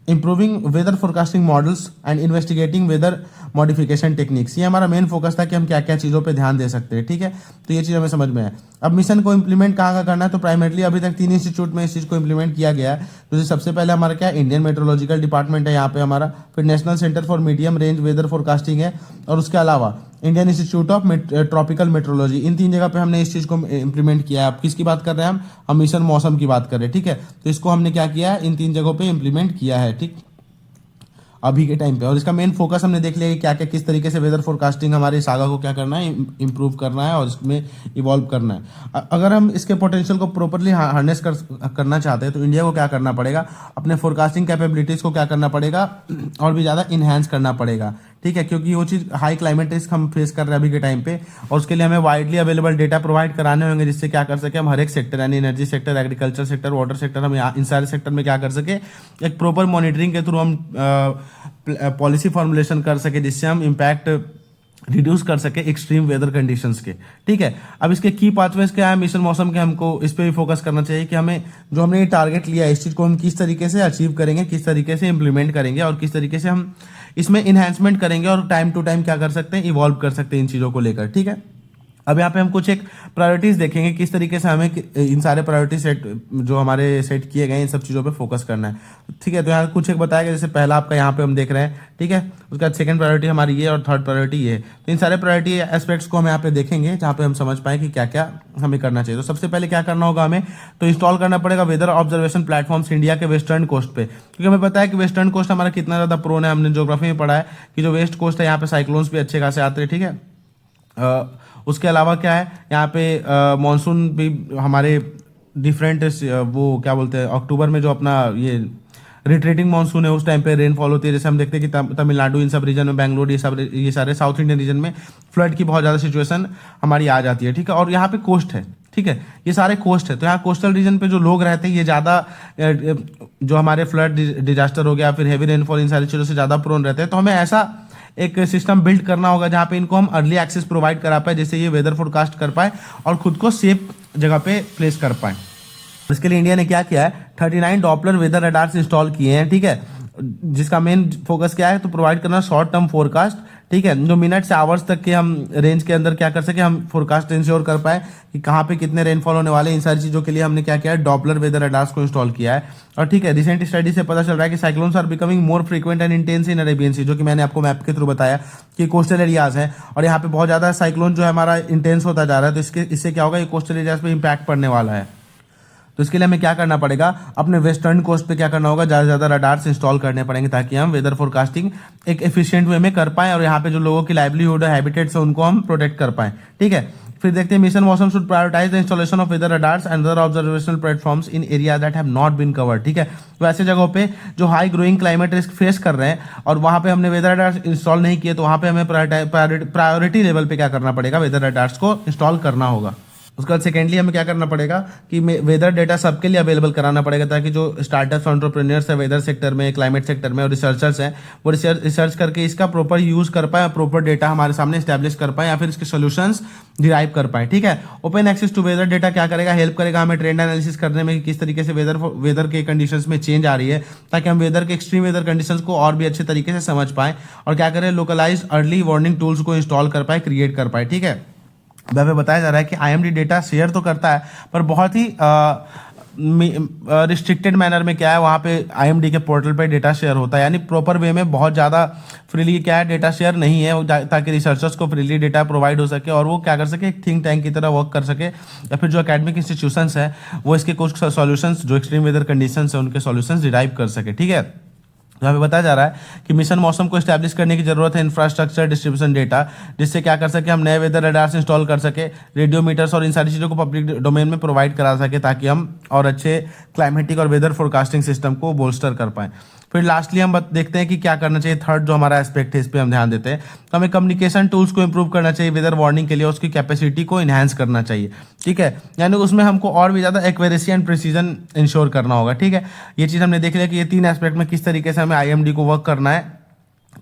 improving weather forecasting models and investigating weather modification techniques. ये हमारा मेन फोकस था कि हम क्या क्या चीज़ों पे ध्यान दे सकते हैं, ठीक है। तो ये चीज़ हमें समझ में है। अब मिशन को इम्प्लीमेंट कहाँ करना है, तो प्राइमरली अभी तक 3 इंस्टीट्यूट में इस चीज़ को इम्प्लीमेंट किया गया है। तो सबसे पहले हमारा क्या, इंडियन मेट्रोलॉजिकल डिपार्टमेंट है यहाँ पे हमारा, फिर national centre for medium range weather forecasting है, और उसके अलावा Indian institute of tropical meteorology. इन 3 जगह पे हमने इस चीज़ को इम्प्लीमेंट किया है। अब किसकी बात कर रहे हैं हम मिशन मौसम की बात कर रहे हैं, ठीक है। तो इसको हमने क्या किया है, इन 3 जगहों पे इम्प्लीमेंट किया है, ठीक, अभी के टाइम पे। और इसका मेन फोकस हमने देख लिया कि क्या क्या किस तरीके से वेदर फोरकास्टिंग हमारे सागा को क्या करना है, इंप्रूव करना है और इसमें इवॉल्व करना है। अगर हम इसके पोटेंशियल को प्रॉपरली हार्नेस करना चाहते हैं तो इंडिया को क्या करना पड़ेगा, अपने फोरकास्टिंग कैपेबिलिटीज़ को क्या करना पड़ेगा, और भी ज़्यादा इन्हेंस करना पड़ेगा, ठीक है। क्योंकि वो चीज़ हाई क्लाइमेट रिस्क हम फेस कर रहे हैं अभी के टाइम पे, और उसके लिए हमें वाइडली अवेलेबल डेटा प्रोवाइड कराने होंगे, जिससे क्या कर सके हम हर एक सेक्टर, यानी energy sector, agriculture sector, water sector, हम इन सारे सेक्टर में क्या कर सके, एक प्रॉपर मॉनिटरिंग के थ्रू हम पॉलिसी फॉर्मुलेशन कर सके, जिससे हम इम्पैक्ट रिड्यूस कर सके एक्सट्रीम वेदर कंडीशंस के, ठीक है। अब इसके की पाथवेज क्या है मिशन मौसम के, हमको इस पे भी फोकस करना चाहिए कि हमें जो हमने ये टारगेट लिया है इस चीज़ को हम किस तरीके से अचीव करेंगे, किस तरीके से इम्प्लीमेंट करेंगे और किस तरीके से हम इसमें इन्हेंसमेंट करेंगे और टाइम टू टाइम क्या कर सकते हैं, इवॉल्व कर सकते हैं इन चीज़ों को लेकर, ठीक है। अब यहाँ पे हम कुछ एक प्रायोरिटीज देखेंगे, किस तरीके से हमें इन सारे प्रायोरिटी सेट जो हमारे सेट किए गए इन सब चीज़ों पे फोकस करना है, ठीक है। तो यहाँ कुछ एक बताया गया, जैसे पहला आपका यहाँ पे हम देख रहे हैं, ठीक है। उसका सेकंड प्रायोरिटी हमारी ये और थर्ड प्रायोरिटी ये है। तो इन सारे प्रायोरिटी एस्पेक्ट्स को हम यहाँ पे देखेंगे, जहाँ पे हम समझ पाए कि क्या क्या हमें करना चाहिए। तो सबसे पहले क्या करना होगा हमें, तो इंस्टॉल करना पड़ेगा वेदर ऑब्जर्वेशन प्लेटफॉर्म्स इंडिया के वेस्टर्न कोस्ट पे, क्योंकि हमें पता है कि वेस्टर्न कोस्ट हमारा कितना ज़्यादा प्रोन है। हमने ज्योग्राफी में पढ़ा है कि जो वेस्ट कोस्ट है यहाँ पे साइक्लोन्स भी अच्छे खासे आते हैं, ठीक है। उसके अलावा क्या है, यहाँ पे मानसून भी हमारे डिफरेंट वो क्या बोलते हैं, अक्टूबर में जो अपना ये रिट्रीटिंग मानसून है उस टाइम पे रेनफॉल होती है। जैसे हम देखते हैं कि तमिलनाडु इन सब रीजन में, बेंगलोर ये सारे साउथ इंडियन रीजन में फ्लड की बहुत ज़्यादा सिचुएशन हमारी आ जाती है, ठीक है। और यहाँ पे कोस्ट है, ठीक है, ये सारे कोस्ट है। तो यहाँ कोस्टल रीजन पे जो लोग रहते हैं ये ज़्यादा जो हमारे फ्लड डिजास्टर हो गया फिर हेवी रेनफॉल इन सारी चीज़ों से ज़्यादा प्रोन रहते हैं। तो हमें ऐसा एक सिस्टम बिल्ड करना होगा जहाँ पे इनको हम अर्ली एक्सेस प्रोवाइड करा पाए, जिससे ये वेदर फोरकास्ट कर पाए और खुद को सेफ जगह पे प्लेस कर पाए। इसके लिए इंडिया ने क्या किया है, 39 डॉपलर वेदर रडार्स इंस्टॉल किए हैं, ठीक है, जिसका मेन फोकस क्या है, तो प्रोवाइड करना शॉर्ट टर्म फोरकास्ट, ठीक है, जो मिनट से आवर्स तक के हम रेंज के अंदर क्या कर सके, हम फोरकास्ट इंश्योर कर पाए कि कहाँ पे कितने रेनफॉल होने वाले। इन सारी चीज़ों के लिए हमने क्या किया है, डॉपलर वेदर रडार्स को इंस्टॉल किया है। और ठीक है, रिसेंट स्टडी से पता चल रहा है कि cyclones are becoming more frequent and intense in Arabian sea, जो कि मैंने आपको मैप के थ्रू बताया कि कोस्टल एरियाज हैं और यहाँ पे बहुत ज़्यादा साइक्लोन जो है हमारा इंटेंस होता जा रहा है। तो इससे क्या होगा, ये कोस्टल एरियाज पे इम्पैक्ट पड़ने वाला है। तो इसके लिए हमें क्या करना पड़ेगा, अपने वेस्टर्न कोस्ट पे क्या करना होगा, ज़्यादा से ज़्यादा रडार्स इंस्टॉल करने पड़ेंगे ताकि हम वेदर फोरकास्टिंग एक एफिशिएंट वे में कर पाएं और यहाँ पे जो लोगों की लाइवलीहुड है, हैबिटेट्स है, उनको हम प्रोटेक्ट कर पाएं, ठीक है। फिर देखते हैं, mission Mausam should prioritise the installation of weather radars and other observational platforms in area that have not been covered, ठीक है। तो ऐसे जगहों पे जो high growing climate risk face कर रहे हैं और वहाँ पे हमने वेदर रडार्स इंस्टॉल नहीं किए, तो वहाँ पे हमें प्रायोरिटी लेवल पे क्या करना पड़ेगा, वेदर रडार्स को इंस्टॉल करना होगा। उसके बाद सेकेंडली हमें क्या करना पड़ेगा कि वेदर डेटा सबके लिए अवेलेबल कराना पड़ेगा, ताकि जो स्टार्टअप्स, एंटरप्रेन्योर्स है वेदर सेक्टर में, क्लाइमेट सेक्टर में और रिसर्चर्स हैं, वो रिसर्च करके इसका प्रॉपर यूज कर पाए, प्रॉपर डेटा हमारे सामने स्टैब्लिश कर पाए या फिर इसके सोल्यूशंस डिराइव कर पाए, ठीक है। Open access to weather data क्या करेगा, हेल्प करेगा हमें ट्रेंड एनालिसिस करने में कि किस तरीके से वेदर के कंडीशंस में चेंज आ रही है, ताकि हम वेदर के एक्सट्रीम वेदर कंडीशंस को और भी अच्छे तरीके से समझ पाए और क्या करें, लोकलाइज अर्ली वार्निंग टूल्स को इंस्टॉल कर पाए, क्रिएट कर पाए, ठीक है। वह बताया जा रहा है कि आईएमडी डेटा शेयर तो करता है पर बहुत ही रिस्ट्रिक्टेड मैनर में, क्या है, वहाँ पे आईएमडी के पोर्टल पे डेटा शेयर होता है, यानी प्रॉपर वे में बहुत ज़्यादा फ्रीली क्या है डेटा शेयर नहीं है, ताकि रिसर्चर्स को फ्रीली डेटा प्रोवाइड हो सके और वो क्या कर सके, एक थिंक टैंक की तरह वर्क कर सके, या फिर जो एकेडमिक इंस्टीट्यूशंस है वो इसके कुछ सॉल्यूशंस जो एक्सट्रीम वेदर कंडीशंस है उनके सॉल्यूशंस डिराइव कर सके, ठीक है। यहाँ पे बताया जा रहा है कि मिशन मौसम को स्टैब्लिश करने की जरूरत है इंफ्रास्ट्रक्चर डिस्ट्रीब्यूशन डेटा, जिससे क्या कर सके हम नए वेदर रडार्स इंस्टॉल कर सके, रेडियोमीटर्स और इन सारी चीज़ों को पब्लिक डोमेन में प्रोवाइड करा सके, ताकि हम और अच्छे क्लाइमेटिक और वेदर फोरकास्टिंग सिस्टम को बोल्स्टर कर पाएं। फिर लास्टली हम देखते हैं कि क्या करना चाहिए। थर्ड जो हमारा एस्पेक्ट है, इस पर हम ध्यान देते हैं। तो हमें कम्युनिकेशन टूल्स को इंप्रूव करना चाहिए वेदर वार्निंग के लिए, उसकी कैपेसिटी को इन्हांस करना चाहिए, ठीक है। यानी उसमें हमको और भी ज़्यादा एक्यूरेसी एंड प्रिसीजन इंश्योर करना होगा, ठीक है। ये चीज़ हमने देख लिया कि ये 3 एस्पेक्ट में किस तरीके से हमें IMD को वर्क करना है,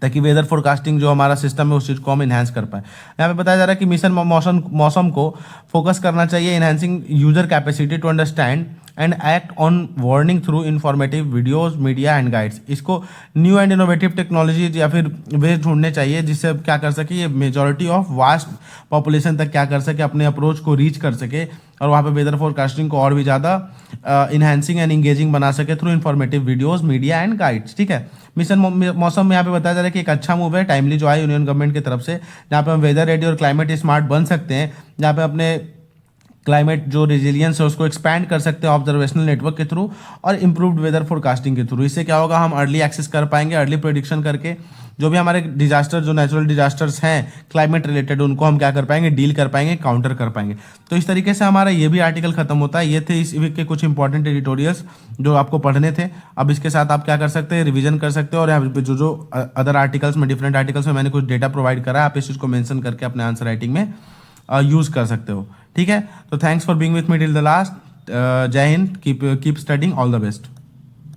ताकि वेदर फोरकास्टिंग जो हमारा सिस्टम है उस चीज़ को हम इन्हांस कर पाए। यहाँ पे बताया जा रहा है कि मिशन मौसम को फोकस करना चाहिए enhancing user capacity to understand and act on warning through informative videos, media and guides. इसको न्यू एंड इनोवेटिव टेक्नोलॉजी या फिर वे ढूंढने चाहिए जिससे क्या कर सके ये मेजॉरिटी ऑफ वास्ट पॉपुलेशन तक क्या कर सके, अपने अप्रोच को रीच कर सके और वहाँ पे वेदर फोरकास्टिंग को और भी ज़्यादा इन्हांसिंग एंड इंगेजिंग बना सके through informative videos, media and guides, ठीक है। मिशन मौसम में यहाँ पे बताया जा रहा है कि एक अच्छा मूव है टाइमली जो है यूनियन गवर्नमेंट की तरफ से, जहाँ पे हम वेदर रेडी और क्लाइमेट स्मार्ट बन सकते हैं, जहाँ पे अपने क्लाइमेट जो रेजिलियंस है उसको एक्सपैंड कर सकते हैं ऑब्जर्वेशनल नेटवर्क के थ्रू और इम्प्रूव्ड वेदर फोरकास्टिंग के थ्रू। इससे क्या होगा, हम अर्ली एक्सेस कर पाएंगे, अर्ली प्रेडिक्शन करके जो भी हमारे डिजास्टर, जो नेचुरल डिजास्टर्स हैं क्लाइमेट रिलेटेड, उनको हम क्या कर पाएंगे, डील कर पाएंगे, काउंटर कर पाएंगे। तो इस तरीके से हमारा ये भी आर्टिकल खत्म होता है। ये थे इस वीक के कुछ इंपॉर्टेंट एडिटोरियल्स जो आपको पढ़ने थे। अब इसके साथ आप क्या कर सकते हैं, रिवीजन कर सकते हो और यहाँ पे जो अदर आर्टिकल्स में, डिफरेंट आर्टिकल्स में मैंने कुछ डेटा प्रोवाइड करा है, आप इस चीज़ को मेंशन करके अपने आंसर राइटिंग में यूज़ कर सकते हो, ठीक है। तो thanks for being with me till the last. Jai Hind, keep studying, all the best.